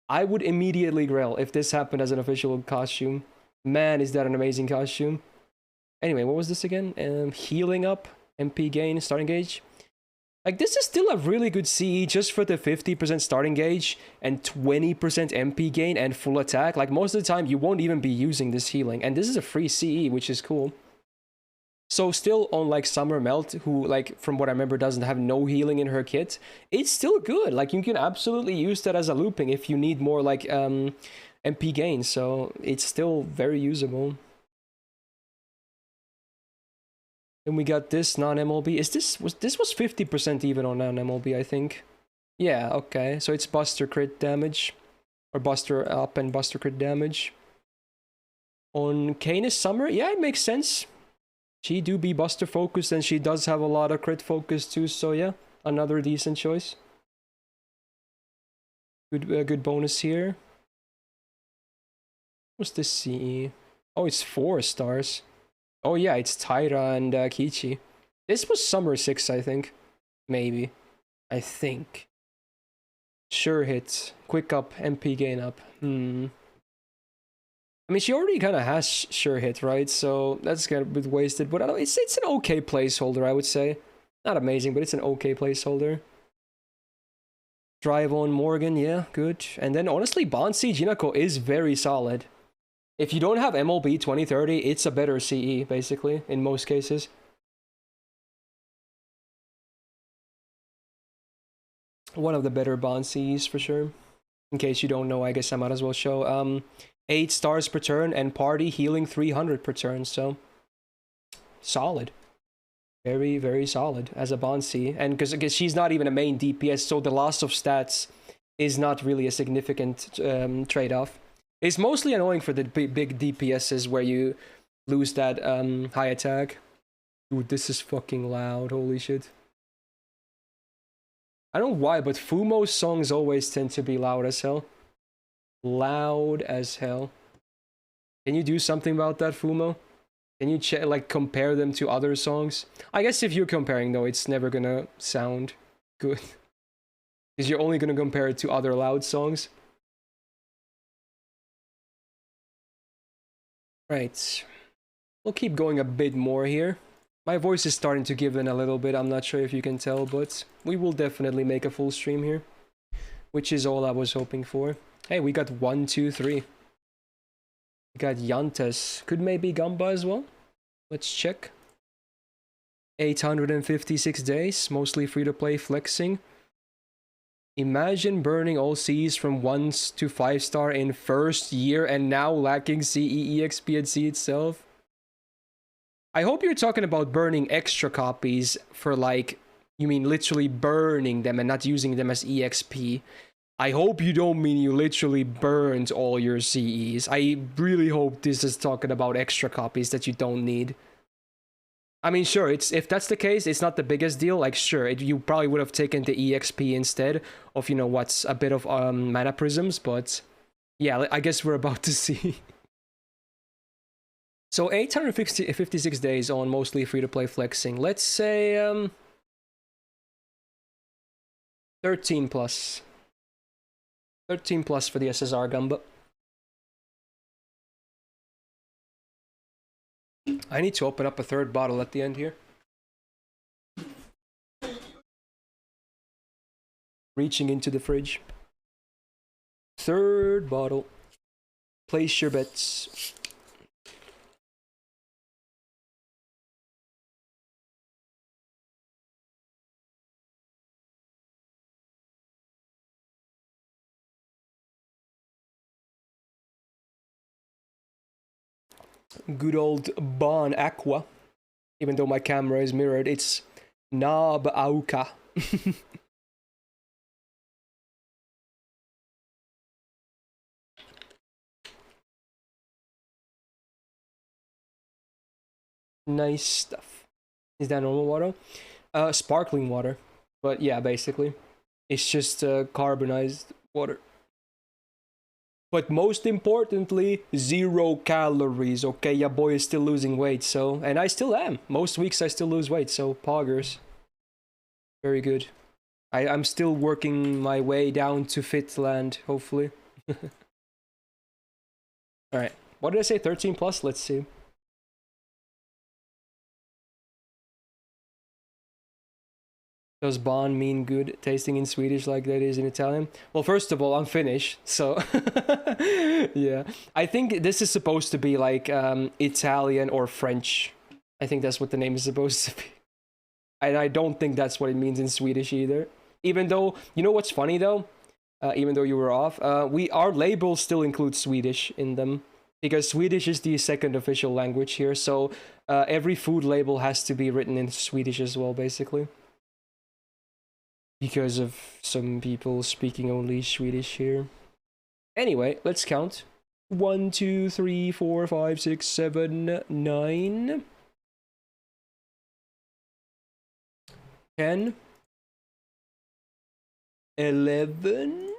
A: I would immediately grail if this happened as an official costume. Man, is that an amazing costume. Anyway, what was this again? Healing up, MP gain, starting gauge. Like, this is still a really good CE just for the 50% starting gauge and 20% MP gain and full attack. Like, most of the time, you won't even be using this healing. And this is a free CE, which is cool. So still on, like, Summer Melt, who, like, from what I remember, doesn't have no healing in her kit, it's still good. Like, you can absolutely use that as a looping if you need more, like, MP gain. So it's still very usable. Then we got this non-MLB. This was 50% even on non-MLB, I think. Yeah, okay. So it's Buster crit damage. Or Buster up and Buster crit damage. On Canis Summer, yeah, it makes sense. She do be Buster focused and she does have a lot of crit focus too, so yeah, another decent choice. Good bonus here. What's this CE? Oh, it's 4 stars. Oh yeah, it's Taira and Kichi. This was Summer 6, I think. Maybe. I think. Sure hit. Quick up, MP gain up. I mean, she already kind of has sure hit, right? So that's kind of a bit wasted. But it's an okay placeholder, I would say. Not amazing, but it's an okay placeholder. Drive on Morgan, yeah, good. And then honestly, Bansi Jinako is very solid. If you don't have MLB 2030, it's a better CE, basically, in most cases. One of the better Bond CEs, for sure. In case you don't know, I guess I might as well show. 8 stars per turn, and party healing 300 per turn, so... solid. Very, very solid as a Bond C. And because she's not even a main DPS, so the loss of stats is not really a significant trade-off. It's mostly annoying for the big DPSs where you lose that high attack. Dude, this is fucking loud, holy shit. I don't know why, but Fumo's songs always tend to be loud as hell. Loud as hell. Can you do something about that, Fumo? Can you like compare them to other songs? I guess if you're comparing though, it's never gonna sound good. Because you're only gonna compare it to other loud songs. Right. We'll keep going a bit more here. My voice is starting to give in a little bit, I'm not sure if you can tell, but we will definitely make a full stream here. Which is all I was hoping for. Hey, we got 1, 2, 3. We got Yantes. Could maybe Gamba as well? Let's check. 856 days, mostly free-to-play flexing. Imagine burning all Cs from 1 to 5 star in first year and now lacking CE, EXP, and C itself. I hope you're talking about burning extra copies for like, you mean literally burning them and not using them as EXP. I hope you don't mean you literally burned all your CEs. I really hope this is talking about extra copies that you don't need. I mean, sure, if that's the case, it's not the biggest deal. Like, sure, you probably would have taken the EXP instead of, you know, what's a bit of mana prisms, but yeah, I guess we're about to see. So 856 days on mostly free-to-play flexing. Let's say 13 plus. 13 plus for the SSR Gamba. I need to open up a third bottle at the end here. Reaching into the fridge. Third bottle. Place your bets. Good old Bon Aqua. Even though my camera is mirrored, it's Nab Auka. Nice stuff. Is that normal water? Sparkling water. But yeah, basically. It's just carbonized water. But most importantly, 0 calories, okay? Your boy is still losing weight, so... And I still am. Most weeks I still lose weight, so poggers. Very good. I'm still working my way down to Fitland, hopefully. Alright. What did I say? 13 plus? Let's see. Does bon mean good tasting in Swedish like that is in Italian? Well, first of all, I'm Finnish, so... yeah. I think this is supposed to be like Italian or French. I think that's what the name is supposed to be. And I don't think that's what it means in Swedish either. Even though, you know what's funny though? Even though you were off, our labels still include Swedish in them. Because Swedish is the second official language here, so every food label has to be written in Swedish as well, basically. Because of some people speaking only Swedish here. Anyway, let's count. 1, 2, 3, 4, 5, 6, 7, 9. 10. 11.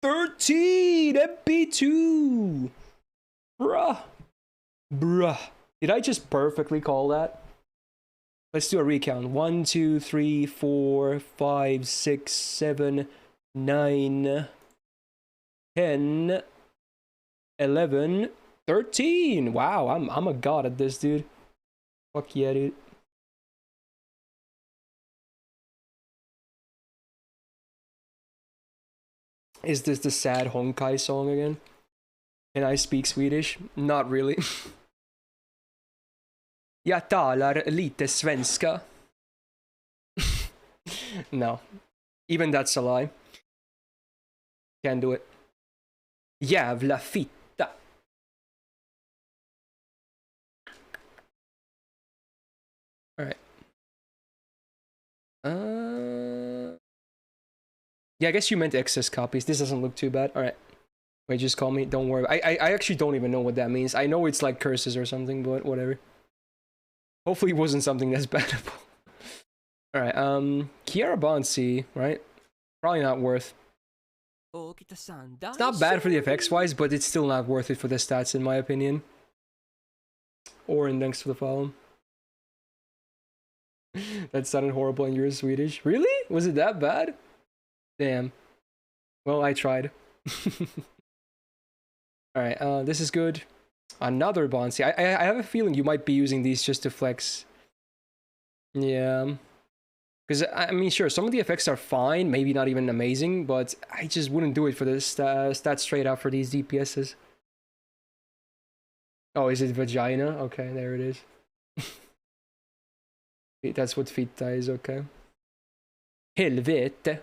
A: 13! MP2! Bruh. Bruh. Did I just perfectly call that? Let's do a recount. 1, 2, 3, 4, 5, 6, 7, 9, 10, 11, 13. Wow, I'm a god at this, dude. Fuck yeah, dude. Is this the sad Honkai song again? Can I speak Swedish? Not really. Jag talar lite svenska. No. Even that's a lie. Can't do it. Jävla fitta. Alright. Yeah, I guess you meant excess copies. This doesn't look too bad. Alright. Wait, just call me. Don't worry. I actually don't even know what that means. I know it's like curses or something, but whatever. Hopefully it wasn't something that's bannable. Alright, Kiara Bonsi, right? Probably not worth. It's not bad for the effects wise, but it's still not worth it for the stats in my opinion. Or in thanks for the follow. That sounded horrible and you're Swedish. Really? Was it that bad? Damn. Well, I tried. Alright, this is good. Another Bonsi. I have a feeling you might be using these just to flex. Yeah. Because, I mean, sure, some of the effects are fine, maybe not even amazing, but I just wouldn't do it for the stats straight out for these DPSs. Oh, is it vagina? Okay, there it is. That's what fitta is, okay. Helvete.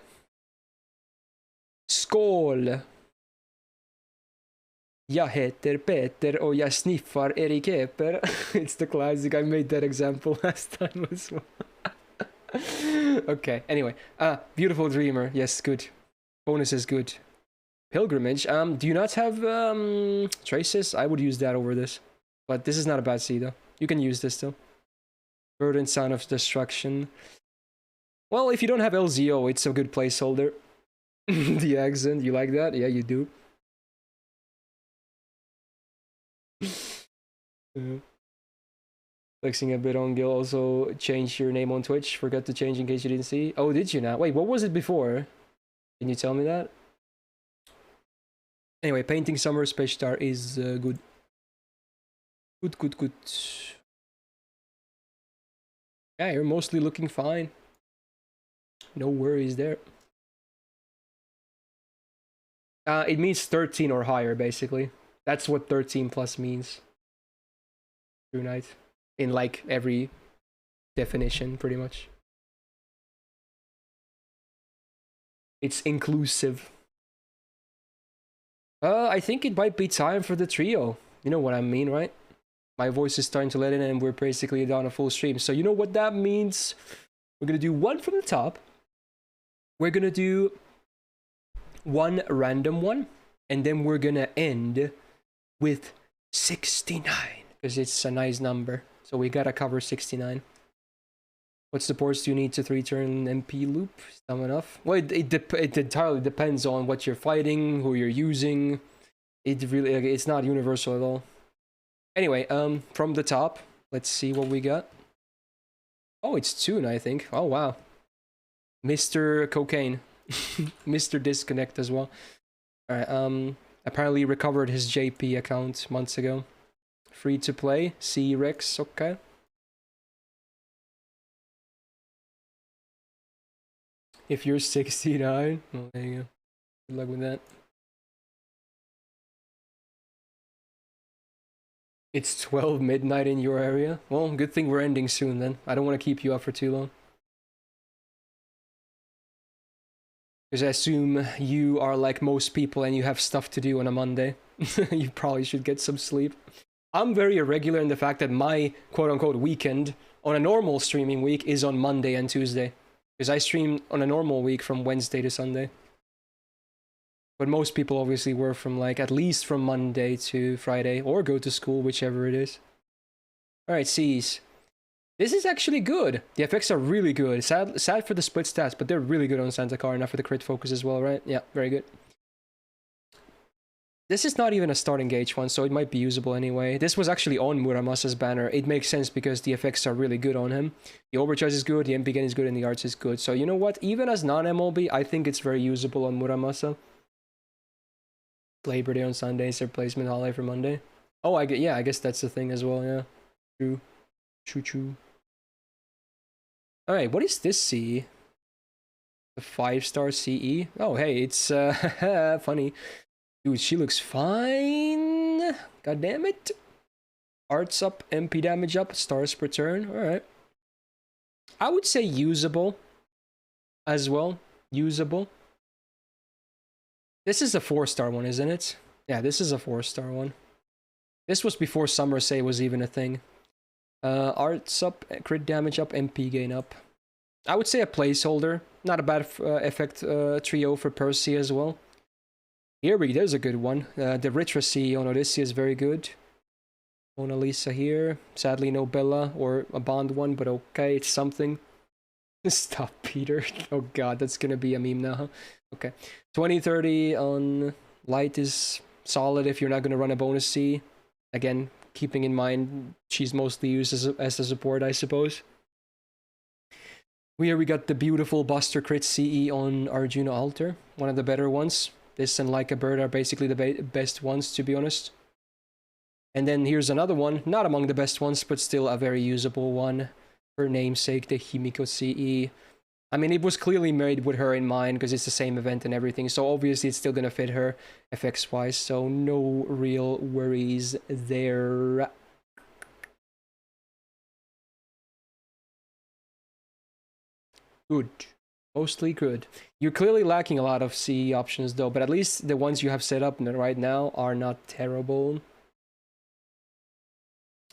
A: Skål! Jag heter Peter och jag sniffar Erik Eper. It's the classic, I made that example last time as well. Okay, anyway. Beautiful Dreamer, yes, good. Bonus is good. Pilgrimage, do you not have traces? I would use that over this. But this is not a bad seed though. You can use this still. Verdant Sound of Destruction. Well, if you don't have LZO, it's a good placeholder. The accent, you like that? Yeah, you do. Flexing a bit on Gil. Also change your name on Twitch. Forgot to change in case you didn't see. Oh, did you now? Wait, what was it before? Can you tell me that? Anyway, Painting Summer Space Star is good. Good. Yeah, you're mostly looking fine. No worries there. It means 13 or higher, basically. That's what 13 plus means. True Knight. In like every definition, pretty much. It's inclusive. I think it might be time for the trio. You know what I mean, right? My voice is starting to let in and we're basically down a full stream. So you know what that means? We're gonna do one from the top. We're gonna do one random one. And then we're gonna end with 69 because it's a nice number. So we gotta cover 69. What supports do you need to 3-turn MP loop? Stum enough? Well, it entirely depends on what you're fighting, who you're using. It really, it's not universal at all. Anyway, from the top, let's see what we got. Oh, it's Toon, I think. Oh, wow. Mr. Cocaine. Mr. Disconnect as well. Alright, apparently recovered his JP account months ago. Free to play. C Rex, okay. If you're 69, well, there you go. Good luck with that. It's 12 midnight in your area. Well, good thing we're ending soon then. I don't want to keep you up for too long. Because I assume you are like most people and you have stuff to do on a Monday. You probably should get some sleep. I'm very irregular in the fact that my quote-unquote weekend on a normal streaming week is on Monday and Tuesday. Because I stream on a normal week from Wednesday to Sunday. But most people obviously work from like at least from Monday to Friday or go to school, whichever it is. Alright, C's. This is actually good. The effects are really good. Sad for the split stats, but they're really good on Santa Car, enough for the crit focus as well, right? Yeah, very good. This is not even a starting gauge one, so it might be usable anyway. This was actually on Muramasa's banner. It makes sense because the effects are really good on him. The overcharge is good, the MP gain is good, and the arts is good. So you know what? Even as non-MLB, I think it's very usable on Muramasa. Labor Day on Sunday, is their placement holiday for Monday. Oh, I guess that's the thing as well, yeah. True. True. Alright, what is this CE? The 5-star CE? Oh, hey, it's funny. Dude, she looks fine. God damn it. Arts up, MP damage up, stars per turn. Alright. I would say usable as well. Usable. This is a 4-star one, isn't it? Yeah, this is a 4-star one. This was before Summer Say was even a thing. Arts up, crit damage up, MP gain up. I would say a placeholder. Not a bad effect trio for Percy as well. Here there's a good one. The Ritracy on Odyssey is very good. Mona Lisa here. Sadly no Bella or a Bond one, but okay, it's something. Stop, Peter. Oh god, that's gonna be a meme now, huh? Okay. 20-30 on Light is solid if you're not gonna run a bonus C. Again, keeping in mind she's mostly used as a support, I suppose. Here we got the beautiful Buster Crit CE on Arjuna Altar. One of the better ones. This and Like a Bird are basically the best ones, to be honest. And then here's another one, not among the best ones, but still a very usable one. Her namesake, the Himiko CE. I mean, it was clearly made with her in mind, because it's the same event and everything, so obviously it's still gonna fit her effects-wise, so no real worries there. Good. Mostly good. You're clearly lacking a lot of CE options though, but at least the ones you have set up right now are not terrible.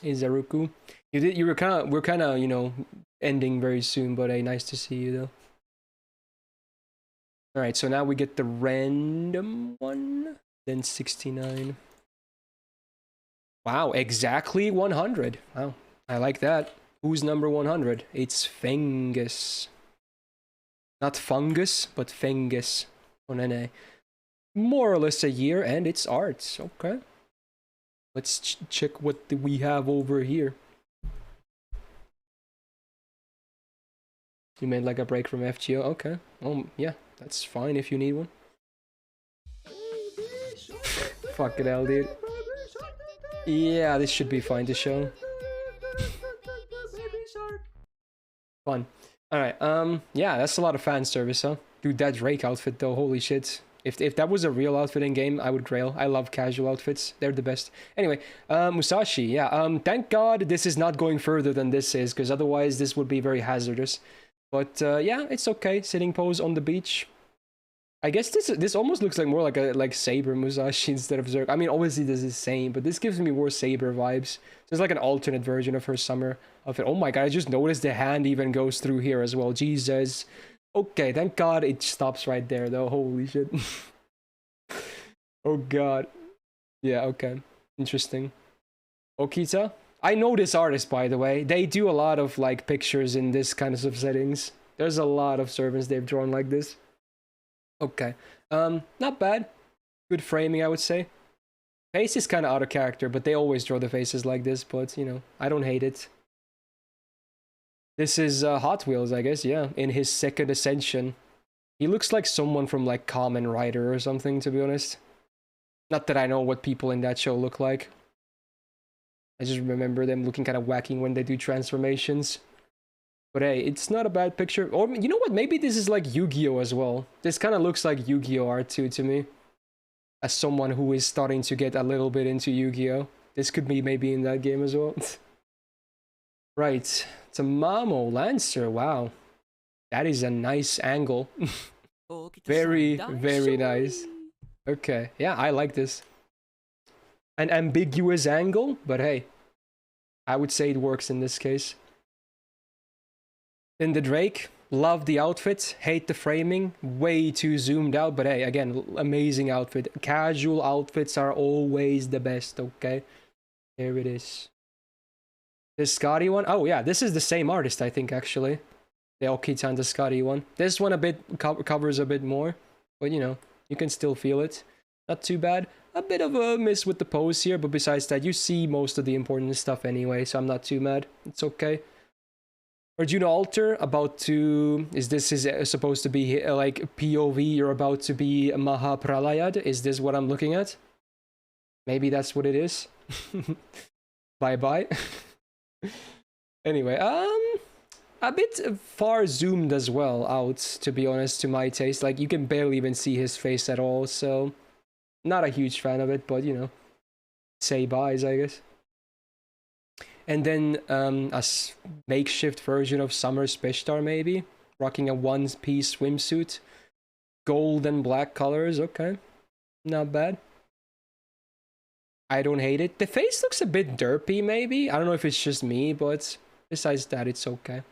A: Izaruku. We're kind of, you know, ending very soon, but hey, nice to see you though. Alright, so now we get the random one, then 69. Wow, exactly 100. Wow, I like that. Who's number 100? It's Fengus. Not fungus, but Fengus on NA. More or less a year, and it's arts. Okay. Let's check what we have over here. You made like a break from FGO? Okay. Yeah, that's fine if you need one. Fucking hell, dude. Yeah, this should be fine to show. Fun. Alright, yeah, that's a lot of fan service, huh? Dude, that Drake outfit though, holy shit. If that was a real outfit in game, I would grail. I love casual outfits. They're the best. Anyway, Musashi, yeah, thank God this is not going further than this is, because otherwise this would be very hazardous. But yeah, it's okay. Sitting pose on the beach. I guess this almost looks like more like Saber Musashi instead of Zerg. I mean, obviously this is the same, but this gives me more Saber vibes. So it's like an alternate version of her summer outfit. Oh my god, I just noticed the hand even goes through here as well. Jesus. Okay, thank god it stops right there though. Holy shit. Oh god. Yeah, okay. Interesting. Okita. I know this artist, by the way. They do a lot of like pictures in this kind of settings. There's a lot of servants they've drawn like this. Okay. Not bad. Good framing, I would say. Face is kind of out of character, but they always draw the faces like this, but, you know, I don't hate it. This is Hot Wheels, I guess, yeah, in his second ascension. He looks like someone from, like, Kamen Rider or something, to be honest. Not that I know what people in that show look like. I just remember them looking kind of wacky when they do transformations. But hey, it's not a bad picture. Or, you know what, maybe this is like Yu-Gi-Oh as well. This kind of looks like Yu-Gi-Oh art too, to me. As someone who is starting to get a little bit into Yu-Gi-Oh. This could be maybe in that game as well. Right, it's a Mamo Lancer, wow. That is a nice angle. Very, very nice. Okay, yeah, I like this. An ambiguous angle, but hey. I would say it works in this case. Then the Drake. Love the outfit, hate the framing, way too zoomed out, but hey, again, amazing outfit. Casual outfits are always the best, okay? There it is. The Scotty one, oh yeah, this is the same artist, I think, actually. The Okita and the Scotty one. This one a bit covers a bit more, but you know, you can still feel it. Not too bad. A bit of a miss with the pose here, but besides that, you see most of the important stuff anyway, so I'm not too mad. It's okay. Arjuna Alter, about to... Is this supposed to be like POV, you're about to be Mahapralayad? Is this what I'm looking at? Maybe that's what it is. Bye-bye. Anyway, a bit far zoomed as well out, to be honest, to my taste. Like, you can barely even see his face at all, so... Not a huge fan of it, but, you know, say byes, I guess. And then a makeshift version of Summer Speshtar, maybe. Rocking a one-piece swimsuit. Gold and black colors, okay. Not bad. I don't hate it. The face looks a bit derpy, maybe. I don't know if it's just me, but besides that, it's okay.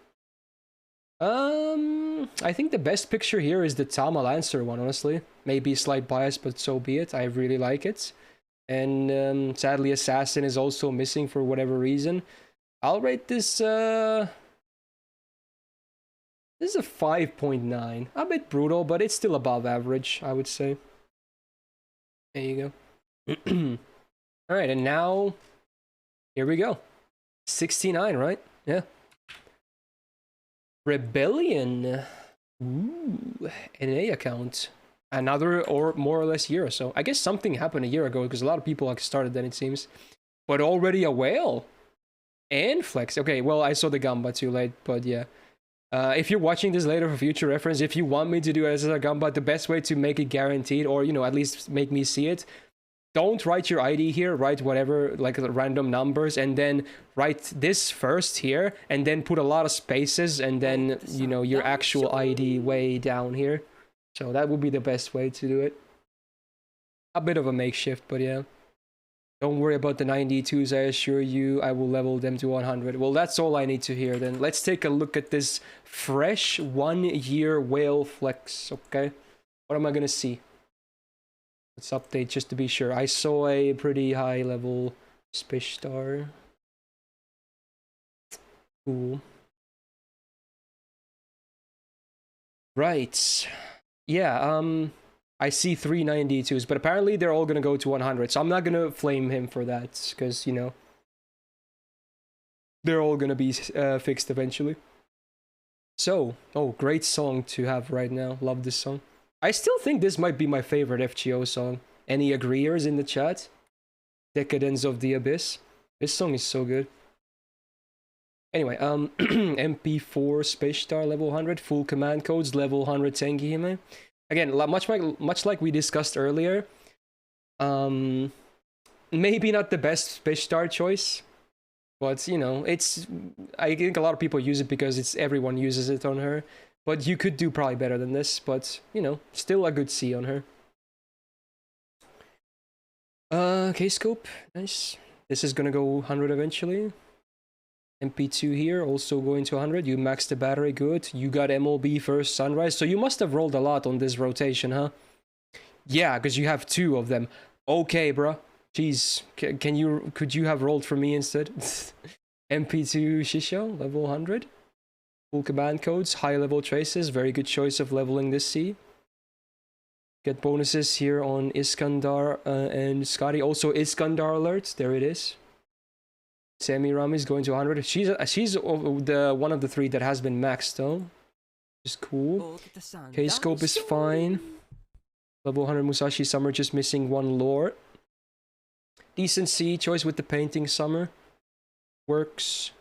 A: I think the best picture here is the Tama Lancer one, honestly. Maybe slight bias, but so be it. I really like it. And sadly, Assassin is also missing for whatever reason. I'll rate this... This is a 5.9. A bit brutal, but it's still above average, I would say. There you go. Alright, and now... Here we go. 69, right? Yeah. Rebellion. Ooh, NA account. Another or more or less year or so. I guess something happened a year ago because a lot of people like started then, it seems. But already a whale. And flex. Okay, well, I saw the Gamba too late, but yeah. If you're watching this later for future reference, if you want me to do it as a Gamba, the best way to make it guaranteed, or, you know, at least make me see it, don't write your ID here, write whatever, like random numbers, and then write this first here, and then put a lot of spaces, and then, you know, your actual ID way down here. So that would be the best way to do it. A bit of a makeshift, but yeah. Don't worry about the 92s, I assure you, I will level them to 100. Well, that's all I need to hear then. Let's take a look at this fresh 1 year whale flex, okay? What am I gonna see? Let's update just to be sure. I saw a pretty high level Speshtar. Cool. Right. Yeah, I see 392s, but apparently they're all gonna go to 100, so I'm not gonna flame him for that, because, you know, they're all gonna be fixed eventually. So, oh, great song to have right now. Love this song. I still think this might be my favorite FGO song. Any agreeers in the chat? Decadence of the Abyss. This song is so good. Anyway, MP4 Speshtar level 100, full command codes, level 100 Tengihime. Again, much like we discussed earlier, maybe not the best Speshtar choice, but, you know, it's... I think a lot of people use it because everyone uses it on her. But you could do probably better than this, but, you know, still a good C on her. K-scope, nice. This is gonna go 100 eventually. MP2 here, also going to 100. You maxed the battery, good. You got MLB first sunrise, so you must have rolled a lot on this rotation, huh? Yeah, because you have 2 of them. Okay, bruh. Jeez, could you have rolled for me instead? MP2 Shisho, level 100. Full command codes, high level traces, very good choice of leveling this C. Get bonuses here on Iskandar and Scotty. Also Iskandar alert, there it is. Sammy Rami is going to 100. She's the one of the 3 that has been maxed though. Which is cool. K-scope is fine. Level 100 Musashi Summer, just missing 1 lore. Decent C, choice with the painting Summer. Works.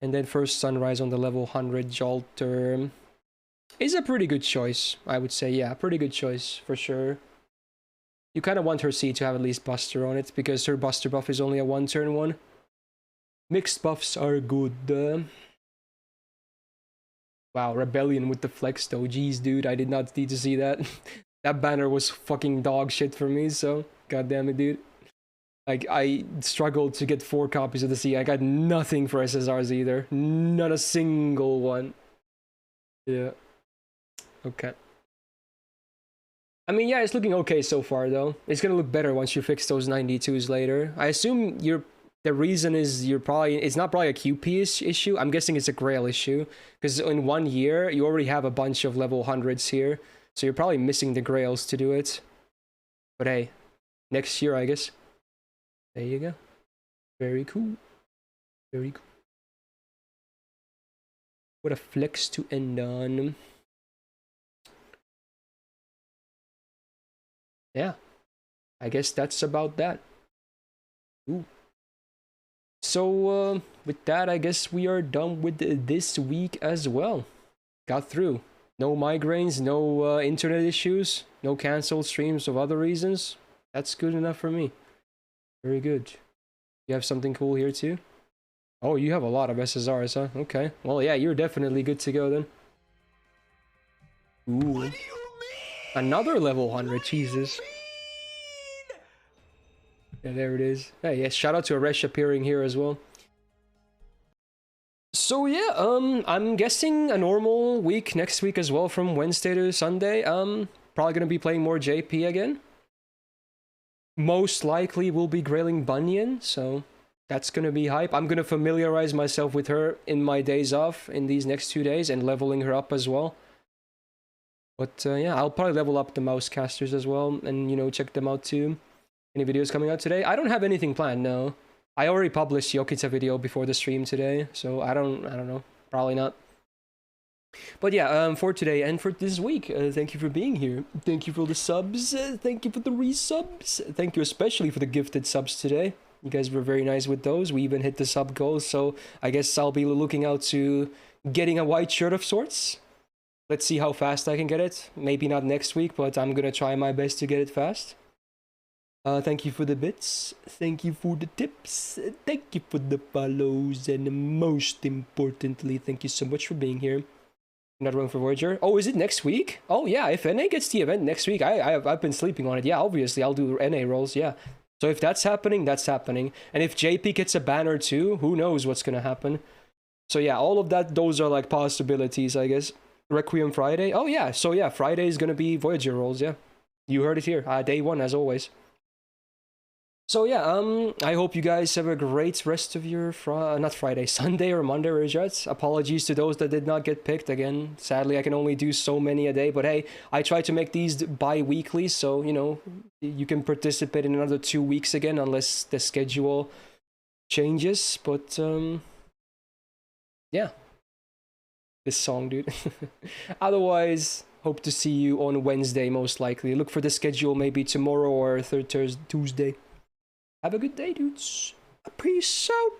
A: And then first Sunrise on the level 100 Jalter. Is a pretty good choice, I would say. Yeah, pretty good choice, for sure. You kind of want her C to have at least Buster on it, because her Buster buff is only a 1-turn one. Mixed buffs are good. Wow, Rebellion with the flex though. Jeez, dude, I did not need to see that. That banner was fucking dog shit for me, so god damn it, dude. Like, I struggled to get 4 copies of the C. I got nothing for SSRs either. Not a single one. Yeah. Okay. I mean, yeah, it's looking okay so far, though. It's gonna look better once you fix those 92s later. I assume the reason is it's not probably a QP issue. I'm guessing it's a Grail issue. Because in 1 year, you already have a bunch of level 100s here. So you're probably missing the Grails to do it. But hey, next year, I guess. There you go. Very cool. Very cool. What a flex to end on. Yeah. I guess that's about that. Ooh. So, with that, I guess we are done with this week as well. Got through. No migraines, no internet issues, no canceled streams of other reasons. That's good enough for me. Very good. You have something cool here too? Oh, you have a lot of SSRs, huh? Okay. Well, yeah, you're definitely good to go then. Ooh. What do you mean? Another level 100, Jesus. Yeah, there it is. Hey, yes, shout out to Aresh appearing here as well. So yeah, I'm guessing a normal week next week as well from Wednesday to Sunday. Probably gonna be playing more JP again. Most likely we'll be grailing Bunyan, so that's gonna be hype. I'm gonna familiarize myself with her in my days off in these next 2 days and leveling her up as well. But yeah, I'll probably level up the mouse casters as well and, you know, check them out too. Any videos coming out today? I don't have anything planned, no. I already published Yokita video before the stream today, so I don't know. Probably not. But yeah, for today and for this week, thank you for being here. Thank you for the subs. Thank you for the resubs. Thank you especially for the gifted subs today. You guys were very nice with those. We even hit the sub goals, so I guess I'll be looking out to getting a white shirt of sorts. Let's see how fast I can get it. Maybe not next week, but I'm gonna try my best to get it fast. Thank you for the bits. Thank you for the tips. Thank you for the follows. And most importantly, thank you so much for being here. Not wrong for Voyager. Oh, is it next week? Oh yeah, if NA gets the event next week, I've been sleeping on it. Yeah, obviously I'll do NA rolls, yeah. So if that's happening, that's happening. And if JP gets a banner too, who knows what's gonna happen. So yeah, all of that, those are like possibilities, I guess. Requiem Friday. Oh yeah, so yeah, Friday is gonna be Voyager rolls, yeah. You heard it here. Day 1 as always. So yeah, I hope you guys have a great rest of your Sunday or Monday regrets. Apologies to those that did not get picked again. Sadly, I can only do so many a day, but hey, I try to make these bi-weekly, so, you know, you can participate in another 2 weeks again, unless the schedule changes, but, yeah. This song, dude. Otherwise, hope to see you on Wednesday, most likely. Look for the schedule maybe tomorrow or Tuesday. Have a good day, dudes. Peace out.